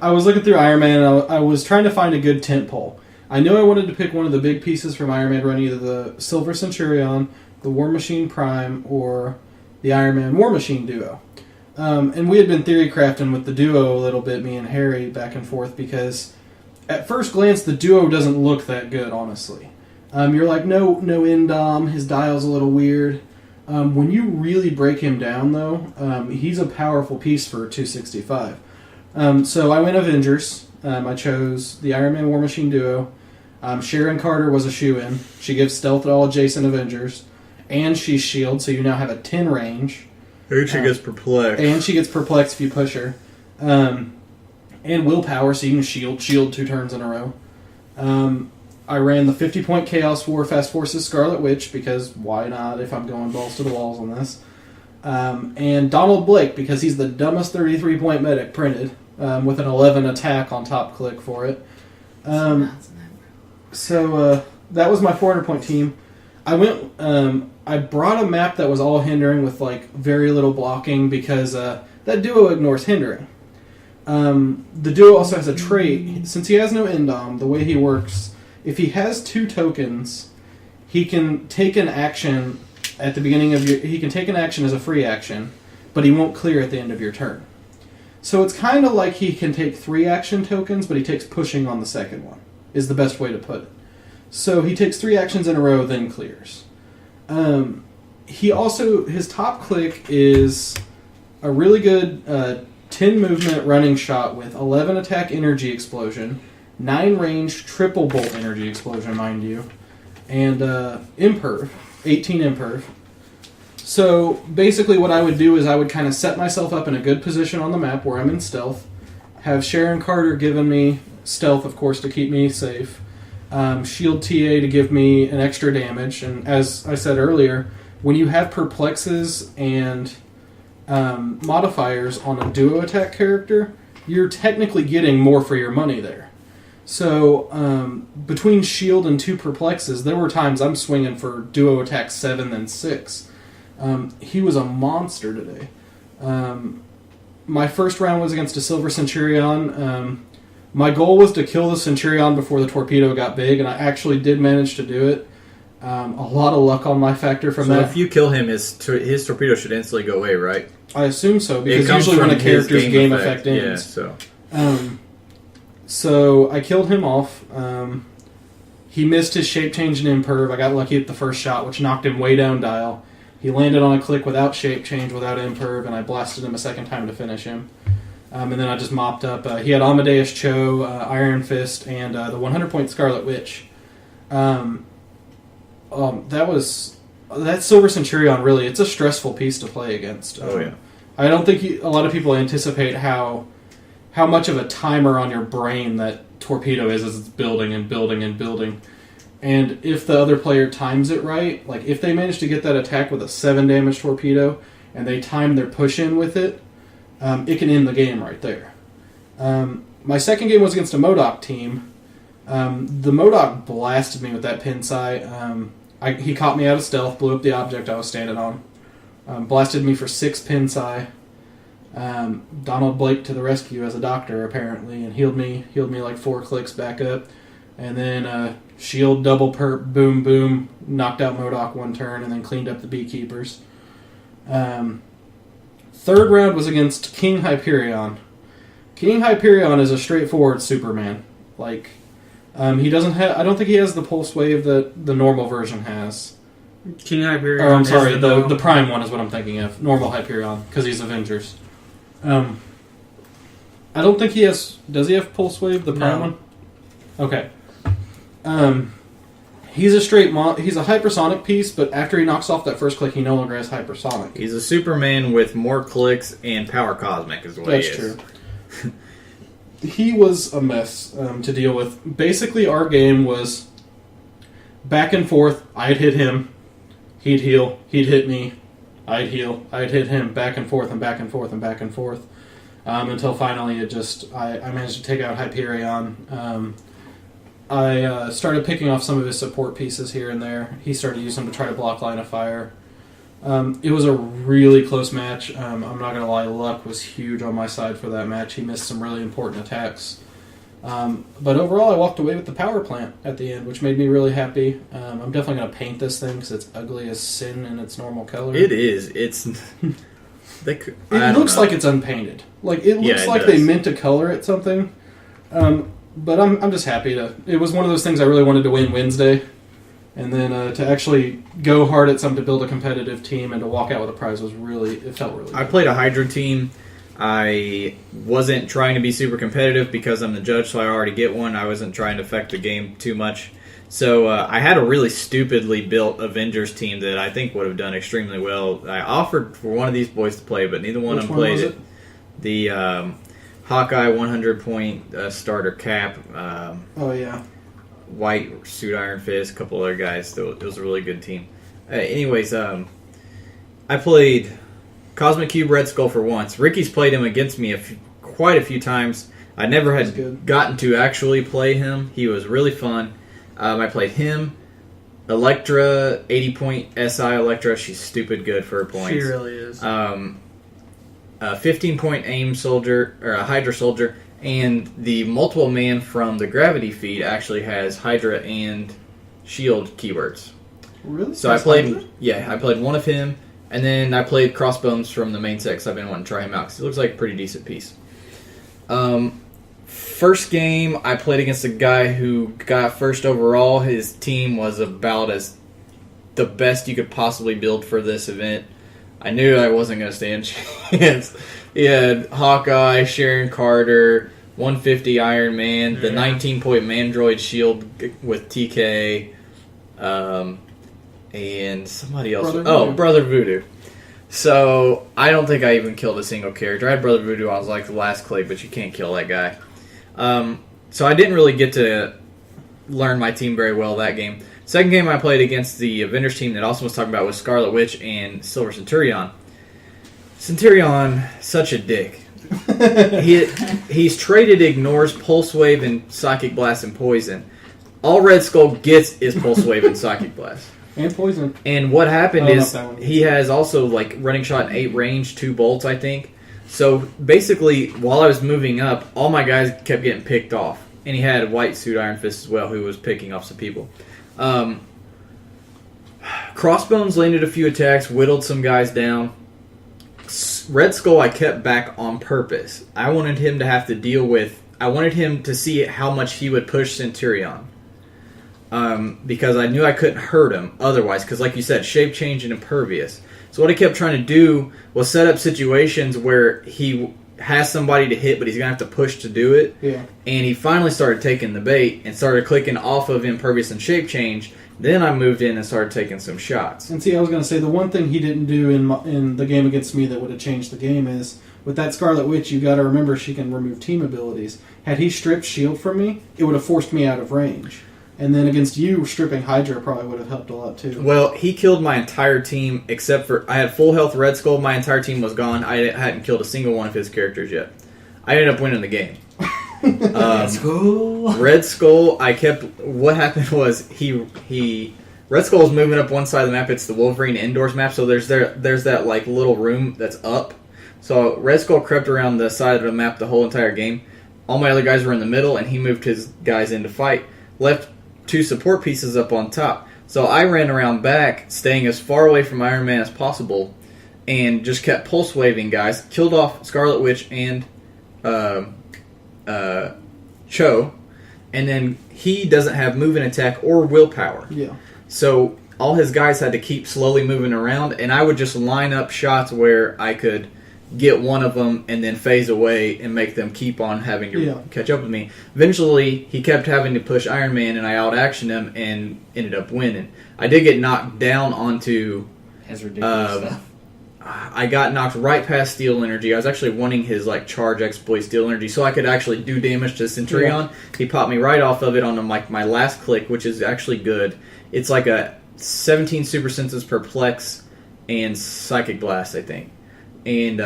I was looking through Iron Man, and I was trying to find a good tent pole. I knew I wanted to pick one of the big pieces from Iron Man, run either the Silver Centurion, the War Machine Prime, or the Iron Man War Machine duo. And we had been theory crafting with the duo a little bit, me and Harry, back and forth, because at first glance, the duo doesn't look that good, honestly. You're like, no indom, his dial's a little weird. When you really break him down, though, he's a powerful piece for 265. So I went Avengers. I chose the Iron Man War Machine duo. Sharon Carter was a shoo-in. She gives stealth to all adjacent Avengers. And she's shield, so you now have a 10 range. And she gets perplexed. And she gets perplexed if you push her. And willpower, so you can shield 2 turns in a row. I ran the 50-point Chaos War Fast Forces Scarlet Witch, because why not if I'm going balls to the walls on this. And Donald Blake, because he's the dumbest 33-point medic printed, with an 11 attack on top click for it. So that was my 400-point team. I brought a map that was all hindering with like very little blocking because that duo ignores hindering. The duo also has a trait. Since he has no endom, the way he works, if he has 2 tokens, he can take an action at the beginning of he can take an action as a free action, but he won't clear at the end of your turn. So it's kind of like he can take 3 action tokens, but he takes pushing on the second one, is the best way to put it. So he takes 3 actions in a row, then clears. He also, his top click is a really good 10 movement running shot with 11 attack energy explosion, 9 range triple bolt energy explosion, mind you, and imperv, 18 imperv. So basically what I would do is I would kind of set myself up in a good position on the map where I'm in stealth, have Sharon Carter giving me stealth, of course, to keep me safe, shield TA to give me an extra damage, and as I said earlier, when you have perplexes and modifiers on a duo attack character, you're technically getting more for your money there. So between shield and 2 perplexes, there were times I'm swinging for duo attack 7 then 6. He was a monster today. My first round was against a Silver Centurion. My goal was to kill the Centurion before the torpedo got big, and I actually did manage to do it. A lot of luck on my factor from that. So if you kill him, his torpedo should instantly go away, right? I assume so, because usually when a character's game effect ends. Yeah, so. So I killed him off. He missed his shape change and imperv. I got lucky at the first shot, which knocked him way down dial. He landed on a click without shape change, without imperv, and I blasted him a second time to finish him. And then I just mopped up. He had Amadeus Cho, Iron Fist, and the 100-point Scarlet Witch. That Silver Centurion, really, it's a stressful piece to play against. Oh, yeah. I don't think a lot of people anticipate how much of a timer on your brain that torpedo is as it's building and building and building. And if the other player times it right, like if they manage to get that attack with a 7 damage torpedo and they time their push in with it, it can end the game right there. My second game was against a MODOK team. The MODOK blasted me with that pin sight. He caught me out of stealth, blew up the object I was standing on, blasted me for 6 pin sight. Donald Blake to the rescue as a doctor apparently, and healed me like 4 clicks back up, and then shield double perp boom boom knocked out MODOK 1 turn, and then cleaned up the beekeepers. Third round was against King Hyperion. King Hyperion is a straightforward Superman. Like he doesn't have. I don't think he has the pulse wave that the normal version has. King Hyperion. Or I'm sorry, the Prime one is what I'm thinking of. Normal Hyperion, because he's Avengers. I don't think he has... Does he have Pulse Wave, the Prime one? Okay. He's a straight... he's a hypersonic piece, but after he knocks off that first click, he no longer has hypersonic. He's a Superman with more clicks and power cosmic is what he is. That's true. He was a mess to deal with. Basically, our game was back and forth. I'd hit him. He'd heal. He'd hit me. I'd heal. I'd hit him. Back and forth and back and forth and back and forth. Until finally I managed to take out Hyperion. I started picking off some of his support pieces here and there. He started using them to try to block line of fire. It was a really close match. I'm not going to lie, luck was huge on my side for that match. He missed some really important attacks. But overall, I walked away with the power plant at the end, which made me really happy. I'm definitely going to paint this thing because it's ugly as sin in its normal color. It is. It's... it looks like it's unpainted. Like it looks like they meant to color it something. But I'm just happy to... It was one of those things I really wanted to win Wednesday. And then to actually go hard at something to build a competitive team and to walk out with a prize was really... It felt really good. I played a Hydra team. I wasn't trying to be super competitive because I'm the judge, so I already get one. I wasn't trying to affect the game too much. So I had a really stupidly built Avengers team that I think would have done extremely well. I offered for one of these boys to play, but neither one of them played it. The Hawkeye 100-point starter cap. Oh, yeah. White suit Iron Fist, a couple other guys. So it was a really good team. Anyways, I played Cosmic Cube Red Skull for once. Ricky's played him against me quite a few times. I never had gotten to actually play him. He was really fun. I played him, Electra, 80 point SI Electra. She's stupid good for her points. She really is. A 15 point aim soldier, or a Hydra soldier, and the multiple man from the gravity feed actually has Hydra and Shield keywords. Really? So I played one of him, and then I played Crossbones from the main set because I've been wanting to try him out because he looks like a pretty decent piece. First game, I played against a guy who got first overall. His team was about as the best you could possibly build for this event. I knew I wasn't going to stand a chance. He had Hawkeye, Sharon Carter, 150 Iron Man, the 19-point Mandroid Shield with TK, and somebody else. Brother Voodoo. So I don't think I even killed a single character. I had Brother Voodoo. I was like the last click, but you can't kill that guy. So I didn't really get to learn my team very well that game. Second game I played against the Avengers team that also was talking about was Scarlet Witch and Silver Centurion. Centurion, such a dick. He's traded ignores Pulse Wave and Psychic Blast and Poison. All Red Skull gets is Pulse Wave and Psychic Blast. And Poison. And what happened is he has also like running shot and 8 range, 2 bolts, I think. So basically, while I was moving up, all my guys kept getting picked off. And he had a White Suit Iron Fist as well, who was picking off some people. Crossbones landed a few attacks, whittled some guys down. Red Skull I kept back on purpose. I wanted him to have to deal with... I wanted him to see how much he would push Centurion. Because I knew I couldn't hurt him otherwise. Because like you said, shape change and impervious. So what I kept trying to do was set up situations where he has somebody to hit, but he's going to have to push to do it. Yeah. And he finally started taking the bait and started clicking off of impervious and shape change. Then I moved in and started taking some shots. And see, I was going to say, the one thing he didn't do in the game against me that would have changed the game is, with that Scarlet Witch, you got to remember she can remove team abilities. Had he stripped shield from me, it would have forced me out of range. And then against you, stripping Hydra probably would have helped a lot too. Well, he killed my entire team except for... I had full health Red Skull. My entire team was gone. I hadn't killed a single one of his characters yet. I ended up winning the game. Let's go. Red Skull, I kept... What happened was Red Skull was moving up one side of the map. It's the Wolverine indoors map, so there's that like little room that's up. So Red Skull crept around the side of the map the whole entire game. All my other guys were in the middle, and he moved his guys in to fight. Left 2 support pieces up on top. So I ran around back, staying as far away from Iron Man as possible, and just kept pulse waving guys. Killed off Scarlet Witch and Cho, and then he doesn't have move and attack or willpower. Yeah. So all his guys had to keep slowly moving around, and I would just line up shots where I could get one of them and then phase away and make them keep on having to catch up with me. Eventually, he kept having to push Iron Man, and I out-actioned him and ended up winning. I did get knocked down onto... His ridiculous stuff. I got knocked right past Steel Energy. I was actually wanting his charge exploit Steel Energy so I could actually do damage to Centurion. Yeah. He popped me right off of it on my last click, which is actually good. It's like a 17 super senses perplex and psychic blast, I think, and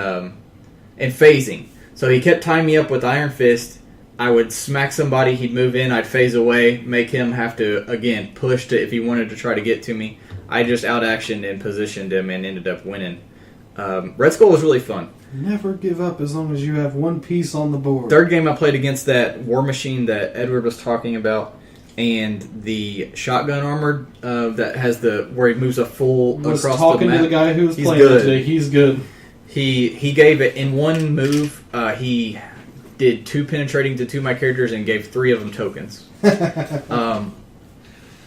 phasing. So he kept tying me up with Iron Fist. I would smack somebody, he'd move in, I'd phase away, make him have to again push to if he wanted to try to get to me. I just out-actioned and positioned him and ended up winning. Red Skull was really fun. Never give up as long as you have one piece on the board. Third game I played against that War Machine that Edward was talking about, and the shotgun armor that has where he moves a full across the map. I was talking to the guy who was playing it today. He's good. He gave it in one move. He did 2 penetrating to 2 of my characters and gave 3 of them tokens.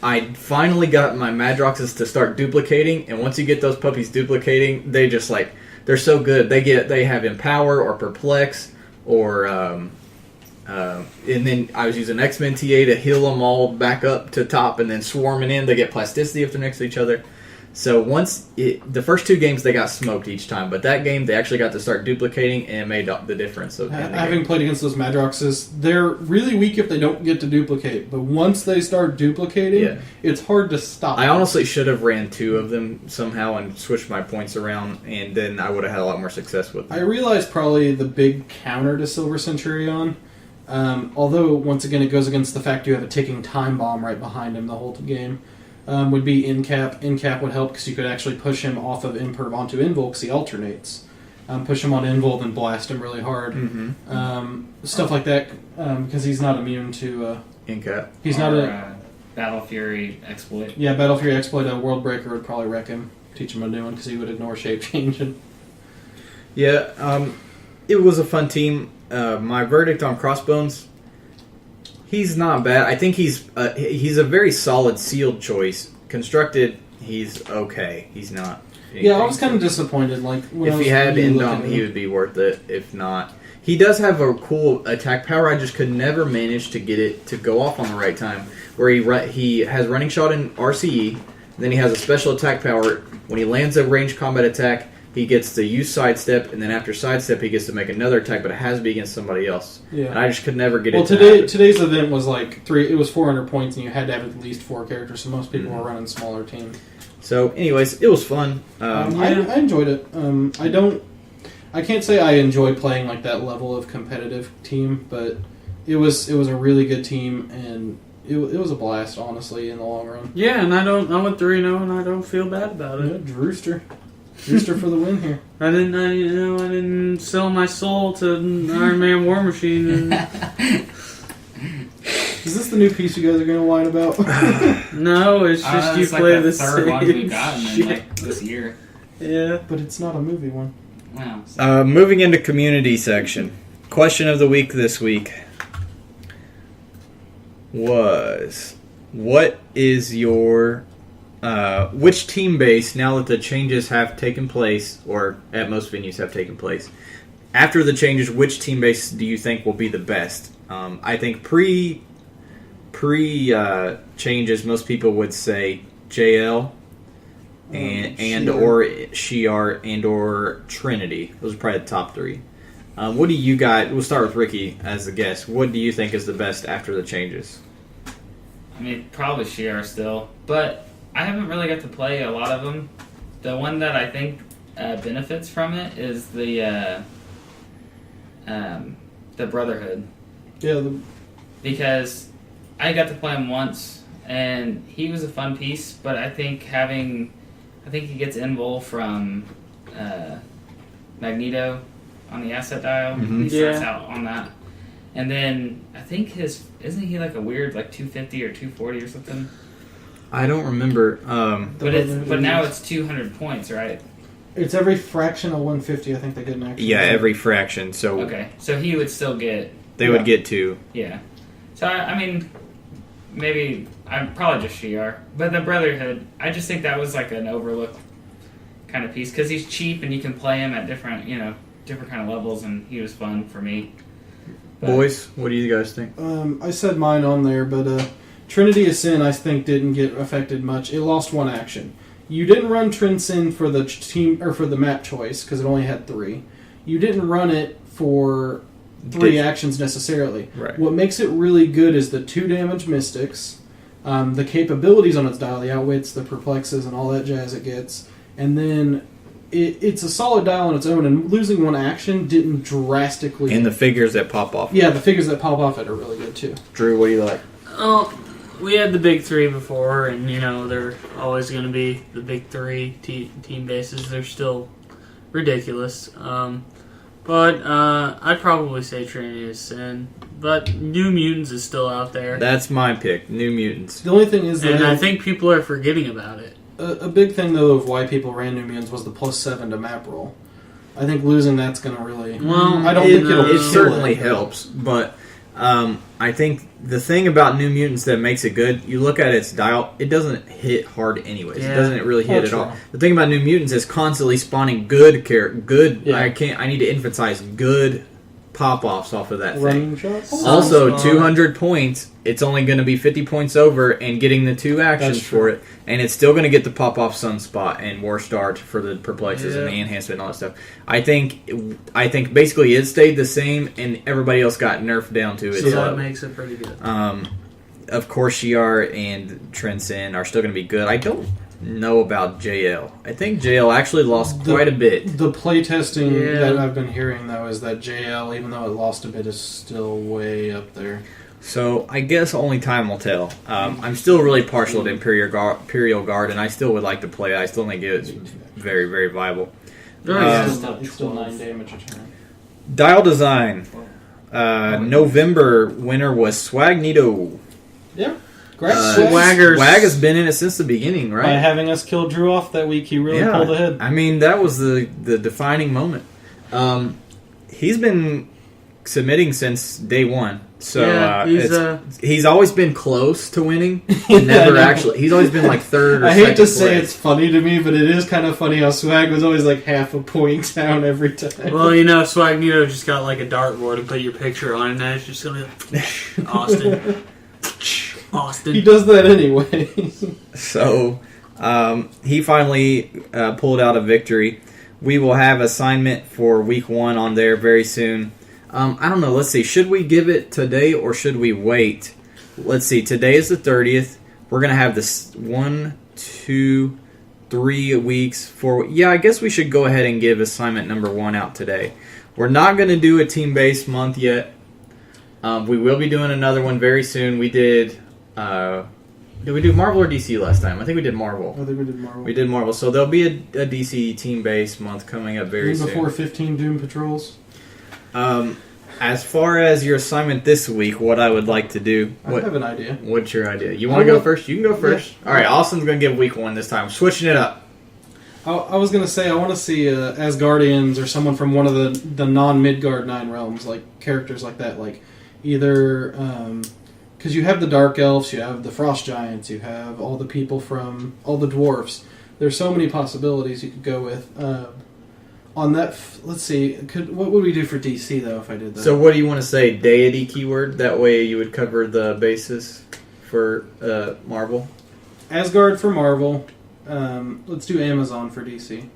I finally got my Madroxes to start duplicating, and once you get those puppies duplicating, they just they're so good. They have Empower or Perplex or and then I was using X-Men TA to heal them all back up to top, and then swarming in. They get plasticity if they're next to each other. So the first 2 games they got smoked each time, but that game they actually got to start duplicating and it made the difference. Having played against those Madroxes, they're really weak if they don't get to duplicate, but once they start duplicating, it's hard to stop. I honestly should have ran 2 of them somehow and switched my points around, and then I would have had a lot more success with them. I realized probably the big counter to Silver Centurion, although once again it goes against the fact you have a ticking time bomb right behind him the whole game. would be Incap. Incap would help because you could actually push him off of Imperv onto Invul because he alternates. Push him on Invul, then blast him really hard. Stuff like that, because he's not immune to... Incap. He's not a... Battle Fury exploit. Yeah, Battle Fury exploit, a World Breaker would probably wreck him. Teach him a new one because he would ignore shape changing. Yeah, it was a fun team. My verdict on Crossbones, he's not bad. I think he's a very solid sealed choice. Constructed, he's okay. He's not. Yeah, I was kind of disappointed. Like when if he had Indom, he would be worth it. If not, he does have a cool attack power. I just could never manage to get it to go off on the right time. Where he has running shot in RCE, and then he has a special attack power. When he lands a ranged combat attack, he gets to use sidestep, and then after sidestep, he gets to make another attack, but it has to be against somebody else. Yeah. And I just could never get it. Well, today's event was like it was 400 points, and you had to have at least 4 characters. So most people were running smaller teams. So, anyways, it was fun. I enjoyed it. I can't say I enjoy playing like that level of competitive team, but it was a really good team, and it was a blast, honestly, in the long run. Yeah, and I went 3-0, and I don't feel bad about it. Yeah, Drewster for the win here. I didn't sell my soul to Iron Man War Machine. Is this the new piece you guys are going to whine about? No, it's just you play like the third one we've gotten in like this year. Yeah, but it's not a movie one. Wow. Moving into community section. Question of the week this week was, what is your which team base, now that the changes have taken place, or at most venues have taken place, after the changes, which team base do you think will be the best? I think pre changes, most people would say JL and or Shi'ar and or Trinity. Those are probably the top 3. What do you got? We'll start with Ricky as the guest. What do you think is the best after the changes? I mean, probably Shi'ar still, but I haven't really got to play a lot of them. The one that I think benefits from it is the Brotherhood. Yeah. Because I got to play him once, and he was a fun piece, but I think he gets invul from Magneto on the asset dial. Mm-hmm. He starts out on that. And then I think isn't he like a weird like 250 or 240 or something? I don't remember. But now it's 200 points, right? It's every fraction of 150. I think they get an extra. Yeah, every fraction. So okay, so he would still get. They would get 2. Yeah. So I mean, maybe I'm probably just Shi'ar, but the Brotherhood, I just think that was like an overlooked kind of piece because he's cheap and you can play him at different kind of levels, and he was fun for me. But, boys, what do you guys think? I said mine on there, but Trinity of Sin I think didn't get affected much. It lost 1 action. You didn't run Trin Sin for the team or for the map choice because it only had 3. You didn't run it for 3 actions necessarily. Right. What makes it really good is the 2 damage mystics, the capabilities on its dial, the outwits, the perplexes, and all that jazz it gets, and then it's a solid dial on its own. And losing 1 action didn't drastically. And the figures that pop off. Yeah, the figures that pop off it are really good too. Drew, what do you like? Oh, we had the big 3 before, and they're always going to be the big 3 team bases. They're still ridiculous. But I'd probably say Trinity of Sin. But New Mutants is still out there. That's my pick, New Mutants. The only thing is that... And I think people are forgetting about it. A big thing, though, of why people ran New Mutants was the +7 to map roll. I think losing that's going to really... Well, I don't think it'll It certainly helps, but I think the thing about New Mutants that makes it good, you look at its dial, it doesn't hit hard anyways. Yeah. It doesn't really hit at True. all. The thing about New Mutants is constantly spawning good. Yeah. I need to emphasize good pop-offs off of that running thing. shots. Also, 200 points, it's only going to be 50 points over and getting the 2 actions That's true. for it. And it's still going to get the pop-off Sunspot and War Start for the perplexes and the Yeah. enhancement and all that stuff. I think basically it stayed the same and everybody else got nerfed down to it. So that makes it pretty good. Of course, Shi'ar and Trensin are still going to be good. I don't know about JL. I think JL actually lost quite a bit. The playtesting Yeah. that I've been hearing, though, is that JL, even though it lost a bit, is still way up there. So I guess only time will tell. I'm still really partial to Imperial Guard, and I still would like to play it. I still think it's very, very viable. It's still 9 damage a turn. Dial design. November winner was Swagnito. Yeah. Great. Swagger. Swag has been in it since the beginning, right? By having us kill Drew off that week, he really pulled ahead. I mean, that was the defining moment. He's been submitting since day one. So he's always been close to winning. Never actually. He's always been like third or I second hate to say place. it's funny to me, but it is kind of funny how Swag was always like half a point down every time. Well, Swagnito just got like a dartboard and put your picture on it, and it's just going to Austin. Austin. He does that anyway. So he finally pulled out a victory. We will have assignment for week 1 on there very soon. I don't know. Let's see. Should we give it today or should we wait? Let's see. Today is the 30th. We're going to have this 1, 2, 3 weeks. 4. Yeah, I guess we should go ahead and give assignment number 1 out today. We're not going to do a team-based month yet. We will be doing another one very soon. We did we do Marvel or DC last time? I think we did Marvel. I think we did Marvel. We did Marvel. So there'll be a DC team-based month coming up very soon. Before 15 Doom Patrols. As far as your assignment this week, what I would like to do... I have an idea. What's your idea? You want to go first? You can go first. Yeah. All right, Austin's going to give week 1 this time. Switching it up. I was going to say, I want to see Asgardians or someone from one of the non-Midgard 9 realms, like characters like that. Like either... because you have the Dark Elves, you have the Frost Giants, you have all the people from... all the dwarfs. There's so many possibilities you could go with. On that, let's see. What would we do for DC though if I did that? So what do you want to say? Deity keyword. That way you would cover the basis for Marvel. Asgard for Marvel. Let's do Amazon for DC.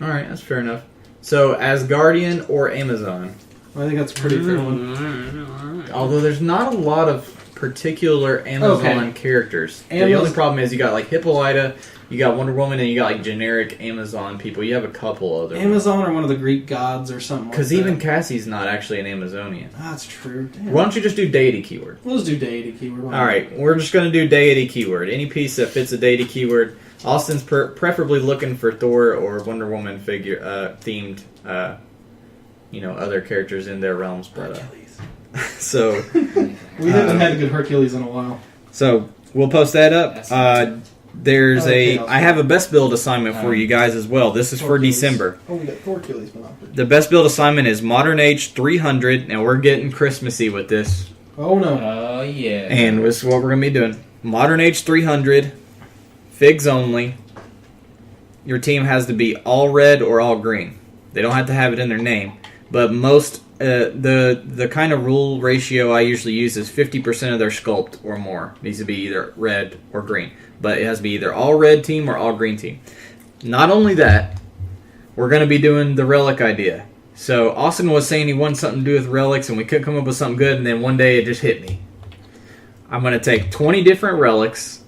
All right, that's fair enough. So Asgardian or Amazon. I think that's a pretty fair one. Although there's not a lot of particular Amazon characters. The only problem is you got like Hippolyta, you got Wonder Woman, and you got like generic Amazon people. You have a couple other Amazon or one of the Greek gods or something like that. Because even Cassie's not actually an Amazonian. That's true. Damn. Why don't you just do deity keyword? Let's do deity keyword. Alright, we're just going to do deity keyword. Any piece that fits a deity keyword. Austin's preferably looking for Thor or Wonder Woman figure themed other characters in their realms. But so we haven't had a good Hercules in a while. So we'll post that up. I have a best build assignment for you guys as well. This is for December. Oh, we got 4 Achilles, but not 3. The best build assignment is Modern Age 300. Now we're getting Christmassy with this. Oh no. Oh yeah. And this is what we're going to be doing. Modern Age 300, figs only. Your team has to be all red or all green. They don't have to have it in their name. But most the kind of rule ratio I usually use is 50% of their sculpt or more needs to be either red or green. But it has to be either all red team or all green team. Not only that, we're going to be doing the relic idea. So Austin was saying he wanted something to do with relics, and we couldn't come up with something good, and then one day it just hit me. I'm going to take 20 different relics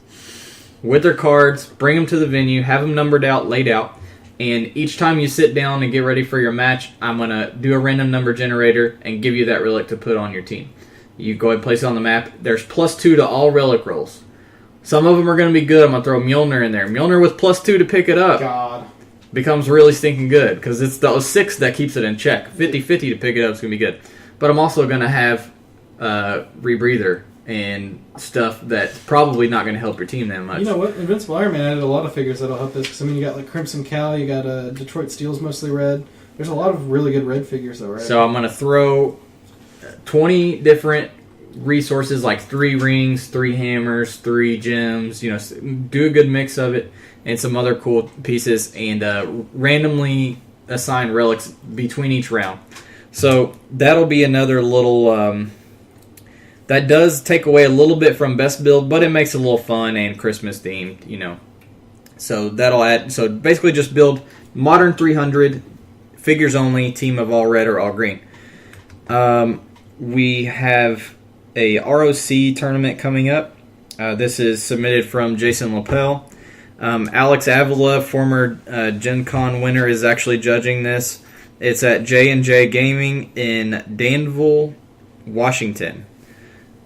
with their cards, bring them to the venue, have them numbered out, laid out, and each time you sit down and get ready for your match, I'm going to do a random number generator and give you that relic to put on your team. You go ahead and place it on the map. There's +2 to all relic rolls. Some of them are going to be good. I'm going to throw Mjolnir in there. Mjolnir with +2 to pick it up. God. Becomes really stinking good because it's the 06 that keeps it in check. 50-50 to pick it up is going to be good. But I'm also going to have Rebreather and stuff that's probably not going to help your team that much. You know what? Invincible Iron Man added a lot of figures that'll help this. Because, you got like Crimson Cal, you got Detroit Steel's mostly red. There's a lot of really good red figures that were So I'm going to throw 20 different resources like 3 rings, 3 hammers, 3 gems, do a good mix of it, and some other cool pieces, and randomly assign relics between each round. So that'll be another little... that does take away a little bit from best build, but it makes it a little fun and Christmas themed, So that'll add... So basically just build Modern 300, figures only, team of all red or all green. We have a ROC tournament coming up. This is submitted from Jason Lapel. Alex Avila, former Gen Con winner, is actually judging this. It's at J&J Gaming in Danville, Washington.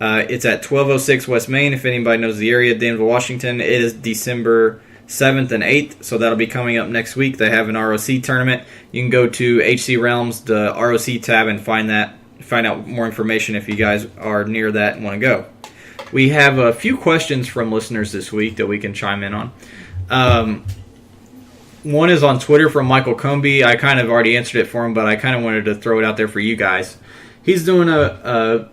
It's at 1206 West Main, if anybody knows the area, Danville, Washington. It is December 7th and 8th, so that'll be coming up next week. They have an ROC tournament. You can go to HC Realms, the ROC tab, and find out more information if you guys are near that and want to go. We have a few questions from listeners this week that we can chime in on. One is on Twitter from Michael Comby. I kind of already answered it for him, but I kind of wanted to throw it out there for you guys. He's doing a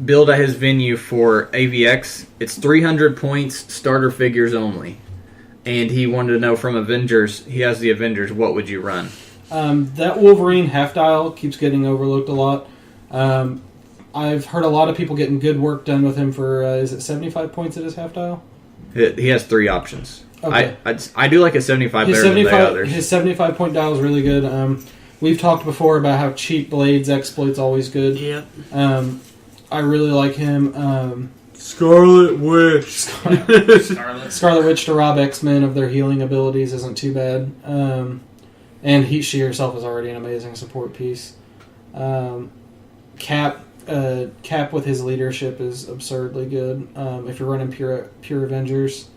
build at his venue for AVX. It's 300 points, starter figures only. And he wanted to know from Avengers, he has the Avengers, what would you run? That Wolverine half dial keeps getting overlooked a lot. I've heard a lot of people getting good work done with him for, is it 75 points at his half dial? He has 3 options. Okay. I do like a 75 better than the others. His 75 point dial is really good. We've talked before about how cheap Blades exploit's always good. Yep. I really like him. Scarlet Witch. Scarlet. Witch to rob X-Men of their healing abilities isn't too bad. And she herself is already an amazing support piece. Cap with his leadership is absurdly good. If you're running pure Avengers,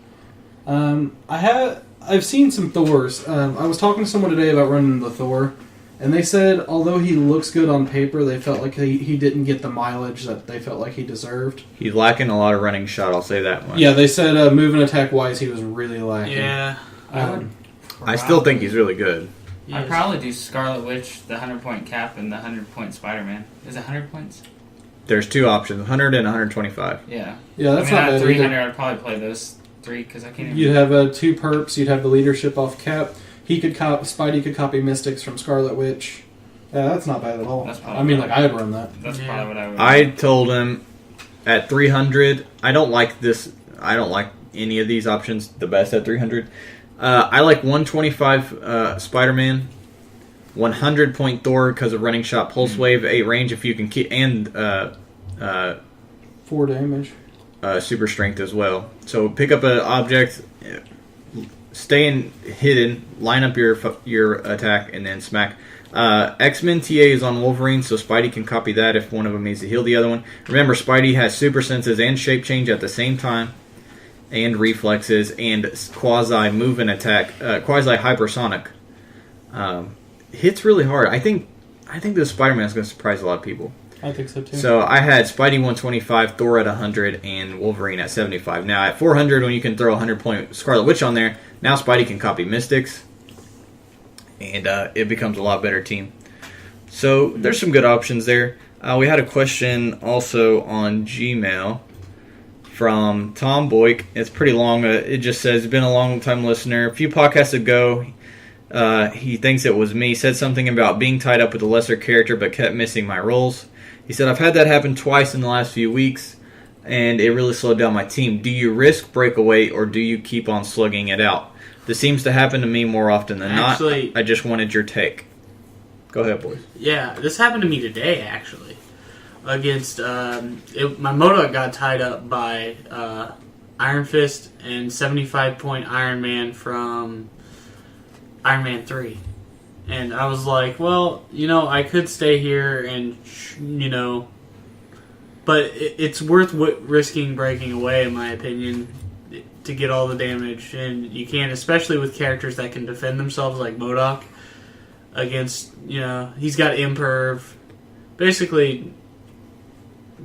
I've seen some Thors. I was talking to someone today about running the Thor, and they said although he looks good on paper, they felt like he didn't get the mileage that they felt like he deserved. He's lacking a lot of running shot, I'll say that much. Yeah, they said move and attack wise, he was really lacking. Yeah. I still think he's really good. I'd probably do Scarlet Witch, the 100-point Cap, and the 100-point Spider-Man. Is it 100 points? There's 2 options, 100 and 125. Yeah. Yeah, that's not not bad 300. either. I'd probably play those 3 because I can't even... You'd have 2 perps. You'd have the leadership off Cap. Spidey could copy Mystics from Scarlet Witch. Yeah, that's not bad at all. I mean, like, I'd run that. That's probably what I would. I told him at 300, I don't like any of these options the best at 300. I like 125 Spider-Man, 100 point Thor because of running shot, pulse wave, 8 range if you can keep, and 4 damage. Super strength as well. So pick up an object, stay hidden, line up your attack, and then smack. X-Men TA is on Wolverine, so Spidey can copy that if one of them needs to heal the other one. Remember, Spidey has super senses and shape change at the same time, and reflexes, and quasi move and attack, quasi hypersonic. Hits really hard. I think this Spider-Man is going to surprise a lot of people. I think so too. So I had Spidey 125, Thor at 100, and Wolverine at 75. Now at 400, when you can throw a 100-point Scarlet Witch on there, now Spidey can copy Mystics, and it becomes a lot better team. So there's some good options there. We had a question also on Gmail from Tom Boyk. It's pretty long. It just says, been a long time listener. A few podcasts ago, he thinks it was me. Said something about being tied up with a lesser character but kept missing my roles. He said, I've had that happen twice in the last few weeks, and it really slowed down my team. Do you risk breakaway, or do you keep on slugging it out? This seems to happen to me more often than not. I just wanted your take. Go ahead, boys. Yeah, this happened to me today, actually. Against, my MODOK got tied up by Iron Fist and 75-point Iron Man from Iron Man 3. And I was like, well, I could stay here and, but it's worth risking breaking away, in my opinion, to get all the damage. And you can, especially with characters that can defend themselves, like MODOK, against, he's got imperv. Basically,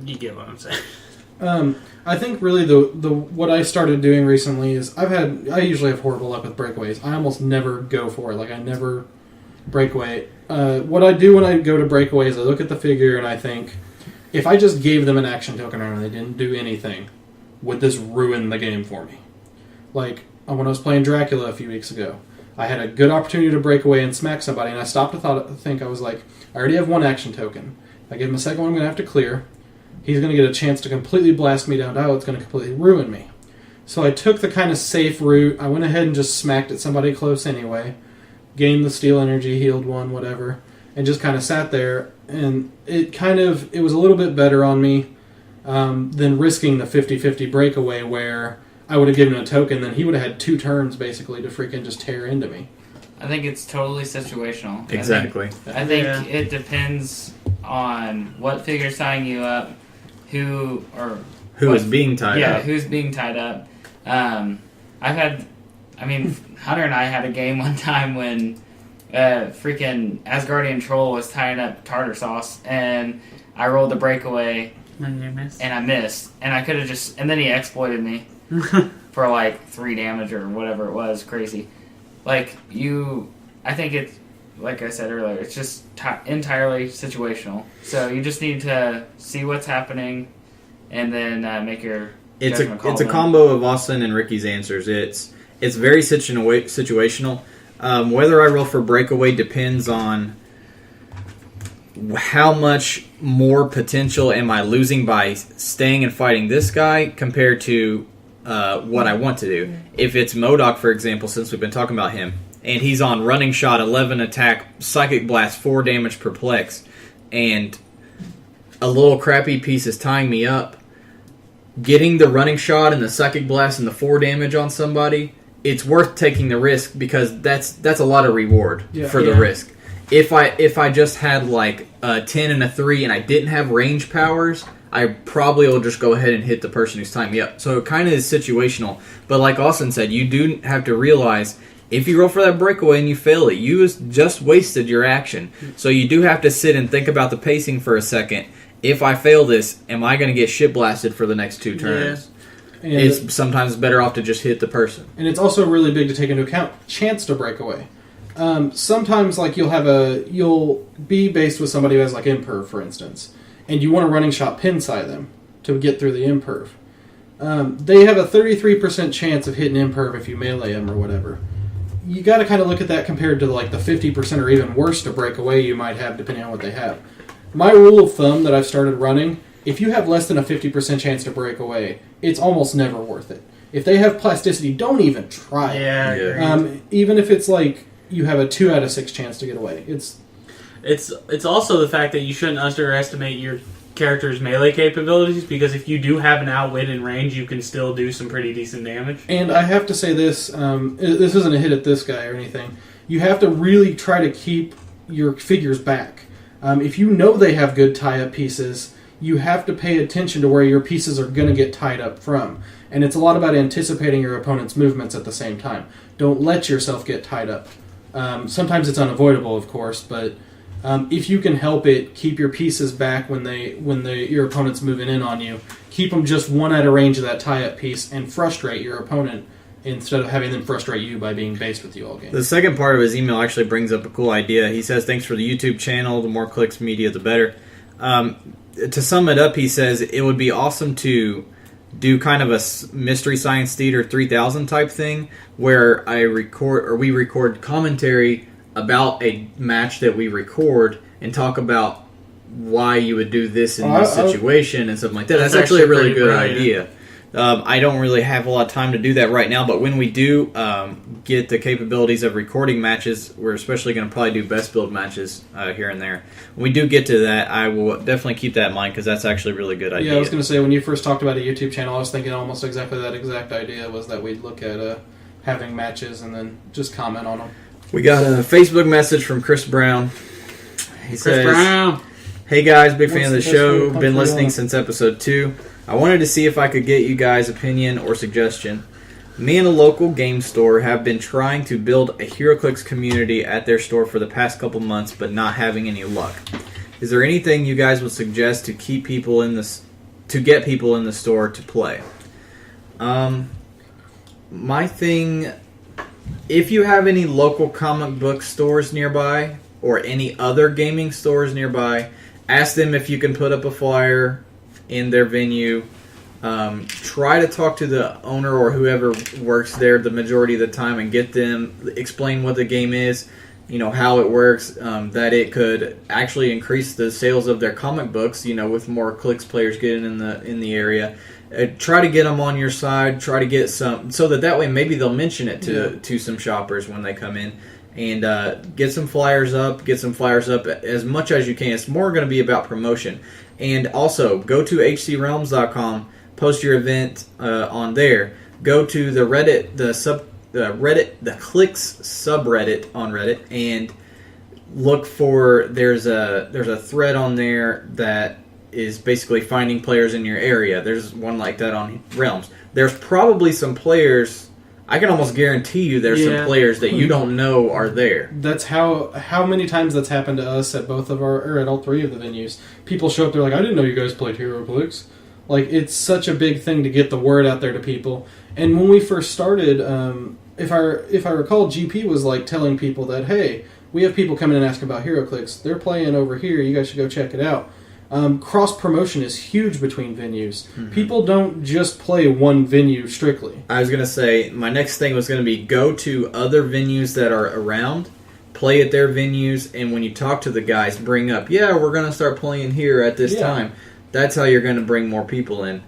you get what I'm saying. I think really the what I started doing recently is I usually have horrible luck with breakaways. I almost never go for it. Like, I never breakaway. What I do when I go to breakaway is I look at the figure and I think, if I just gave them an action token and they didn't do anything, would this ruin the game for me? Like, when I was playing Dracula a few weeks ago, I had a good opportunity to break away and smack somebody, and I stopped to think, I was like, I already have 1 action token. If I give him a second one, I'm going to have to clear. He's going to get a chance to completely blast me down to it's going to completely ruin me. So I took the kind of safe route. I went ahead and just smacked at somebody close anyway. Gained the steel energy, healed 1, whatever. And just kind of sat there. And it was a little bit better on me than risking the 50-50 breakaway where I would have given a token, then he would have had 2 turns basically to freaking just tear into me. I think it's totally situational. Exactly. I think it depends on what figure's tying you up, who is being tied up. Yeah, who's being tied up. Hunter and I had a game one time when freaking Asgardian Troll was tying up tartar sauce, and I rolled a breakaway, and I missed, and I could have and then he exploited me for like 3 damage or whatever it was, crazy. I think it's, like I said earlier, it's just entirely situational. So you just need to see what's happening, and then make your judgment call. It's a combo of Austin and Ricky's answers. It's very situational. Whether I roll for breakaway depends on how much more potential am I losing by staying and fighting this guy compared to what I want to do. If it's MODOK, for example, since we've been talking about him, and he's on running shot, 11 attack, psychic blast, 4 damage, perplex, and a little crappy piece is tying me up, getting the running shot and the psychic blast and the 4 damage on somebody, it's worth taking the risk because that's a lot of reward for the risk. If I just had like a 10 and a 3 and I didn't have range powers, I probably will just go ahead and hit the person who's tying me up. So it kind of is situational. But like Austin said, you do have to realize if you roll for that breakaway and you fail it, you just wasted your action. So you do have to sit and think about the pacing for a second. If I fail this, am I going to get shit blasted for the next 2 turns? And it's sometimes better off to just hit the person. And it's also really big to take into account chance to break away. Sometimes like you'll be based with somebody who has like imperv, for instance, and you want a running shot pinside them to get through the imperv. They have a 33% chance of hitting imperv if you melee them or whatever. You got to kind of look at that compared to like the 50% or even worse to break away you might have depending on what they have. My rule of thumb that I've started running, if you have less than a 50% chance to break away, it's almost never worth it. If they have plasticity, don't even try it. Yeah. Even if it's like you have a 2 out of 6 chance to get away. It's also the fact that you shouldn't underestimate your character's melee capabilities, because if you do have an outwit in range, you can still do some pretty decent damage. And I have to say this, this isn't a hit at this guy or anything. You have to really try to keep your figures back. If you know they have good tie-up pieces, you have to pay attention to where your pieces are going to get tied up from. And it's a lot about anticipating your opponent's movements at the same time. Don't let yourself get tied up. Sometimes it's unavoidable, of course, but if you can help it, keep your pieces back when your opponent's moving in on you. Keep them just 1 out of range of that tie-up piece and frustrate your opponent instead of having them frustrate you by being based with you all game. The second part of his email actually brings up a cool idea. He says, thanks for the YouTube channel. The more clicks media, the better. To sum it up, he says, it would be awesome to do kind of a Mystery Science Theater 3000 type thing where we record commentary about a match that we record and talk about why you would do this in this situation and something like that. That's actually a really good idea. I don't really have a lot of time to do that right now, but when we do get the capabilities of recording matches, we're especially going to probably do best build matches here and there. When we do get to that, I will definitely keep that in mind because that's actually a really good idea. Yeah, I was going to say, when you first talked about a YouTube channel, I was thinking almost exactly that exact idea, was that we'd look at having matches and then just comment on them. We got a Facebook message from Chris Brown. He says, Brown. Hey guys, big fan of the What's the show. best Been way to listening run? since episode 2. I wanted to see if I could get you guys' opinion or suggestion. Me and a local game store have been trying to build a Heroclix community at their store for the past couple months, but not having any luck. Is there anything you guys would suggest to get people in the store to play? My thing, if you have any local comic book stores nearby or any other gaming stores nearby, ask them if you can put up a flyer in their venue. Try to talk to the owner or whoever works there the majority of the time and get them explain what the game is, how it works, that it could actually increase the sales of their comic books, with more clicks players getting in the area. Try to get them on your side. Try to get some so that way maybe they'll mention it to some shoppers when they come in. And get some flyers up as much as you can. It's more going to be about promotion. And also, go to hcrealms.com, post your event on there. Go to the Reddit, the Clicks subreddit on Reddit, and look for there's a thread on there that is basically finding players in your area. There's one like that on Realms. There's probably some players. I can almost guarantee you there's some players that you don't know are there. That's how many times that's happened to us at both of or at all three of the venues. People show up, they're like, I didn't know you guys played Heroclix. Like, it's such a big thing to get the word out there to people. And when we first started, if I recall, GP was like telling people that, hey, we have people coming and asking about Heroclix. They're playing over here. You guys should go check it out. Cross promotion is huge between venues. Mm-hmm. People don't just play one venue strictly. I was going to say, my next thing was going to be go to other venues that are around, play at their venues, and when you talk to the guys, bring up, we're going to start playing here at this time. That's how you're going to bring more people in.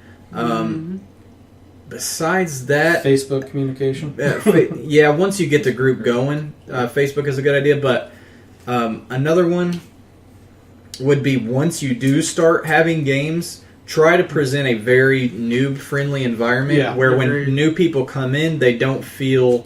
Besides that... Facebook communication. Once you get the group going, Facebook is a good idea, but another one would be once you do start having games, try to present a very noob-friendly environment where when new people come in, they don't feel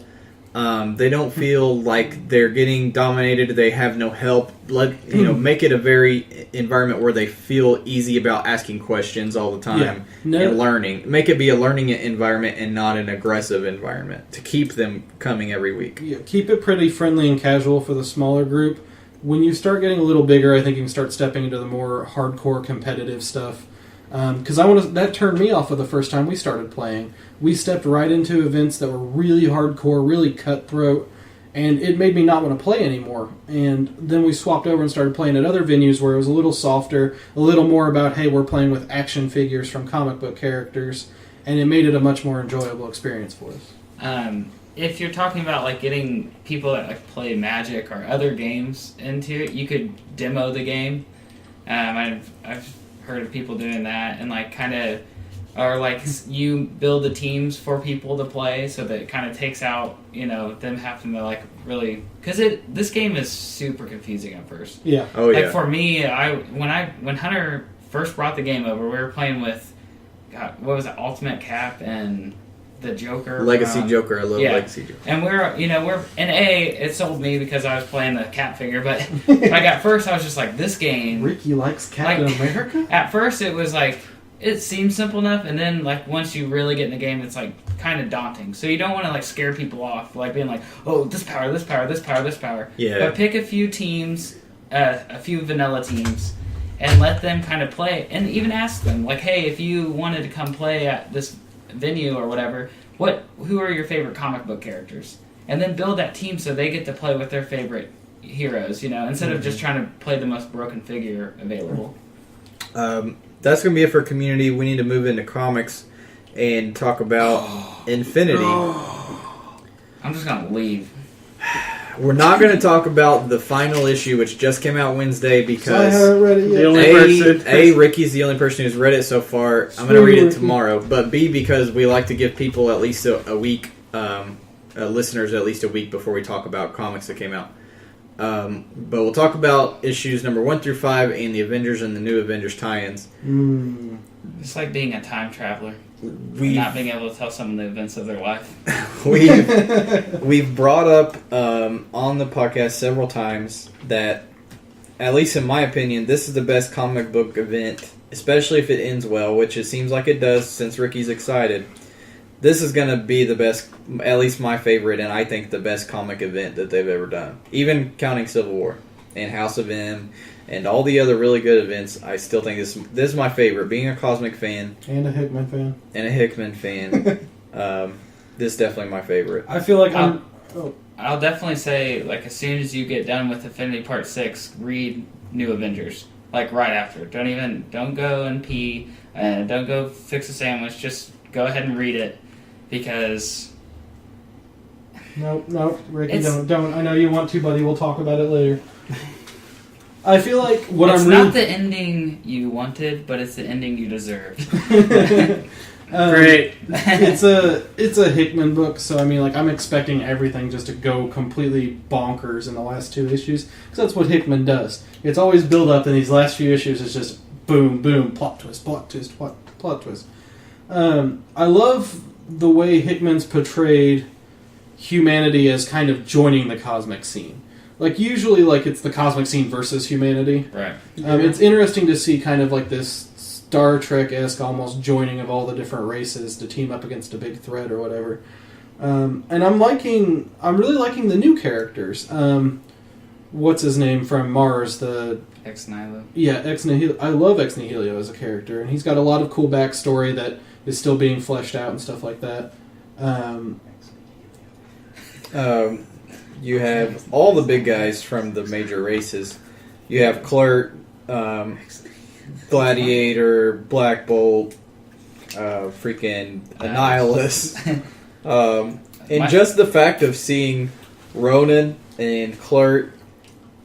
like they're getting dominated. They have no help. Make it a very environment where they feel easy about asking questions all the time and learning. Make it be a learning environment and not an aggressive environment to keep them coming every week. Yeah, keep it pretty friendly and casual for the smaller group. When you start getting a little bigger, I think you can start stepping into the more hardcore competitive stuff. Because that turned me off of the first time we started playing. We stepped right into events that were really hardcore, really cutthroat, and it made me not want to play anymore. And then we swapped over and started playing at other venues where it was a little softer, a little more about, hey, we're playing with action figures from comic book characters, and it made it a much more enjoyable experience for us. If you're talking about like getting people that like play Magic or other games into it, you could demo the game. I've heard of people doing that, and like kind of, or like you build the teams for people to play, so that it kind of takes out them having to like really, because this game is super confusing at first. Yeah. Oh yeah. Like for me, when Hunter first brought the game over, we were playing with, what was it, Ultimate Cap and the Joker. Legacy Joker. I love Legacy Joker. And we're in it sold me because I was playing the Cap figure, but like at first I was just like, this game. Ricky likes Captain America? At first it was like, it seems simple enough, and then like once you really get in the game, it's like kind of daunting. So you don't want to like scare people off, like being like, oh, this power, this power, this power, this power. Yeah. But pick a few teams, a few vanilla teams, and let them kind of play, and even ask them like, hey, if you wanted to come play at this venue or whatever, who are your favorite comic book characters? And then build that team so they get to play with their favorite heroes, instead of just trying to play the most broken figure available. That's going to be it for community. We need to move into comics and talk about Infinity. I'm just going to leave. We're not going to talk about the final issue, which just came out Wednesday, because I haven't read it yet. Ricky's the only person who's read it so far. I'm going to read it tomorrow. But B, because we like to give people at least a week, listeners at least a week before we talk about comics that came out. But we'll talk about issues number 1 through 5 and the Avengers and the New Avengers tie-ins. It's like being a time traveler. Not being able to tell someone the events of their life. We've brought up on the podcast several times that, at least in my opinion, this is the best comic book event, especially if it ends well, which it seems like it does since Ricky's excited. This is going to be the best, at least my favorite, and I think the best comic event that they've ever done. Even counting Civil War and House of M and all the other really good events, I still think this is my favorite. Being a Cosmic fan. And a Hickman fan. This is definitely my favorite. I feel like I'll definitely say, like, as soon as you get done with Infinity Part 6, read New Avengers. Like, right after. Don't go and pee, and don't go fix a sandwich. Just go ahead and read it, because... Nope, Ricky, don't. I know you want to, buddy. We'll talk about it later. I feel like it's not the ending you wanted, but it's the ending you deserved. Great. It's a Hickman book, so I mean, like, I'm expecting everything just to go completely bonkers in the last 2 issues, because that's what Hickman does. It's always build up, and these last few issues is just boom, boom, plot twist, plot twist, plot twist. I love the way Hickman's portrayed humanity as kind of joining the cosmic scene. Like, usually, like, it's the cosmic scene versus humanity. Right. It's interesting to see kind of like this Star Trek-esque almost joining of all the different races to team up against a big threat or whatever. And I'm really liking the new characters. What's his name from Mars? The Ex Nihilo. Yeah, Ex Nihilo. I love Ex Nihilo as a character, and he's got a lot of cool backstory that is still being fleshed out and stuff like that. You have all the big guys from the major races. You have Clerk, Gladiator, Black Bolt, freaking Annihilus. And just the fact of seeing Ronan and Clerk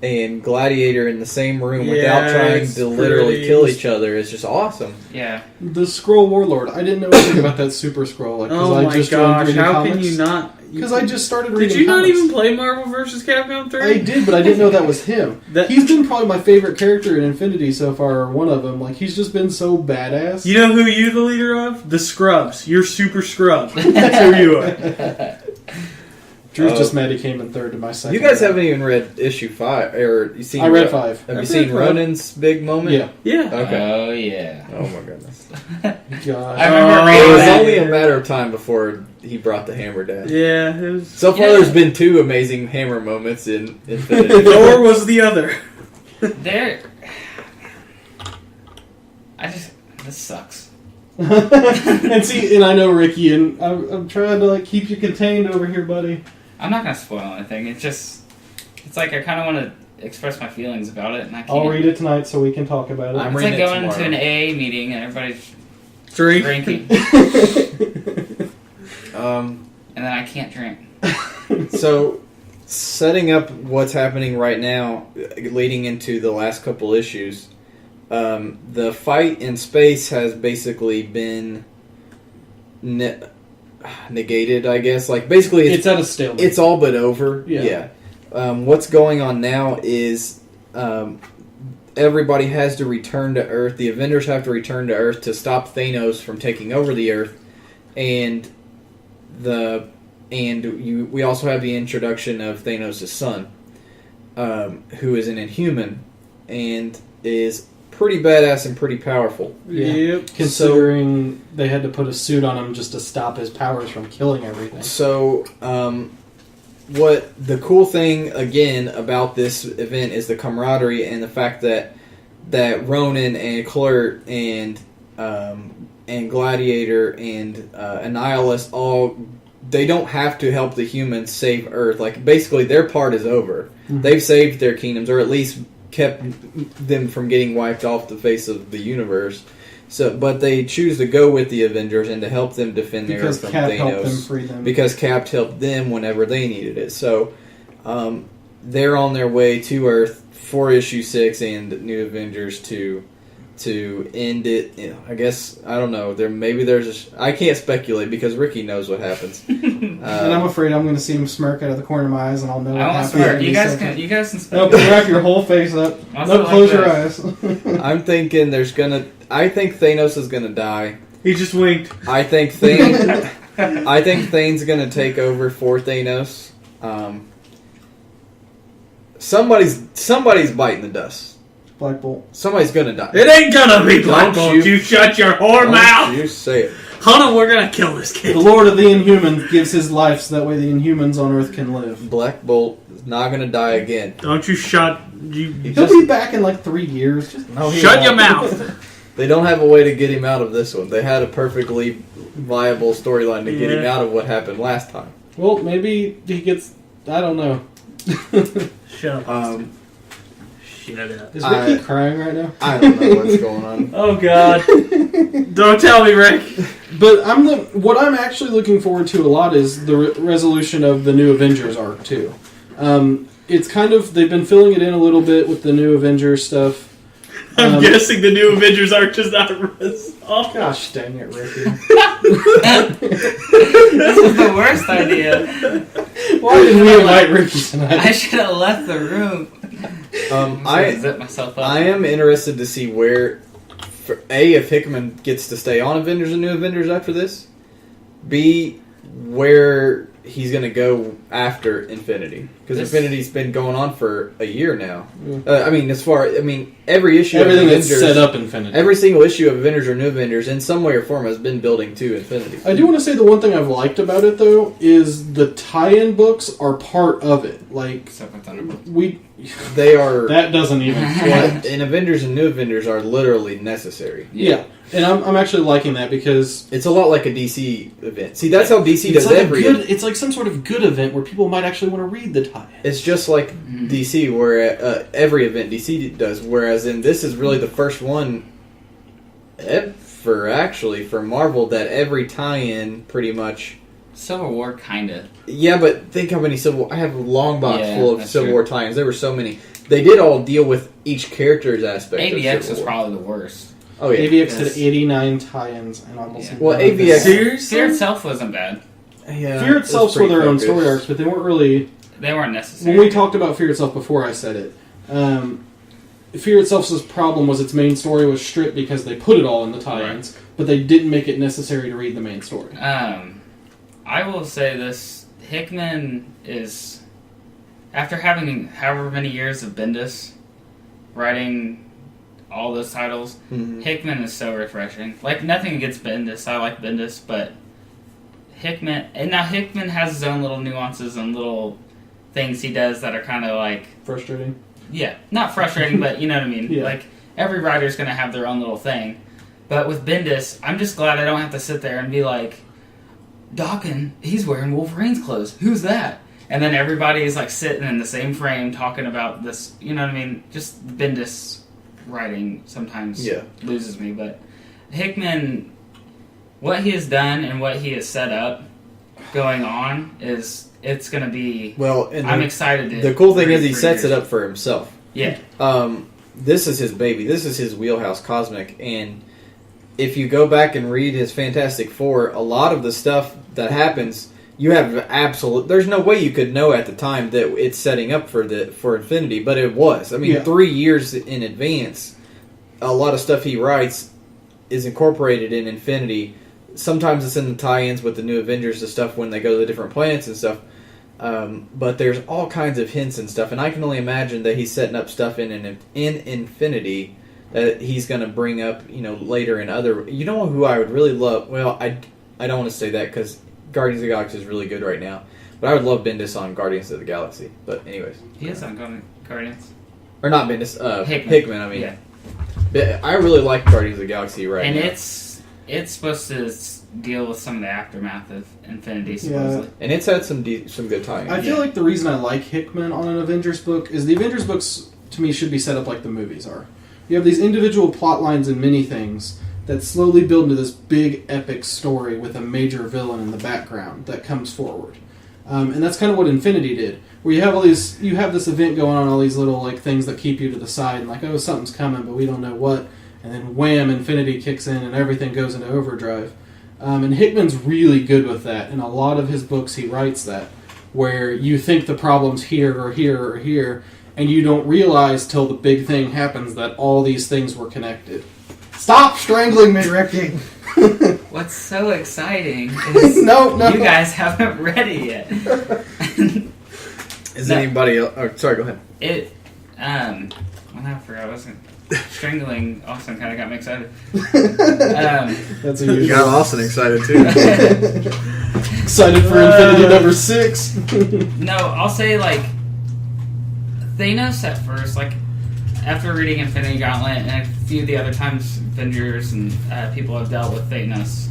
and Gladiator in the same room without trying to literally kill each other is just awesome. Yeah. The Skrull Warlord. I didn't know anything about that Super Skrull. Like, Oh I my just gosh, how comics. can you not... Because I just started reading Did you not comics. even play Marvel vs. Capcom 3? I did, but I didn't know that was him. That- He's been probably my favorite character in Infinity so far, or one of them. Like, he's just been so badass. You know who you're the leader of? The Scrubs. You're Super Scrub. That's who you are. Drew's just mad he came in third to my second. You guys haven't even read issue 5, or you seen? I read 5. Have you I've seen read 5. Ronan's big moment? Yeah. Yeah. Okay. Oh, yeah. Oh my goodness. God. I remember It reading was that. only a matter of time before he brought the hammer down. Yeah. It was... So far, there's been 2 amazing hammer moments in Infinity. Thor was the other. There. This sucks. and I know Ricky, and I'm trying to like keep you contained over here, buddy. I'm not gonna spoil anything. It's like I kind of want to express my feelings about it, and I can't. I'll read it tonight so we can talk about it. I'm It's reading like it going to tomorrow. an AA meeting and everybody's Drink. drinking, and then I can't drink. So, setting up what's happening right now, leading into the last couple issues, the fight in space has basically been negated, I guess. Like, basically, It's at a stalemate. it's all but over. Yeah. What's going on now is everybody has to return to Earth. The Avengers have to return to Earth to stop Thanos from taking over the Earth, and we also have the introduction of Thanos' son, who is an Inhuman and is pretty badass and pretty powerful. Yep. Considering they had to put a suit on him just to stop his powers from killing everything. So, what the cool thing again about this event is the camaraderie and the fact that Ronan and Clerk and Gladiator and Annihilus they don't have to help the humans save Earth. Like, basically their part is over. Mm-hmm. They've saved their kingdoms, or at least kept them from getting wiped off the face of the universe. So, but they choose to go with the Avengers and to help them defend their Because Earth from Cap Thanos. helped them free them. Because Cap helped them whenever they needed it. So, they're on their way to Earth for issue 6 and New Avengers to end it. You know, I guess, I don't know. I can't speculate because Ricky knows what happens. and I'm afraid I'm going to see him smirk out of the corner of my eyes, and I'll know what I won't happened. swear. in You a guys second. can speak. No, wrap your whole face up. I'll No, still close like your this. eyes. I'm thinking I think Thanos is going to die. He just winked. I think Thane's going to take over for Thanos. Somebody's biting the dust. Black Bolt. Somebody's going to die. It ain't gonna be Black Don't Bolt. you- You shut your whore Don't mouth. you say it. Hold on, we're gonna kill this kid. The Lord of the Inhumans gives his life so that way the Inhumans on Earth can live. Black Bolt is not going to die again. Don't you shut you. He'll be back in like 3 years. Just No, he Shut your won't. mouth. They don't have a way to get him out of this one. They had a perfectly viable storyline to get him Yeah. out of what happened last time. well, maybe he gets. I don't know. Shut up. Shut up. Is Ricky crying right now? I don't know what's going on. Oh God! Don't tell me, Rick. But what I'm actually looking forward to a lot is the resolution of the New Avengers arc too. It's kind of they've been filling it in a little bit with the New Avengers stuff. I'm guessing the New Avengers arc does not resolve. Gosh dang it, Ricky! This is the worst idea. Why didn't we invite Ricky I tonight? should have left the room. I'm just gonna zip myself up. I am interested to see where, if Hickman gets to stay on Avengers and New Avengers after this, B, where he's going to go after Infinity. Because Infinity's been going on for a year now. Every issue Everything of that's Avengers, set up Infinity. every single issue of Avengers or New Avengers, in some way or form, has been building to Infinity. I do want to say the one thing I've liked about it, though, is the tie-in books are part of it. Like, Except for Thunderbolts. They are... That doesn't even... and Avengers and New Avengers are literally necessary. Yeah. And I'm actually liking that because... It's a lot like a DC event. See, that's how DC does every... It's like some sort of good event where people might actually want to read the tie-in. It's just like DC, where every event DC does, whereas this is really the first one for Marvel that every tie-in pretty much... Civil War, kind of. Yeah, but think how many Civil War... I have a long box full of Civil true. War tie-ins. There were so many. They did all deal with each character's aspect of AVX Civil was War. probably the worst. Oh, yeah. AVX had 89 tie-ins and almost... Well, none of them- AVX... Seriously? Fear itself wasn't bad. Yeah, Fear itself were their own focused. story arcs, but they weren't really... They weren't necessary. When we talked about Fear itself before I said it, Fear itself's problem was its main story was stripped because they put it all in the tie-ins, but they didn't make it necessary to read the main story. I will say this: Hickman is, after having however many years of Bendis writing all those titles, Hickman is so refreshing. Like, nothing against Bendis, I like Bendis, but Hickman has his own little nuances and little things he does that are kind of like... Frustrating. Yeah, not frustrating, but you know what I mean. Yeah. Like, every writer's going to have their own little thing. But with Bendis, I'm just glad I don't have to sit there and be like, Dawkins, he's wearing Wolverine's clothes. Who's that? And then everybody is like sitting in the same frame talking about this. You know what I mean? Just Bendis writing sometimes loses me. But Hickman, what he has done and what he has set up going on it's going to be... Well, and I'm excited. The cool thing is he sets it up for himself. Yeah. This is his baby. This is his wheelhouse, Cosmic. And if you go back and read his Fantastic Four, a lot of the stuff that happens, you have there's no way you could know at the time that it's setting up for Infinity, but it was. I mean, 3 years in advance, a lot of stuff he writes is incorporated in Infinity. Sometimes it's in the tie-ins with the New Avengers and stuff when they go to the different planets and stuff. But there's all kinds of hints and stuff, and I can only imagine that he's setting up stuff in Infinity that he's going to bring up, later in other... You know who I would really love... Well, I don't want to say that because Guardians of the Galaxy is really good right now, but I would love Bendis on Guardians of the Galaxy. But anyways. He is on Guardians. Or not Bendis, Hickman, I mean. Yeah. But I really like Guardians of the Galaxy right now. And it's supposed to deal with some of the aftermath of Infinity, supposedly. And it's had some good tie-ins. I feel like the reason I like Hickman on an Avengers book is the Avengers books, to me, should be set up like the movies are. You have these individual plot lines and mini things that slowly build into this big epic story with a major villain in the background that comes forward. And that's kind of what Infinity did, where you have this event going on, all these little like things that keep you to the side, and like, oh, something's coming, but we don't know what. And then wham, Infinity kicks in and everything goes into overdrive. And Hickman's really good with that. In a lot of his books, he writes that, where you think the problem's here or here or here, and you don't realize till the big thing happens that all these things were connected. Stop strangling me, Ricky! What's so exciting is No. you guys haven't read it yet. Is anybody else... Oh, sorry, go ahead. I forgot. I wasn't... Strangling Austin kind of got me excited. That's a You usual. got Austin excited, too. Excited for Infinity number 6. No, I'll say, like, Thanos at first, like, after reading Infinity Gauntlet and a few of the other times Avengers and people have dealt with Thanos,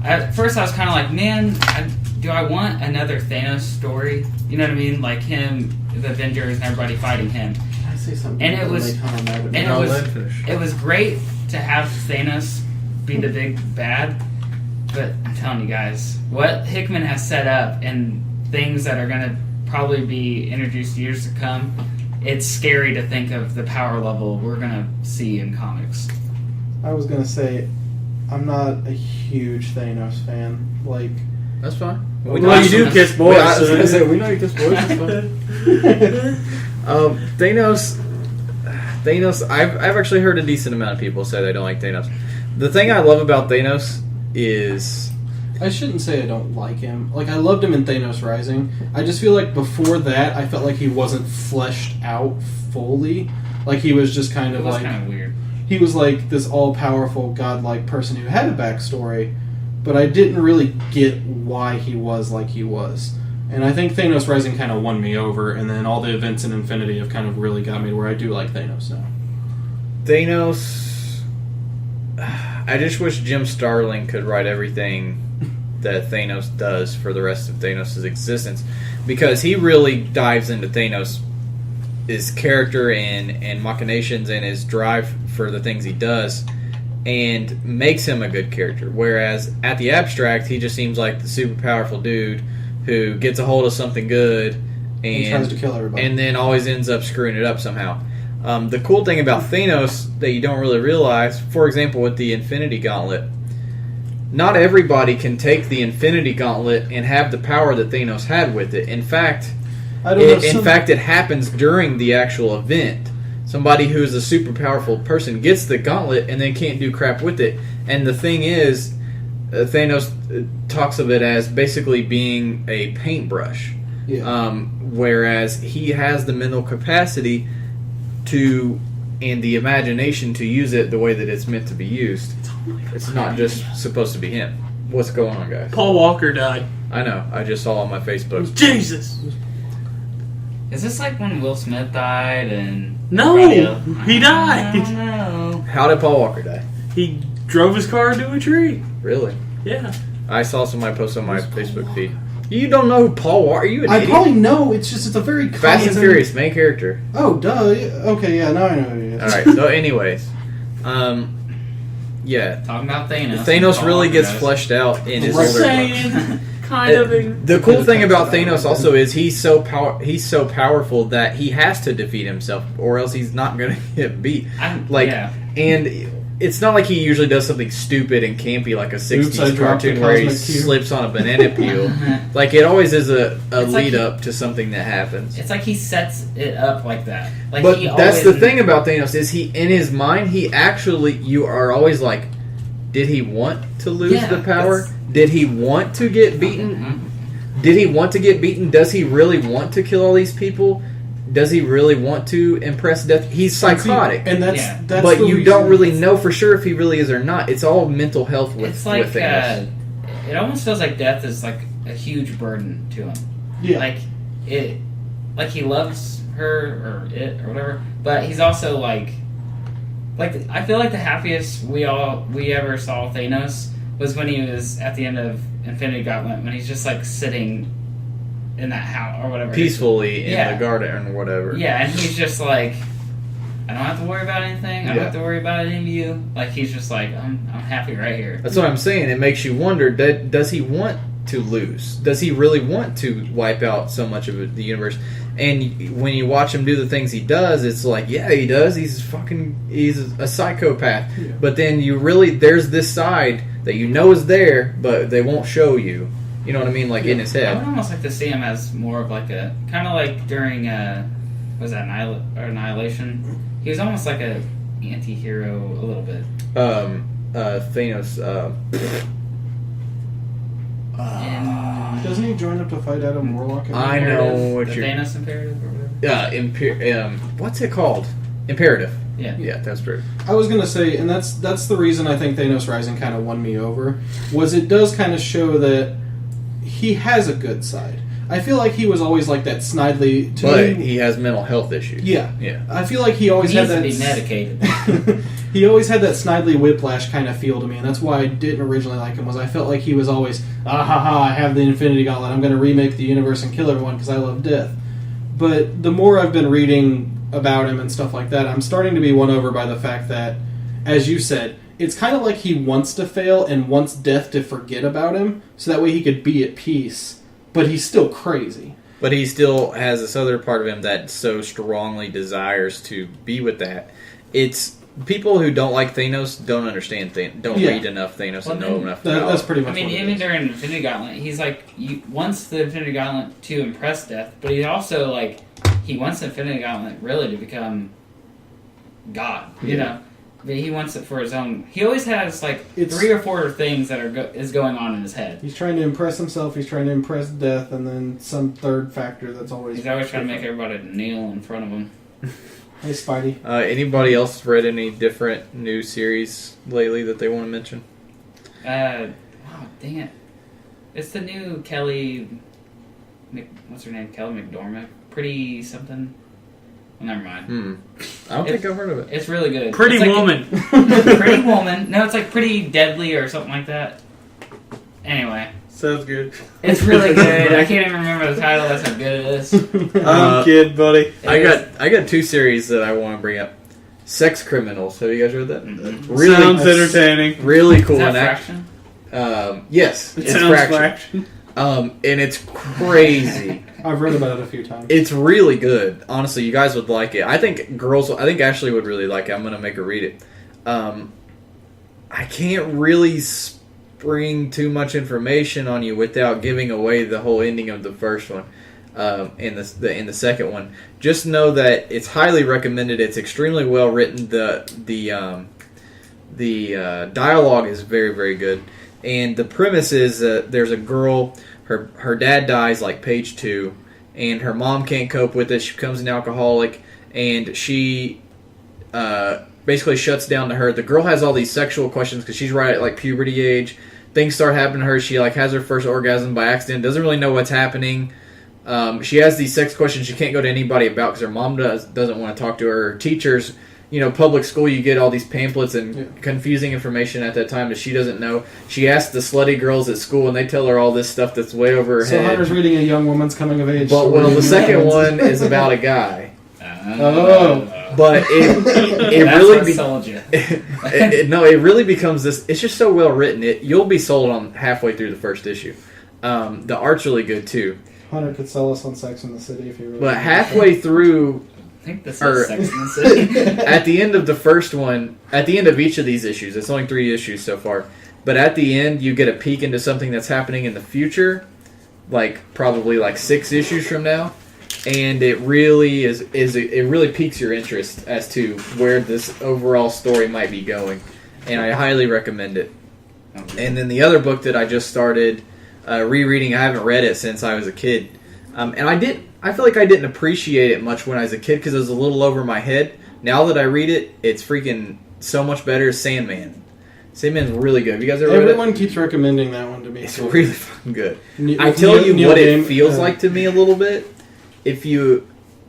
at first I was kind of like, man, do I want another Thanos story? You know what I mean? Like him, the Avengers, and everybody fighting him. I say something? And it was- It was great to have Thanos be the big bad, but I'm telling you guys, what Hickman has set up and things that are going to probably be introduced years to come, it's scary to think of the power level we're going to see in comics. I was gonna say, I'm not a huge Thanos fan. Like, That's fine. We know you do kiss boys. I was so- gonna say, we know you kiss boys. It's fine. Thanos. I've actually heard a decent amount of people say they don't like Thanos. The thing I love about Thanos is I shouldn't say I don't like him. Like, I loved him in Thanos Rising. I just feel like before that, I felt like he wasn't fleshed out fully. Like, he was just kind It of was like... kind of weird. He was like this all-powerful, godlike person who had a backstory, but I didn't really get why he was like he was. And I think Thanos Rising kind of won me over, and then all the events in Infinity have kind of really got me to where I do like Thanos now. Thanos... I just wish Jim Starlin could write everything that Thanos does for the rest of Thanos' existence, because he really dives into Thanos' his character and machinations and his drive for the things he does, and makes him a good character. Whereas at the abstract, he just seems like the super powerful dude who gets a hold of something good and tries to kill everybody, and then always ends up screwing it up somehow. The cool thing about Thanos that you don't really realize, for example, with the Infinity Gauntlet, not everybody can take the Infinity Gauntlet and have the power that Thanos had with it. In fact, it happens during the actual event. Somebody who's a super powerful person gets the gauntlet and then can't do crap with it. And the thing is, Thanos talks of it as basically being a paintbrush. Yeah. Whereas he has the mental capacity to and the imagination to use it the way that it's meant to be used. It's not just supposed to be him. What's going on, guys? Paul Walker died. I know. I just saw on my Facebook. Jesus! Is this like when Will Smith died and... No! Radio? He died! I don't know. How did Paul Walker die? He drove his car into a tree. Really? Yeah. I saw somebody post on my Facebook feed. You don't know who Paul Walker? Are you an I idiot? probably know. It's just, it's a very common Fast and thing. Furious, main character. Oh, duh. Okay, yeah, now I know who he is. Alright, so anyways. Yeah. Talking about Thanos. Thanos Paul really Walker gets does. fleshed out in his Right. older books. Saying, kind of. The cool thing about Thanos also is he's so powerful that he has to defeat himself, or else he's not going to get beat. Yeah. And it's not like he usually does something stupid and campy like a Oops, I 60s dropped cartoon the where he cosmic cube. slips on a banana peel. Like, it always is a It's like lead up to something that happens. It's like he sets it up like that. Like But he that's always, the thing about Thanos is he, in his mind, he actually, you are always like, did he want to lose Yeah, the power? that's- Did he want to get beaten? Mhm. Did he want to get beaten? Does he really want to kill all these people? Does he really want to impress death? He's psychotic. And that's, Yeah. that's But the you reason- don't really know for sure if he really is or not. It's all mental health with, It's like with Thanos. it almost feels like death is like a huge burden to him. Yeah. Like he loves her or it or whatever, but he's also like I feel like the happiest we ever saw Thanos was when he was at the end of Infinity Gauntlet, when he's just like sitting in that house or whatever, Peacefully in Yeah. the garden or whatever. Yeah, and he's just like, I don't have to worry about anything. I don't Yeah. have to worry about any of you. Like, he's just like, I'm happy right here. That's what I'm saying. It makes you wonder, does he want to lose? Does he really want to wipe out so much of the universe? And when you watch him do the things he does, it's like, yeah, he does. He's a psychopath. Yeah. But then there's this side that you know is there, but they won't show you. You know what I mean? Like, in his I would head. almost like to see him as more of like a, kind of like during, was that Annihilation? He was almost like a anti-hero a little bit. Thanos, Doesn't he join up to fight Adam Warlock? I know what The you're... Thanos Imperative or whatever? what's it called? Imperative. Yeah. Yeah, that's true. I was gonna say, and that's the reason I think Thanos Rising kind of won me over, was it does kind of show that he has a good side. I feel like he was always like that snidely. But he has mental health issues. Yeah. Yeah. I feel like he always He had needs that. to be medicated. He always had that snidely whiplash kind of feel to me, and that's why I didn't originally like him. Was I felt like he was always, I have the Infinity Gauntlet. I'm going to remake the universe and kill everyone because I love death. But the more I've been reading about him and stuff like that, I'm starting to be won over by the fact that, as you said, it's kind of like he wants to fail and wants death to forget about him, so that way he could be at peace. But he's still crazy. But he still has this other part of him that so strongly desires to be with that. It's people who don't like Thanos don't understand read enough Thanos and know enough about That's him. pretty I much mean, what it even is. during Infinity Gauntlet, he's like, wants the Infinity Gauntlet to impress Death, but he also, like, he wants the Infinity Gauntlet really to become God, you know? But he wants it for his own. He always has like It's- 3 or 4 things that is going on in his head. He's trying to impress himself. He's trying to impress death, and then some third factor that's always. He's always trying to make everybody kneel in front of him. Hey, Spidey. Anybody else read any different new series lately that they want to mention? Oh, dang it. It's the new Kelly... what's her name? Kelly McDormick? Pretty something? Well, never mind. I don't think I've heard of it. It's really good. Pretty It's like Woman. Pretty Woman. No, it's like Pretty Deadly or something like that. Anyway. Sounds good. It's really good. I can't even remember the title. That's how good it is. I'm kid, buddy. I got 2 series that I want to bring up. Sex Criminals. Have you guys read that? Mm-hmm. Really, Sounds entertaining. really cool. Is that and act- Fraction? Yes, It it's sounds Fraction. And it's crazy. I've read about it a few times. It's really good. Honestly, you guys would like it. I think Ashley would really like it. I'm going to make her read it. I can't really spring too much information on you without giving away the whole ending of the first one. In the second one, just know that it's highly recommended. It's extremely well written. The dialogue is very, very good, and the premise is that there's a girl. Her dad dies like page 2, and her mom can't cope with it. She becomes an alcoholic, and she basically shuts down to her. The girl has all these sexual questions because she's right at like puberty age. Things start happening to her. She like has her first orgasm by accident. Doesn't really know what's happening. She has these sex questions she can't go to anybody about because her mom doesn't want to talk to her. Her teachers, public school, you get all these pamphlets and confusing information at that time that she doesn't know. She asks the slutty girls at school, and they tell her all this stuff that's way over her So head. Hunter's reading a young woman's coming of age. But story. the second one is about a guy. Oh. But it That's really what sold you. it really becomes this. It's just so well written. You'll be sold on halfway through the first issue. The art's really good too. Hunter could sell us on Sex in the City if he really. But halfway through, I think this is Sex in the City. at the end of the first one, at the end of each of these issues, it's only 3 issues so far. But at the end, you get a peek into something that's happening in the future, like probably like 6 issues from now. And it really it really piques your interest as to where this overall story might be going, and I highly recommend it. And then the other book that I just started rereading, I haven't read it since I was a kid, and I feel like I didn't appreciate it much when I was a kid because it was a little over my head. Now that I read it, it's freaking so much better. Sandman. Sandman's really good. Have you guys ever read it? Everyone keeps recommending that one to me. It's really fucking good. With I tell you Neil what Gaiman, it feels like to me a little bit.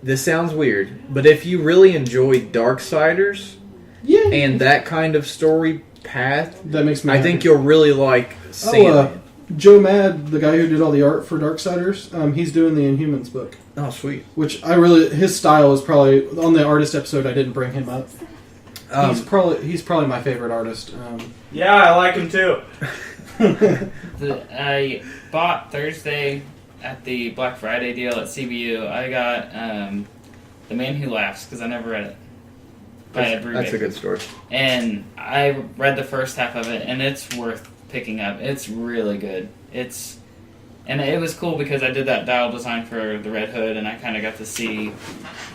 This sounds weird, but if you really enjoy Darksiders and that kind of story path, that makes me. I happy. think you'll really like Sandman. Joe Mad, the guy who did all the art for Darksiders, he's doing the Inhumans book. Oh, sweet. Which his style is probably on the artist episode. I didn't bring him up. He's probably my favorite artist. Yeah, I like him too. I bought Thursday at the Black Friday deal at CBU. I got The Man Who Laughs because I never read it. By Ed Brubaker. That's a good story. And I read the first half of it, and it's worth picking up. It's really good. And it was cool because I did that dial design for the Red Hood, and I kind of got to see,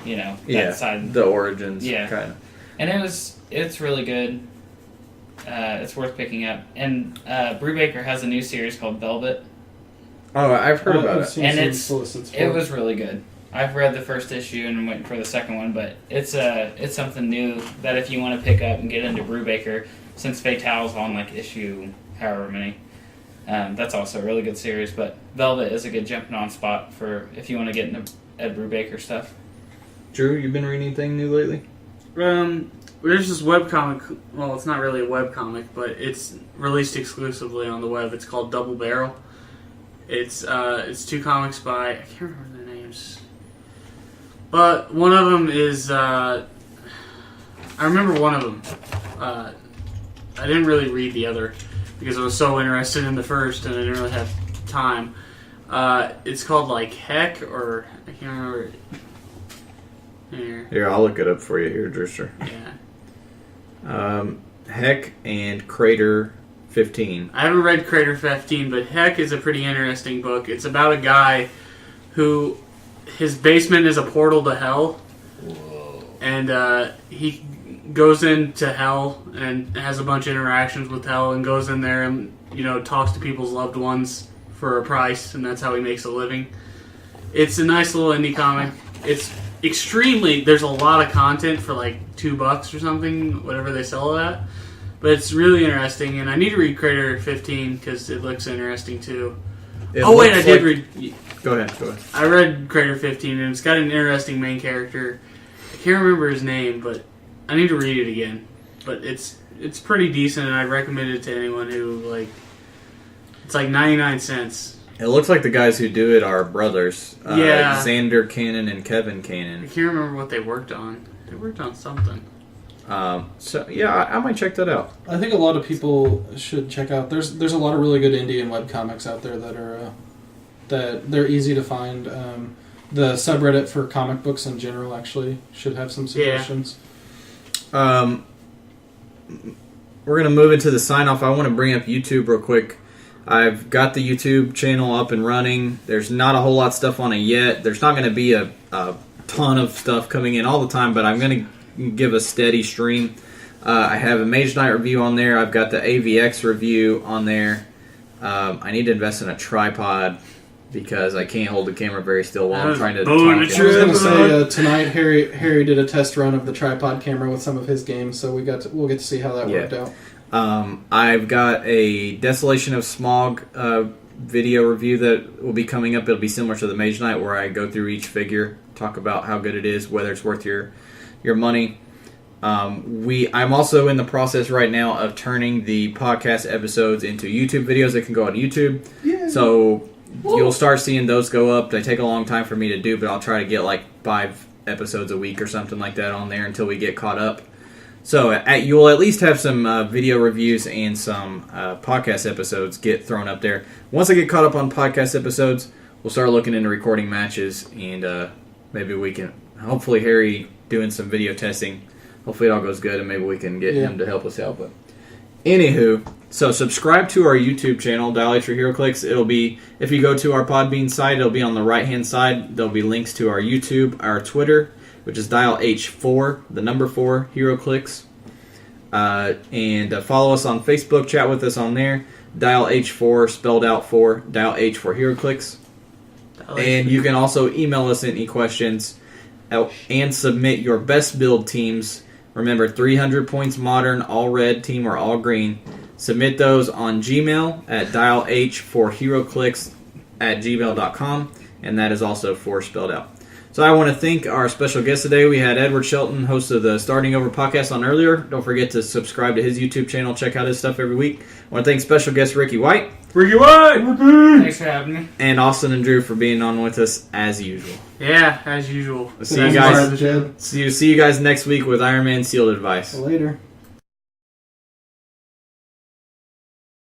that side. The origins, Yeah. kind of. And it's really good. It's worth picking up. And Brubaker has a new series called Velvet. Oh, I've heard about it. And it was really good. I've read the first issue and I'm waiting for the second one, but it's something new that if you want to pick up and get into Brubaker, since Fatale's on like issue however many, that's also a really good series. But Velvet is a good jumping on spot for if you want to get into Ed Brubaker stuff. Drew, you been reading anything new lately? There's this webcomic. Well, it's not really a webcomic, but it's released exclusively on the web. It's called Double Barrel. It's 2 comics by, I can't remember their names, but one of them is I remember one of them. I didn't really read the other because I was so interested in the first and I didn't really have time. It's called like Heck, or I can't remember. Here, I'll look it up for you here, Drewster. Yeah. Heck and Crater 15. I haven't read Crater 15, but Heck is a pretty interesting book. It's about a guy who his basement is a portal to hell. Whoa. And he goes into hell and has a bunch of interactions with hell and goes in there and, talks to people's loved ones for a price, and that's how he makes a living. It's a nice little indie comic. It's there's a lot of content for like $2 or something, whatever they sell it at. But it's really interesting, and I need to read Crater 15 because it looks interesting too. I did read. Go ahead. I read Crater 15, and it's got an interesting main character. I can't remember his name, but I need to read it again. But it's pretty decent, and I recommend it to anyone who it's like 99 cents. It looks like the guys who do it are brothers. Yeah. Xander Cannon and Kevin I Cannon. can't remember what they worked on. They worked on something. I might check that out. I think a lot of people should check out. There's a lot of really good indie and web comics out there that are that they're easy to find. The subreddit for comic books in general actually should have some suggestions. We're gonna move into the sign off. I want to bring up YouTube real quick. I've got the YouTube channel up and running. There's not a whole lot of stuff on it yet. There's not going to be a ton of stuff coming in all the time, but I'm going to give a steady stream. I have a Mage Knight review on there. I've got the AVX review on there. I need to invest in a tripod because I can't hold the camera very still while I'm trying to talk. I was going to say tonight Harry did a test run of the tripod camera with some of his games, so we'll get to see how that worked out. I've got a Desolation of Smog video review that will be coming up. It'll be similar to the Mage Knight, where I go through each figure, talk about how good it is, whether it's worth your money. I'm also in the process right now of turning the podcast episodes into YouTube videos that can go on YouTube. Yeah. So you'll start seeing those go up. They take a long time for me to do, but I'll try to get like 5 episodes a week or something like that on there until we get caught up. So you'll at least have some video reviews and some podcast episodes get thrown up there. Once I get caught up on podcast episodes, we'll start looking into recording matches, and maybe we can, hopefully Harry doing some video testing, hopefully it all goes good, and maybe we can get him to help us out. But anywho, so subscribe to our YouTube channel, Dial H for Heroclix. It'll be, if you go to our Podbean site, it'll be on the right-hand side. There'll be links to our YouTube, our Twitter, which is Dial H4, the number 4, Heroclix. And follow us on Facebook, chat with us on there. Dial H4, spelled out 4, Dial H for Heroclix. And you can also email us any questions and submit your best build teams. Remember, 300 points modern, all red team or all green. Submit those on Gmail at dialh4heroclix@gmail.com, and that is also 4 spelled out. So I want to thank our special guest today. We had Edward Shelton, host of the Starting Over podcast on earlier. Don't forget to subscribe to his YouTube channel. Check out his stuff every week. I want to thank special guest Ricky White. Thanks for having me. And Austin and Drew for being on with us as usual. Yeah, as usual. See you guys next week with Iron Man Sealed Advice. Later.